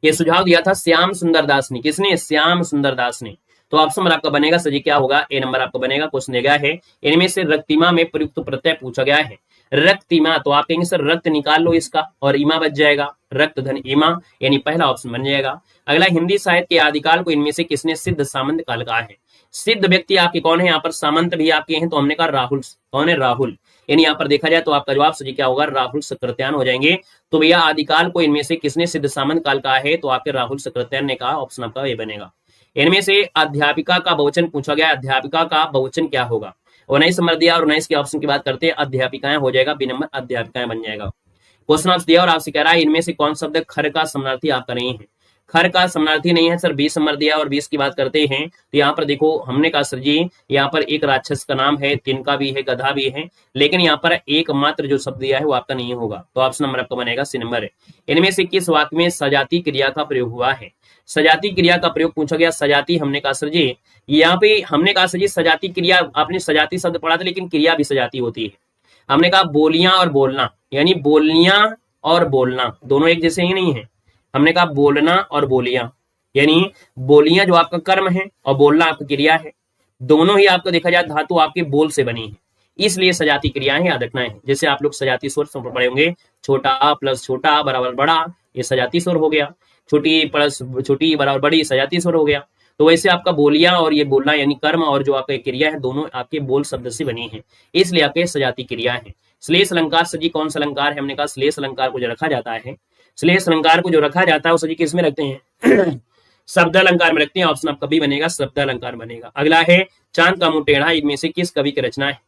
ये सुझाव दिया था श्याम सुंदर दास ने, किसने, श्याम सुंदर दास ने। तो ऑप्शन नंबर आपका बनेगा सर जी क्या होगा, ए नंबर आपका बनेगा। क्वेश्चन दिया है इनमें से रक्तिमा में प्रयुक्त प्रत्यय पूछा गया है, रक्तिमा, तो आप कहेंगे सर रक्त निकाल लो इसका और ईमा बच जाएगा, रक्त धन ईमा, यानी पहला ऑप्शन बन जाएगा। अगला, हिंदी साहित्य के आदिकाल को इनमें से किसने सिद्ध सामंत काल कहा है, सिद्ध व्यक्ति आपके कौन है, यहाँ पर सामंत भी आपके हैं, तो हमने कहा राहुल, कौन है, राहुल, यानी यहाँ पर देखा जाए तो आपका जवाब सही क्या होगा, राहुल सकृत्यान हो जाएंगे। तो भैया आदिकाल को इनमें से किसने सिद्ध सामंत काल कहा है, तो आपके राहुल सकृत्यान ने कहा, ऑप्शन आपका ये बनेगा। इनमें से अध्यापिका का बहुवचन पूछा गया, अध्यापिका का बहुवचन क्या होगा, 19 नंबर दिया और 19 के ऑप्शन की बात करते हैं, अध्यापिकाएं हो जाएगा, बी नंबर अध्यापिकाएं बन जाएगा। क्वेश्चन ऑप्शन दिया और आपसे कह रहा है इनमें से कौन शब्द खर का समानार्थी आपका नहीं है, खर का समानार्थी नहीं है सर, 20 नंबर दिया और 20 की बात करते हैं तो यहाँ पर देखो हमने कहा सर जी यहाँ पर एक राक्षस का नाम है, तिनका भी है, गधा भी है, लेकिन यहाँ पर एकमात्र जो शब्द दिया है वो आपका नहीं होगा, तो ऑप्शन नंबर आपका बनेगा सी नंबर है। इनमें से किस वाक्य में सजाती क्रिया का प्रयोग हुआ है, सजाती क्रिया का प्रयोग पूछा गया, सजाती हमने कहा सर जी यहाँ पे हमने कहा सर जी सजाती क्रिया, आपने सजाती शब्द पढ़ा था लेकिन क्रिया भी सजाती होती है, हमने कहा बोलियां और बोलना, यानी बोलियां और बोलना दोनों एक जैसे ही नहीं है, हमने कहा बोलना और बोलियां, यानी बोलियां जो आपका कर्म है और बोलना आपका क्रिया है, दोनों ही आपको देखा जाए धातु आपके बोल से बनी है, इसलिए सजाती क्रियाएं याद रखना है। जैसे आप लोग सजाती स्वर पढ़े होंगे, छोटा आ प्लस छोटा आ बराबर बड़ा, ये सजाती स्वर हो गया, छोटी प्लस छोटी बराबर बड़ी, सजाती स्वर हो गया। तो वैसे आपका बोलियां और ये बोलना यानी कर्म और जो आपका क्रिया है दोनों आपके बोल शब्द से बनी है, इसलिए आपके सजाती क्रिया है। श्लेष अलंकार सजी कौन सा अलंकार है, हमने कहा श्लेष अलंकार को जो रखा जाता है, श्लेष अलंकार को जो रखा जाता है वो सजी किस में रखते हैं शब्द अलंकार में रखते हैं, ऑप्शन आपका भी बनेगा, शब्द अलंकार बनेगा। अगला है चांद का मुंह टेढ़ा, इनमें से किस कवि की रचना है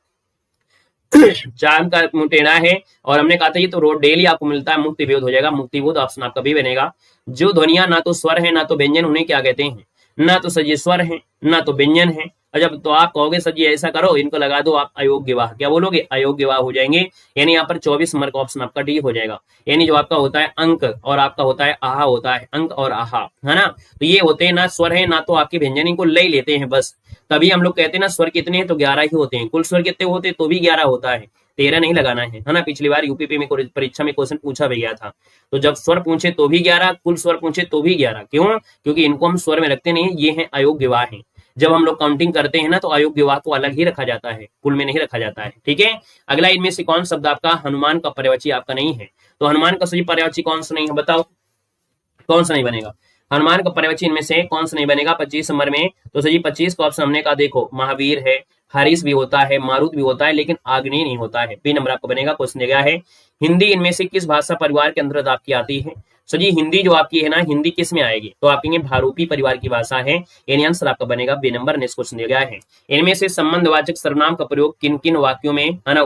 चांद का मुंह टेढ़ा है और हमने कहा था ये तो रोज डेली आपको मिलता है, मुक्ति बोध हो जाएगा, मुक्ति बोध, ऑप्शन आपका भी बनेगा। जो ध्वनिया ना तो स्वर है ना तो व्यंजन, उन्हें क्या कहते हैं, ना तो सजी स्वर है ना तो व्यंजन है। जब तो आप कहोगे सर जी ऐसा करो इनको लगा दो आप अयोग्यवाह, क्या बोलोगे, अयोग्यवाह हो जाएंगे, यानी यहाँ पर 24 नंबर का ऑप्शन आपका डी हो जाएगा। यानी जो आपका होता है अंक और आपका होता है आहा, होता है अंक और आहा, है ना, तो ये होते हैं ना स्वर है ना तो आपके व्यंजन, इनको ले लेते हैं बस, तभी हम लोग कहते हैं ना स्वर कितने हैं तो 11 ही होते हैं, कुल स्वर कितने होते हैं तो भी 11 होता है, 13 नहीं लगाना है ना। पिछली बार यूपीपी में परीक्षा में क्वेश्चन पूछा भी गया था, तो जब स्वर पूछे तो भी 11, कुल स्वर पूछे तो भी 11, क्यों, क्योंकि इनको हम स्वर में रखते नहीं, ये है अयोग्यवाह है। जब हम लोग काउंटिंग करते हैं ना तो अयोग्यवाह को अलग ही रखा जाता है, कुल में नहीं रखा जाता है, ठीक है। अगला, इनमें से कौन शब्द आपका हनुमान का पर्यायवाची आपका नहीं है, तो हनुमान का सही पर्यायवाची कौन सा नहीं है, बताओ कौन सा नहीं बनेगा, हनुमान का पर्यायवाची इनमें से कौन सा नहीं बनेगा 25 नंबर में, तो सही 25 का ऑप्शन हमने कहा देखो महावीर है, हरीश भी होता है, मारुत भी होता है, लेकिन आग्नेय नहीं होता है, बी नंबर आपको बनेगा। क्वेश्चन दिया है हिंदी इनमें से किस भाषा परिवार के अंतर्गत आपकी आती है, सो जी हिंदी जो आपकी है ना, हिंदी किस में आएगी, तो आप कहेंगे भारूपी परिवार की भाषा है, यानी आंसर आपका बनेगा बी नंबर। नेक्स्ट क्वेश्चन दिया गया है इनमें से संबंधवाचक सर्वनाम का प्रयोग किन किन वाक्यों में है ना,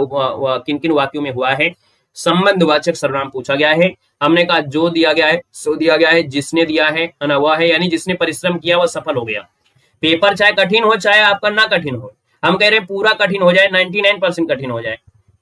किन किन वाक्यों में हुआ है, संबंधवाचक सर्वनाम पूछा गया है, हमने कहा जो दिया गया है सो दिया गया है, जिसने दिया है ना वह है, यानी जिसने परिश्रम किया वह सफल हो गया। पेपर चाहे कठिन हो चाहे आपका ना कठिन हो, हम कह रहे हैं पूरा कठिन हो जाए, 99% कठिन हो जाए,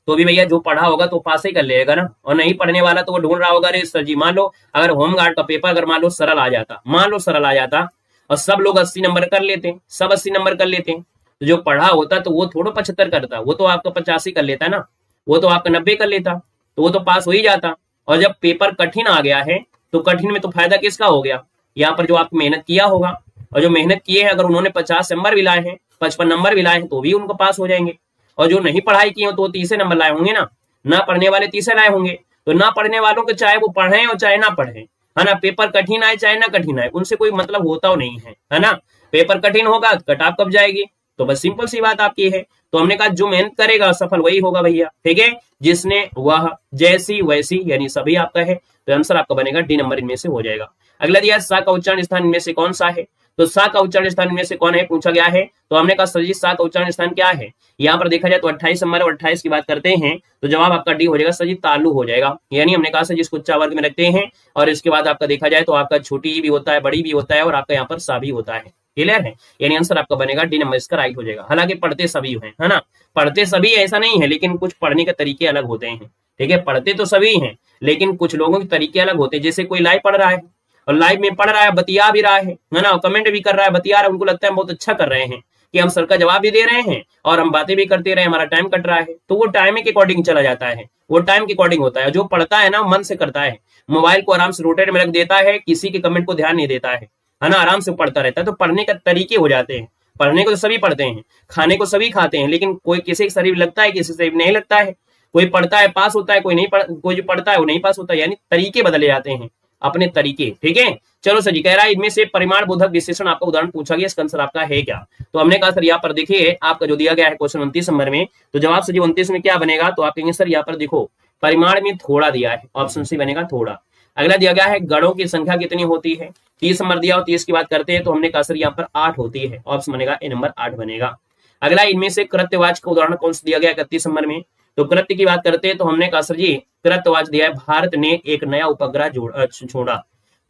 तो भी भैया जो पढ़ा होगा तो पास ही कर लेगा ना, और नहीं पढ़ने वाला तो वो ढूंढ रहा होगा, अरे सर जी मान लो अगर होमगार्ड का पेपर अगर मान लो सरल आ जाता, मान लो सरल आ जाता और सब लोग 80 नंबर कर लेते, सब 80 नंबर कर लेते, तो जो पढ़ा होता तो वो थोड़ा 75 करता, वो तो आपका 85 कर लेता ना, वो तो आपका 90 कर लेता, तो वो तो पास हो ही जाता। और जब पेपर कठिन आ गया है तो कठिन में तो फायदा किसका हो गया, यहाँ पर जो आप मेहनत किया होगा, और जो मेहनत किए हैं अगर उन्होंने 50 नंबर भी लाए हैं, 55 नंबर भी लाए हैं तो भी उनको पास हो जाएंगे, और जो नहीं पढ़ाई की हो तो 30 नंबर लाए होंगे ना पढ़ने वाले 30 लाए होंगे, तो ना पढ़ने वालों के चाहे वो पढ़े और चाहे ना पढ़े, है ना, पेपर कठिन आए चाहे ना कठिन आए, उनसे कोई मतलब होता नहीं है ना। पेपर कठिन होगा कट ऑफ कब जाएगी। तो बस सिंपल सी बात आपकी है। तो हमने कहा जो मेहनत करेगा सफल वही होगा भैया, ठीक है, जिसने वह जैसी वैसी यानी सभी आपका है। तो आंसर आपका बनेगा डी नंबर इनमें से हो जाएगा। अगला दिया सा का उच्चारण स्थान इनमें से कौन सा है। तो सा का उच्चारण स्थान इनमें से कौन है पूछा गया है। तो हमने कहा सर जी सा का उच्चारण स्थान क्या है। यहाँ पर देखा जाए तो 28 नंबर और 28 की बात करते हैं तो जवाब आपका डी हो जाएगा सर जी तालु हो जाएगा। यानी हमने कहा सर जी इसको उच्चा वर्ग में रखते हैं और इसके बाद आपका देखा जाए तो आपका छोटी भी होता है बड़ी भी होता है और आपका यहाँ पर सा भी होता है। क्लियर है, यानी आंसर आपका बनेगा डी नंबर इसका राइट हो जाएगा। हालांकि पढ़ते सभी हैं, है ना, पढ़ते सभी ऐसा नहीं है, लेकिन कुछ पढ़ने के तरीके अलग होते हैं। ठीक है, पढ़ते तो सभी हैं लेकिन कुछ लोगों के तरीके अलग होते हैं। जैसे कोई लाइव पढ़ रहा है और लाइव में पढ़ रहा है, बतिया भी रहा है ना, कमेंट भी कर रहा है, बतिया रहा है, उनको लगता है बहुत अच्छा कर रहे हैं कि हम सर का जवाब भी दे रहे हैं और हम बातें भी करते रहे, हमारा टाइम कट रहा है। तो वो टाइम के अकॉर्डिंग चला जाता है, वो टाइम के अकॉर्डिंग होता है। जो पढ़ता है ना मन से करता है, मोबाइल को आराम से रोटेट में रख देता है, किसी के कमेंट को ध्यान नहीं देता है ना, आराम से पढ़ता रहता है। तो पढ़ने के तरीके हो जाते हैं। पढ़ने को तो सभी पढ़ते हैं, खाने को सभी खाते हैं, लेकिन कोई किसी के शरीर लगता है किसी शरीर नहीं लगता है। कोई पढ़ता है पास होता है, कोई नहीं कोई जो पढ़ता है वो नहीं पास होता है। यानी तरीके बदले जाते हैं, अपने तरीके। ठीक है, चलो सर जी कह रहा है इनमें से परिमाण बोधक विशेषण आपका उदाहरण पूछा गया, इसका आंसर आपका है क्या। तो हमने कहा सर यहाँ पर देखिए आपका जो दिया गया है क्वेश्चन 29 नंबर में, तो जवाब सर जी 29 में क्या बनेगा। तो आप कहेंगे सर यहाँ पर देखो परिमाण में थोड़ा दिया है, ऑप्शन सी बनेगा थोड़ा। अगला दिया गया है गणों की संख्या कितनी होती है, 30 नंबर दिया और 30 की बात करते हैं तो हमने कहा सर यहाँ पर 8 होती है, ऑप्शन बनेगा ए नंबर 8 बनेगा। अगला इनमें से कृत्यवाच का उदाहरण कौन सा दिया गया 31 नंबर में। तो कृत्य की बात करते हैं तो हमने कहा सर जी कृत्यवाच दिया है भारत ने एक नया उपग्रह छोड़ा।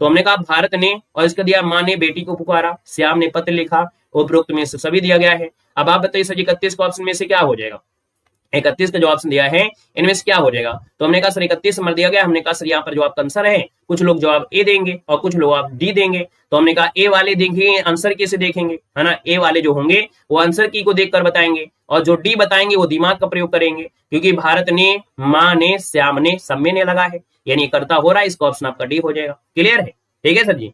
तो हमने कहा भारत ने, और इसका दिया माँ ने बेटी को पुकारा, श्याम ने पत्र लिखा, उपरोक्त में से सभी दिया गया है। अब आप बताइए सर जी 31 का ऑप्शन में से क्या हो जाएगा। 31 का जो ऑप्शन दिया है इनमें से क्या हो जाएगा। तो हमने कहा सर 31 नंबर दिया गया, हमने कहा सर यहाँ पर जो आपका आंसर है कुछ लोग जवाब ए देंगे और कुछ लोग आप डी देंगे। तो हमने कहा ए वाले देखेंगे आंसर की से देखेंगे, है ना, ए वाले जो होंगे वो आंसर की को देखकर बताएंगे और जो डी बताएंगे वो दिमाग का प्रयोग करेंगे, क्योंकि भारत ने, माँ ने, श्याम ने, सब में ने लगा है, यानी करता हो रहा है। इसका ऑप्शन आपका डी हो जाएगा। क्लियर है, ठीक है सर जी।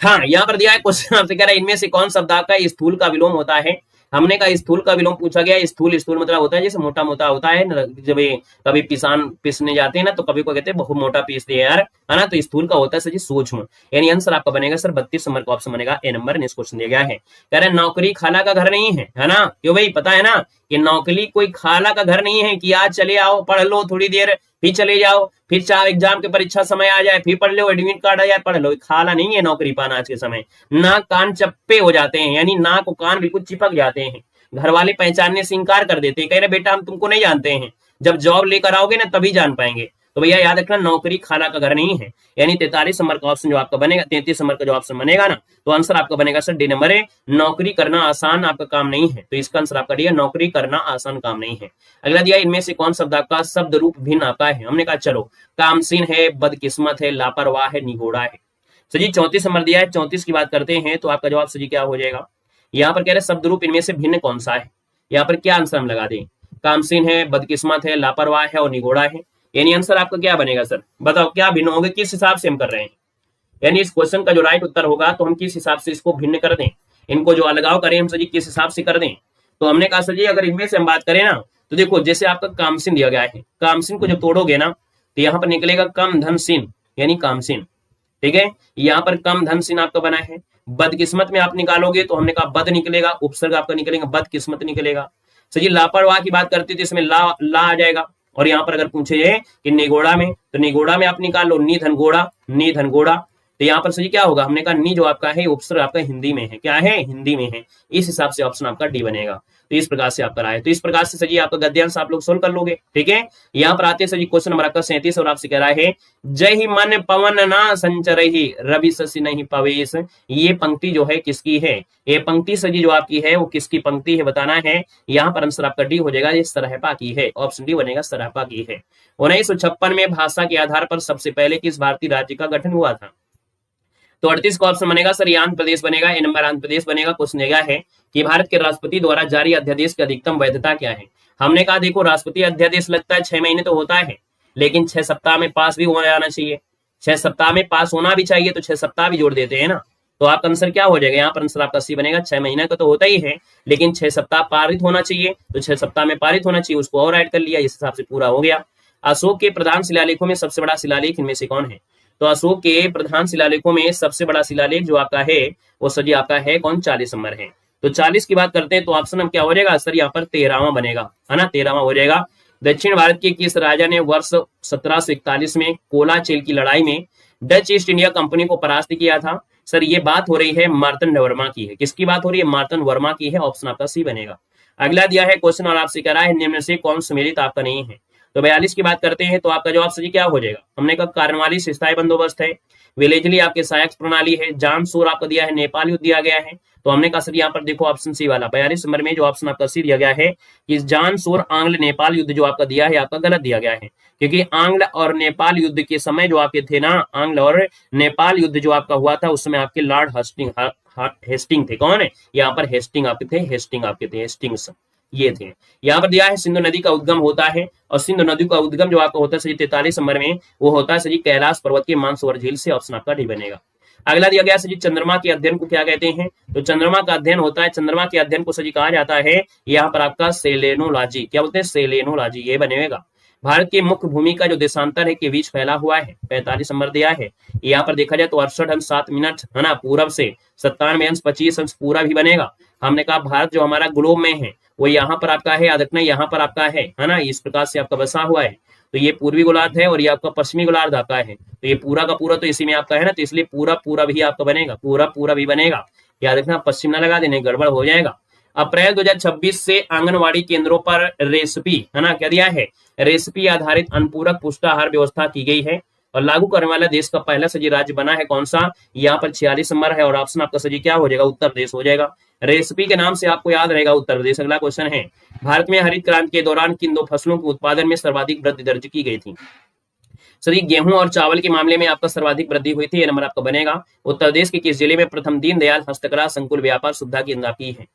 हाँ, यहाँ पर दिया है क्वेश्चन आपसे कह रहा है इनमें से कौन शब्द का स्थूल का विलोम होता है। हमने कहा स्थूल का विलोम पूछा गया। स्थूल मतलब होता है जैसे मोटा मोटा होता है ना, जब कभी पिसने जाते हैं ना तो कभी को कहते हैं बहुत मोटा पीस दिया यार, है ना। तो स्थूल का होता है सर जी सूक्ष्म। यानी आंसर आपका बनेगा सर 32 नंबर का ऑप्शन बनेगा ए नंबर। नेक्स्ट क्वेश्चन दिया गया है, कह रहे हैं नौकरी खाला का घर नहीं है ना। क्यों भाई, पता है ना कि नौकरी कोई खाला का घर नहीं है कि आज चले आओ पढ़ लो थोड़ी देर फिर चले जाओ, फिर चार एग्जाम के परीक्षा समय आ जाए फिर पढ़ लो, एडमिट कार्ड आ जाए पढ़ लो। खाला नहीं है नौकरी पाना आज के समय। नाक कान चप्पे हो जाते हैं, यानी नाक और कान बिल्कुल चिपक जाते हैं। घर वाले पहचानने से इंकार कर देते हैं, कह रहे बेटा हम तुमको नहीं जानते हैं, जब जॉब लेकर आओगे ना तभी जान पाएंगे। तो भैया याद रखना नौकरी खाला का घर नहीं है। यानी 43 नंबर का ऑप्शन जो आपका बनेगा, 33 नंबर का जो ऑप्शन बनेगा ना, तो आंसर आपका बनेगा सर डी नंबर है। नौकरी करना आसान आपका काम नहीं है, तो इसका आंसर आपका डी है, नौकरी करना आसान काम नहीं है। अगला दिया इनमें से कौन शब्द आपका शब्द रूप भिन्न आपका है। हमने कहा चलो कामसीन है, बदकिस्मत है, लापरवाह है, निगोड़ा है। सर जी 34 नंबर दिया है, 34 की बात करते हैं तो आपका जवाब सर जी क्या हो जाएगा। यहाँ पर कह रहे शब्द रूप इनमें से भिन्न कौन सा है। यहाँ पर क्या आंसर हम लगा दें, कामसीन है, बदकिस्मत है, लापरवाह है और निगोड़ा है। यानी आंसर आपका क्या बनेगा सर, बताओ क्या भिन्न होंगे, किस हिसाब से हम कर रहे हैं। यानी इस क्वेश्चन का जो राइट उत्तर होगा तो हम किस हिसाब से इसको भिन्न कर दें, इनको जो अलगाव करें हम सर जी किस हिसाब से कर दें। तो हमने कहा सर जी अगर इनमें से हम बात करें ना तो देखो जैसे आपका कामसीन दिया गया है, कामसीन को जब तोड़ोगे ना तो यहाँ पर निकलेगा कम धन सीन, यानी कामसीन। ठीक है, यहाँ पर कम धन सीन आपका बना है। बदकिस्मत में आप निकालोगे तो हमने कहा बद निकलेगा, उपसर्ग आपका निकलेगा, बदकिस्मत निकलेगा। सर जी लापरवाह की बात करते तो इसमें ला आ जाएगा। और यहाँ पर अगर पूछे कि निगोड़ा में, तो निगोड़ा में आप निकाल लो नी धन गोड़ा, नी धन गोड़ा। तो यहाँ पर सर जी क्या होगा, हमने कहा नी जो आपका है उपसर्ग आपका हिंदी में है, क्या है हिंदी में है, इस हिसाब से ऑप्शन आपका डी बनेगा। तो इस प्रकार से आपका रहा है। तो इस प्रकार से सर जी आपका गद्यांश आप लोग सोल्व कर लोगे। ठीक है, यहाँ पर आते हैं सर जी क्वेश्चन नंबर आपका 37 और आपसे कह रहा है जय ही मन पवन ना संचरहि रवि शशि नहीं पवेश। ये पंक्ति जो है किसकी है, ये पंक्ति सर जी जो आपकी है वो किसकी पंक्ति है बताना है। यहाँ पर आंसर आपका डी हो जाएगा, ये सरहपा की है, ऑप्शन डी बनेगा सरहपा की है। 1956 में भाषा के आधार पर सबसे पहले किस भारतीय राज्य का गठन हुआ था। तो 38 का ऑप्शन बनेगा सर आंध्र प्रदेश बनेगा, ए नंबर आंध्र प्रदेश बनेगा। क्वेश्चन दिया है कि भारत के राष्ट्रपति द्वारा जारी अध्यादेश की अधिकतम वैधता क्या है। हमने कहा देखो राष्ट्रपति अध्यादेश लगता है 6 महीने तो होता है, लेकिन 6 सप्ताह में पास भी होना जाना चाहिए। 6 सप्ताह में पास होना भी चाहिए, तो 6 सप्ताह भी जोड़ देते हैं ना। तो आपका आंसर क्या हो जाएगा, यहाँ पर आंसर आपका सी बनेगा। 6 महीने का तो होता ही है, लेकिन 6 सप्ताह पारित होना चाहिए, तो 6 सप्ताह में पारित होना चाहिए, उसको और ऐड कर लिया, इस हिसाब से पूरा हो गया। अशोक के प्रधान शिलालेखों में सबसे बड़ा शिलालेख इनमें से कौन है। तो अशोक के प्रधान शिलालेखों में सबसे बड़ा शिलालेख जो आपका है वो सर जी आपका है कौन, 40 नंबर है। तो 40 की बात करते हैं तो ऑप्शन हम क्या हो जाएगा सर, यहाँ पर 13वां बनेगा, है ना, 13वां हो जाएगा। दक्षिण भारत के किस राजा ने वर्ष 1741 में कोलाचेल की लड़ाई में डच ईस्ट इंडिया कंपनी को परास्त किया था? सर ये बात हो रही है मार्तंड वर्मा की है। किसकी बात हो रही है, मार्तंड वर्मा की है। ऑप्शन आपका सी बनेगा। अगला दिया है क्वेश्चन और आपसे कह रहा है निम्न से कौन सम्मिलित आपका नहीं है। तो 42 की बात करते हैं तो आपका जवाब सही क्या हो जाएगा, हमने कहा कार्यवाली स्थायी बंदोबस्त है, विलेजली आपके सहायक प्रणाली है, जानसूर आपको दिया है, नेपाल युद्ध दिया गया है। तो हमने कहा सर यहाँ पर देखो ऑप्शन सी वाला 42 नंबर में जो ऑप्शन आपका सी दिया गया है कि जानसूर आंग्ल नेपाल युद्ध जो आपका दिया है आपका गलत दिया गया है, क्योंकि आंग्ल और नेपाल युद्ध के समय जो आपके थे ना, आंग्ल और नेपाल युद्ध जो आपका हुआ था उस समय आपके लॉर्ड हेस्टिंग थे। कौन है यहाँ पर, हेस्टिंग आपके थे, हेस्टिंग्स ये थे। यहाँ पर दिया है सिंधु नदी का उद्गम होता है, और सिंधु नदी का उद्गम जो आपका होता है सही 43 नंबर में वो होता है सही कैलाश पर्वत के मानसरोवर झील से। ऑप्शन आपका डी बनेगा। अगला दिया गया सजी चंद्रमा के अध्ययन को क्या कहते हैं। तो चंद्रमा का अध्ययन होता है, चंद्रमा के अध्ययन को सजी कहा जाता है यहाँ पर आपका सेलेनोलॉजी। क्या बोलते हैं, सेलेनोलॉजी, ये बनेगा। भारत की मुख्य भूमि का जो देशांतर है के बीच फैला हुआ है, 45 नंबर दिया है। यहाँ पर देखा जाए तो 68 अंश 7 मिनट है ना पूरब से, 97 अंश 25 अंश पूरा भी बनेगा। हमने कहा भारत जो हमारा ग्लोब में है वो यहाँ पर आपका है, याद रखना यहाँ पर आपका है ना, इस प्रकार से आपका बसा हुआ है। तो ये पूर्वी गोलार्ध है और ये आपका पश्चिमी गोलार्ध आपका है। तो ये पूरा का पूरा तो इसी में आपका है ना, तो इसलिए पूरा पूरा भी आपका बनेगा, पूरा पूरा भी बनेगा। याद रखना पश्चिम ना लगा देने, गड़बड़ हो जाएगा। अप्रैल 2026 से आंगनवाड़ी केंद्रों पर रेसिपी है ना क्या दिया है, रेसिपी आधारित अनुपूरक पुष्टाहार व्यवस्था की गई है, और लागू करने वाला देश का पहला सजी राज्य बना है कौन सा, यहाँ पर 46 नंबर है, और ऑप्शन आपका सजी क्या हो जाएगा, उत्तर प्रदेश हो जाएगा। रेसिपी के नाम से आपको याद रहेगा उत्तर प्रदेश। अगला क्वेश्चन है, भारत में हरित क्रांति के दौरान किन दो फसलों के उत्पादन में सर्वाधिक वृद्धि दर्ज की गई थी। सर गेहूं और चावल के मामले में आपका सर्वाधिक वृद्धि हुई थी, ये नंबर आपका बनेगा। उत्तर प्रदेश के किस जिले में प्रथम दीनदयाल हस्तकला संकुल व्यापार सुविधा केंद्र की है।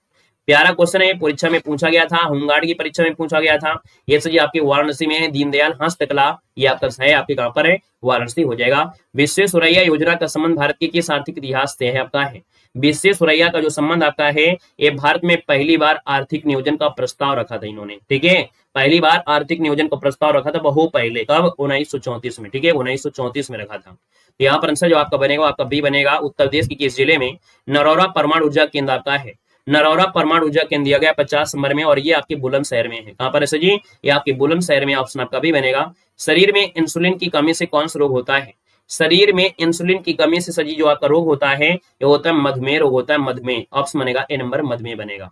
प्यारा क्वेश्चन है, परीक्षा में पूछा गया था, होमगार्ड की परीक्षा में पूछा गया था। ये सर आपके वाराणसी में है, दीनदयाल हस्तकला, ये आपका है आपके कहां पर है, वाराणसी हो जाएगा। विश्वेश्वरैया योजना का संबंध भारत के किस आर्थिक इतिहास से है आपका है। विश्वेश्वरैया का जो संबंध आपका है ये भारत में पहली बार आर्थिक नियोजन का प्रस्ताव रखा था इन्होंने, ठीक है, पहली बार आर्थिक नियोजन का प्रस्ताव रखा था बहुत पहले, कब, 1934 में, ठीक है, 1934 में रखा था। तो यहाँ पर आंसर जो आपका बनेगा आपका बी बनेगा। उत्तर प्रदेश के किस जिले में नरौरा परमाणु ऊर्जा केंद्र आपका है। नरौरा परमाणु ऊर्जा केंद्र दिया गया 50 नंबर में, और ये आपके बुलंदशहर में है। कहां पर है सर जी, ये आपके बुलंदशहर में। ऑप्शन आपका भी बनेगा। शरीर में इंसुलिन की कमी से कौन सा रोग होता है। शरीर में इंसुलिन की कमी से सजी जो आपका रोग होता है ये होता है मधुमेह रोग होता है, मधुमेह। ऑप्शन बनेगा ए नंबर, मधुमेह बनेगा।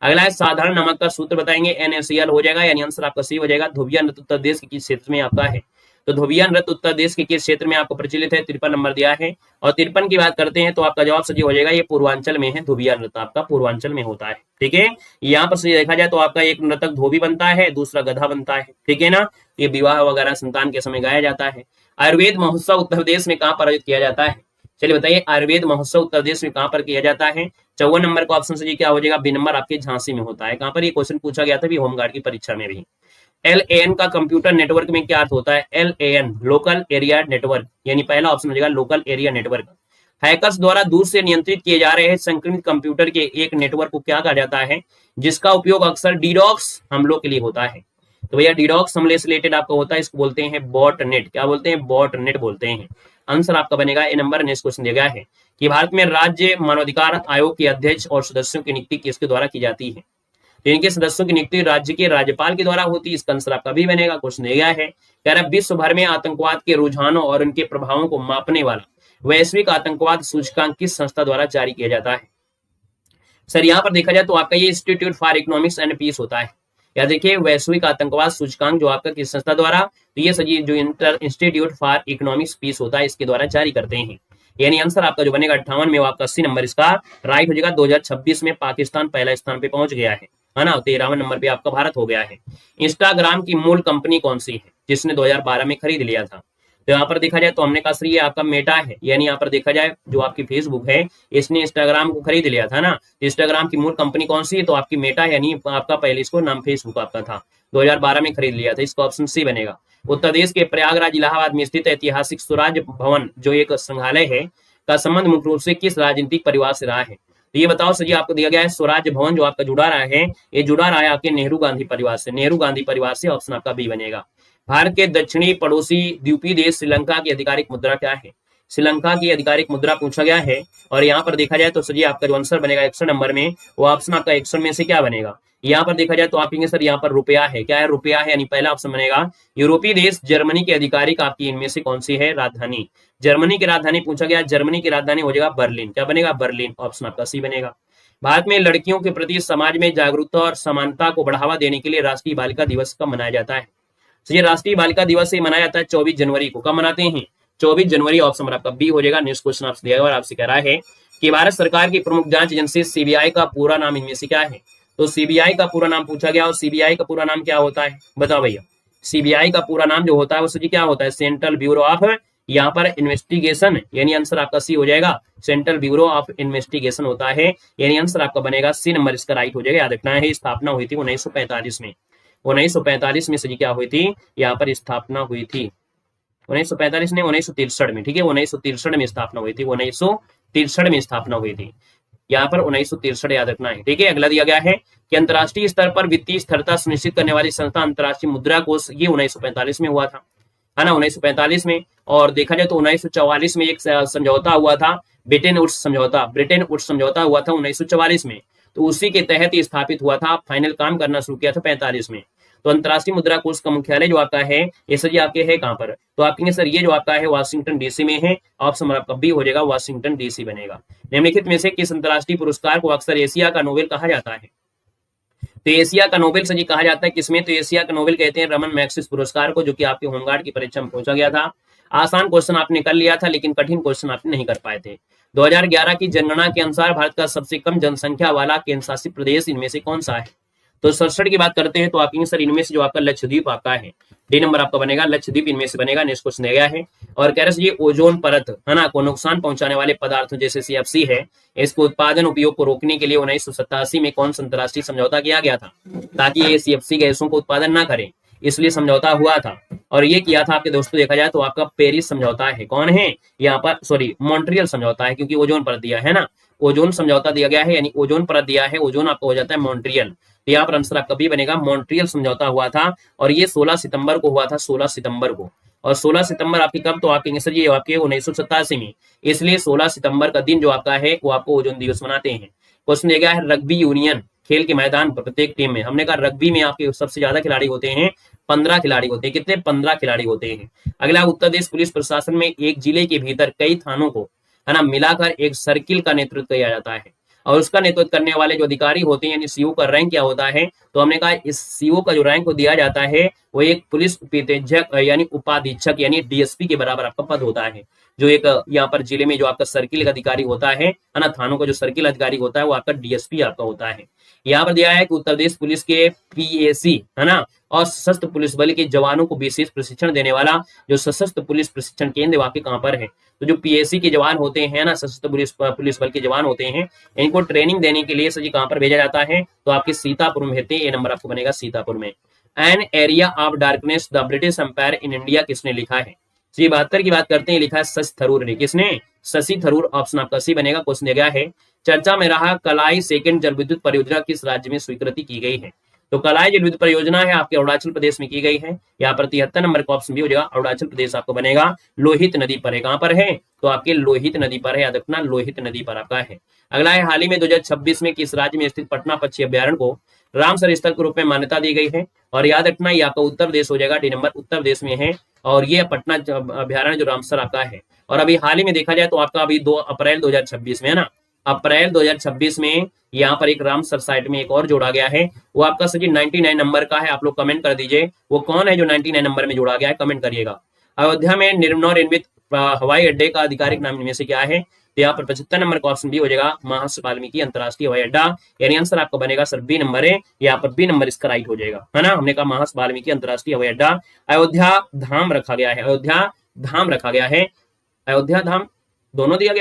अगला है साधारण नमक का सूत्र बताएंगे, NaCl हो जाएगा, यानी आंसर आपका सी हो जाएगा। धोबिया नृत्य उत्तर प्रदेश के किस क्षेत्र में आपका है। तो धोबिया नृत्य उत्तर प्रदेश के किस क्षेत्र में आपको प्रचलित है, 53 नंबर दिया है। और 53 की बात करते हैं तो आपका जवाब सही हो जाएगा, ये पूर्वांचल में है, धोबिया नृत्य आपका पूर्वांचल में होता है, ठीक है। यहाँ पर सही देखा जाए तो आपका एक नृतक धोबी बनता है, दूसरा गधा बनता है, ठीक है ना। ये विवाह वगैरह संतान के समय गाया जाता है। आयुर्वेद महोत्सव उत्तर प्रदेश में कहाँ पर आयोजित किया जाता है। चलिए बताइए, आयुर्वेद महोत्सव उत्तर प्रदेश में कहाँ पर किया जाता है। 54 नंबर का ऑप्शन सही क्या हो जाएगा, बी नंबर आपके झांसी में होता है। कहाँ पर ये क्वेश्चन पूछा गया था भी होमगार्ड की परीक्षा में भी। LAN का कंप्यूटर नेटवर्क में क्या अर्थ होता है। LAN लोकल एरिया नेटवर्क, यानी पहला ऑप्शन हो जाएगा लोकल एरिया नेटवर्क। हैकर्स द्वारा दूर से नियंत्रित किए जा रहे संक्रमित कंप्यूटर के एक नेटवर्क को क्या कहा जाता है, जिसका उपयोग अक्सर डीडॉक्स हमलों के लिए होता है। तो भैया डीडॉक्स हमले से रिलेटेड आपका होता है, इसको बोलते हैं बॉट नेट। क्या बोलते हैं, बॉट नेट बोलते हैं। आंसर आपका बनेगा ए नंबर। नेक्स्ट क्वेश्चन दिया गया है कि भारत में राज्य मानवाधिकार आयोग के अध्यक्ष और सदस्यों की नियुक्ति किसके द्वारा की जाती है। तो इनके सदस्यों की नियुक्ति राज्य के राज्यपाल के द्वारा होती है। इसका आंसर आपका भी बनेगा। क्वेश्चन दिया गया है, कह रहा है विश्व भर में आतंकवाद के रुझानों और उनके प्रभावों को मापने वाला वैश्विक आतंकवाद सूचकांक किस संस्था द्वारा जारी किया जाता है। सर यहाँ पर देखा जाए तो आपका ये institute for economics and peace होता है। या देखिए वैश्विक आतंकवाद सूचकांक जो आपका किस संस्था द्वारा, तो ये सजी जो इंस्टीट्यूट फॉर इकोनॉमिक्स पीस होता है इसके द्वारा जारी करते हैं। यानी आंसर आपका जो बनेगा 58 में, वो आपका 80 नंबर इसका राइट हो जाएगा। 2026 में पाकिस्तान पहला स्थान पे पहुंच गया है ना। 13वें नंबर पे आपका भारत हो गया है। इंस्टाग्राम की मूल कंपनी कौन सी है, जिसने 2012 में खरीद लिया था। तो यहाँ पर देखा जाए तो हमने कहा सर ये आपका मेटा है, यानी यहाँ पर देखा जाए जो आपकी फेसबुक है इसने इंस्टाग्राम को खरीद लिया था ना। इंस्टाग्राम की मूल कंपनी कौन सी है, तो आपकी मेटा, यानी आपका पहले इसको नाम फेसबुक आपका था, 2012 में खरीद लिया था। इसका ऑप्शन सी बनेगा। उत्तर प्रदेश के प्रयागराज इलाहाबाद में स्थित ऐतिहासिक स्वराज भवन जो एक संग्रहालय है का संबंध मुख्य रूप से किस राजनीतिक परिवार से रहा है। तो ये बताओ सर जी, आपको दिया गया है स्वराज भवन जो आपका जुड़ा रहा है, ये जुड़ा रहा है आपके नेहरू गांधी परिवार से। नेहरू गांधी परिवार से, ऑप्शन आपका बी बनेगा। भारत के दक्षिणी पड़ोसी द्वीपीय देश श्रीलंका की आधिकारिक मुद्रा क्या है? श्रीलंका की आधिकारिक मुद्रा पूछा गया है। और यहाँ पर देखा जाए तो सर जी आपका जो आंसर बनेगा 61 नंबर में, वो ऑप्शन आपका 61 में से क्या बनेगा? यहाँ पर देखा जाए तो आप सर यहाँ पर रुपया है, क्या है? रुपया है, यानी पहला ऑप्शन बनेगा। यूरोपीय देश जर्मनी की आधिकारिक आपकी इनमें से कौन सी है राजधानी? जर्मनी की राजधानी पूछा गया, जर्मनी की राजधानी हो जाएगा बर्लिन। क्या बनेगा? बर्लिन। ऑप्शन आपका सी बनेगा। भारत में लड़कियों के प्रति समाज में जागरूकता और समानता को बढ़ावा देने के लिए राष्ट्रीय बालिका दिवस कब मनाया जाता है? तो ये राष्ट्रीय बालिका दिवस मनाया जाता है 24 जनवरी को। कब मनाते हैं? 24 जनवरी। ऑप्शन आपका बी हो जाएगा। नेक्स्ट क्वेश्चन आपसे दिया और आपसे कह रहा है कि भारत सरकार की प्रमुख जांच एजेंसी सीबीआई का पूरा नाम इनमें से क्या है? तो सीबीआई का पूरा नाम पूछा गया, और सीबीआई का पूरा नाम क्या होता है बताओ भैया? सीबीआई का पूरा नाम जो होता है वो सर क्या होता है? सेंट्रल ब्यूरो ऑफ यहाँ पर इन्वेस्टिगेशन, यानी आंसर आपका सी हो जाएगा। सेंट्रल ब्यूरो ऑफ इन्वेस्टिगेशन होता है, यानी आंसर आपका बनेगा सी नंबर, इसका राइट हो जाएगा। याद रखना है स्थापना हुई थी 1945 में। 1945 में सर क्या हुई थी? यहाँ पर स्थापना हुई थी 1945 ने 1963 में, ठीक है 1963 में स्थापना हुई थी, 1963 में स्थापना हुई थी। यहाँ पर 1963 याद रखना है, ठीक है। अगला दिया गया है कि अंतर्राष्ट्रीय स्तर पर वित्तीय स्थिरता सुनिश्चित करने वाली संस्था अंतर्राष्ट्रीय मुद्रा कोष, ये 1945 में हुआ था, है ना, 1945 में। और देखा जाए तो 1944 में एक समझौता हुआ था, ब्रिटेन वुड्स समझौता, ब्रिटेन वुड्स समझौता हुआ था 1944 में, तो उसी के तहत ही स्थापित हुआ था। फाइनल काम करना शुरू किया था 45 में। तो अंतर्राष्ट्रीय मुद्रा कोष का मुख्यालय जो आपका है ये सर आपके है कहाँ पर? तो आपके सर ये जो आपका है वाशिंगटन डीसी में है। ऑप्शन आपका बी हो जाएगा, वाशिंगटन डीसी बनेगा। निम्नलिखित में से किस अंतर्राष्ट्रीय पुरस्कार को अक्सर एशिया का नोबेल कहा जाता है? तो एशिया का नोबेल सर जी कहा जाता है किसमें? तो एशिया का नोबेल कहते हैं रमन मैग्सेसे पुरस्कार को, जो कि आपके होमगार्ड की परीक्षा में पूछा गया था। आसान क्वेश्चन आपने कर लिया था, लेकिन कठिन क्वेश्चन आपने नहीं कर पाए थे। 2011 की जनगणना के अनुसार भारत का सबसे कम जनसंख्या वाला केंद्र शासित प्रदेश इनमें से कौन सा है? तो 67 की बात करते हैं तो आप सर इनमें से जो आपका लक्षद्वीप आपका है, डी नंबर आपका बनेगा, लक्षद्वीप इनमें से बनेगा। नेक्स्ट क्वेश्चन दिया गया है और कह रहे ये ओजोन परत है ना को नुकसान पहुंचाने वाले पदार्थों जैसे सीएफसी है, इसको उत्पादन उपयोग को रोकने के लिए 1987 में कौन सा अंतर्राष्ट्रीय समझौता किया गया था ताकि ये सीएफसी गैसों को उत्पादन ना करें, इसलिए समझौता हुआ था। और ये किया था आपके दोस्तों देखा जाए तो आपका पेरिस समझौता है। कौन है यहाँ पर? सॉरी मॉन्ट्रियल समझौता है, क्योंकि ओजोन परत दिया है ना, ओजोन समझौता दिया गया है, यानी ओजोन परत दिया है, ओजोन आपका हो जाता है मॉन्ट्रियल। तो यहाँ पर आंसर आपका भी बनेगा, मॉन्ट्रियल समझौता हुआ था और ये 16 सितंबर को हुआ था, 16 सितंबर को। और 16 सितंबर आपकी कब? तो आपके सर ये आपके 1987 में, इसलिए 16 सितंबर का दिन जो आपका है वो आपको ओजोन दिवस मनाते हैं। क्वेश्चन दिया गया है रग्बी यूनियन खेल के मैदान पर प्रत्येक टीम में, हमने कहा रग्बी में आपके सबसे ज्यादा खिलाड़ी होते हैं, 15 खिलाड़ी होते हैं। कितने? 15 खिलाड़ी होते हैं। अगला उत्तर प्रदेश पुलिस प्रशासन में एक जिले के भीतर कई थानों को है ना मिलाकर एक सर्किल का नेतृत्व किया जाता है, और उसका नेतृत्व करने वाले जो अधिकारी होते हैं यानी सीओ का रैंक क्या होता है? तो हमने कहा इस सीओ का जो रैंक को दिया जाता है वो एक पुलिस उपनिरीक्षक यानी उपाधीक्षक यानी डीएसपी के बराबर आपका पद होता है। जो एक यहाँ पर जिले में जो आपका सर्किल अधिकारी होता है ना, थानों का जो सर्किल अधिकारी होता है वो आपका डीएसपी आपका होता है। यहाँ पर दिया है कि उत्तर प्रदेश पुलिस के पीएसी है ना और सशस्त्र पुलिस बल के जवानों को विशेष प्रशिक्षण देने वाला जो सशस्त्र पुलिस प्रशिक्षण केंद्र वाकई कहाँ पर है? तो जो पीएसी के जवान होते हैं ना, सशस्त्र पुलिस बल के जवान होते हैं, इनको ट्रेनिंग देने के लिए सर जी कहाँ पर भेजा जाता है? तो आपके सीतापुर में भेजते हैं। ये नंबर आपको बनेगा सीतापुर में। An area of darkness the British empire in India किसने लिखा है? 72 की बात करते हैं, लिखा है शशि थरूर ने। किसने? शशि थरूर। ऑप्शन आपका सी बनेगा। क्वेश्चन दिया गया है चर्चा में रहा कलाई सेकंड जल विद्युत परियोजना किस राज्य में स्वीकृति की गई है? तो कलाई जल विद्युत परियोजना है आपके अरुणाचल प्रदेश में की गई है। यहाँ पर 73 नंबर का ऑप्शन भी हो जाएगा, अरुणाचल प्रदेश आपको बनेगा। लोहित नदी पर है। कहां पर है? तो आपके लोहित नदी पर है, याद रखना लोहित नदी पर आपका है। अगला है हाल ही में 2026 में किस राज्य में स्थित पटना पक्षी अभ्यारण्य को रामसर स्थल के रूप में मान्यता दी गई है? और याद रखना ये आपका उत्तर प्रदेश हो जाएगा, डी नंबर उत्तर प्रदेश में है। और ये पटना अभ्यारण्य जो रामसर आपका है। और अभी हाल ही में देखा जाए तो आपका अभी 2 अप्रैल 2026 में है ना, अप्रैल 2026 में यहाँ पर एक रामसर साइट में एक और जोड़ा गया है, वो आपका सर 99 नंबर का है। आप लोग कमेंट कर दीजिए वो कौन है जो 99 नंबर में जोड़ा गया है, कमेंट करिएगा। अयोध्या में नवनिर्मित हवाई अड्डे का आधिकारिक नाम इनमें से क्या है? तो यहाँ पर 75 नंबर का ऑप्शन भी हो जाएगा, महर्षि वाल्मीकि अंतर्राष्ट्रीय हवाई अड्डा, यानी आंसर आपका बनेगा सर बी नंबर है। यहाँ पर बी नंबर इसका राइट हो जाएगा, है ना। हमने कहा महर्षि वाल्मीकि अंतर्राष्ट्रीय हवाई अड्डा। अयोध्या धाम रखा गया है, अयोध्या धाम रखा गया है, अयोध्या धाम दोनों दिया गया।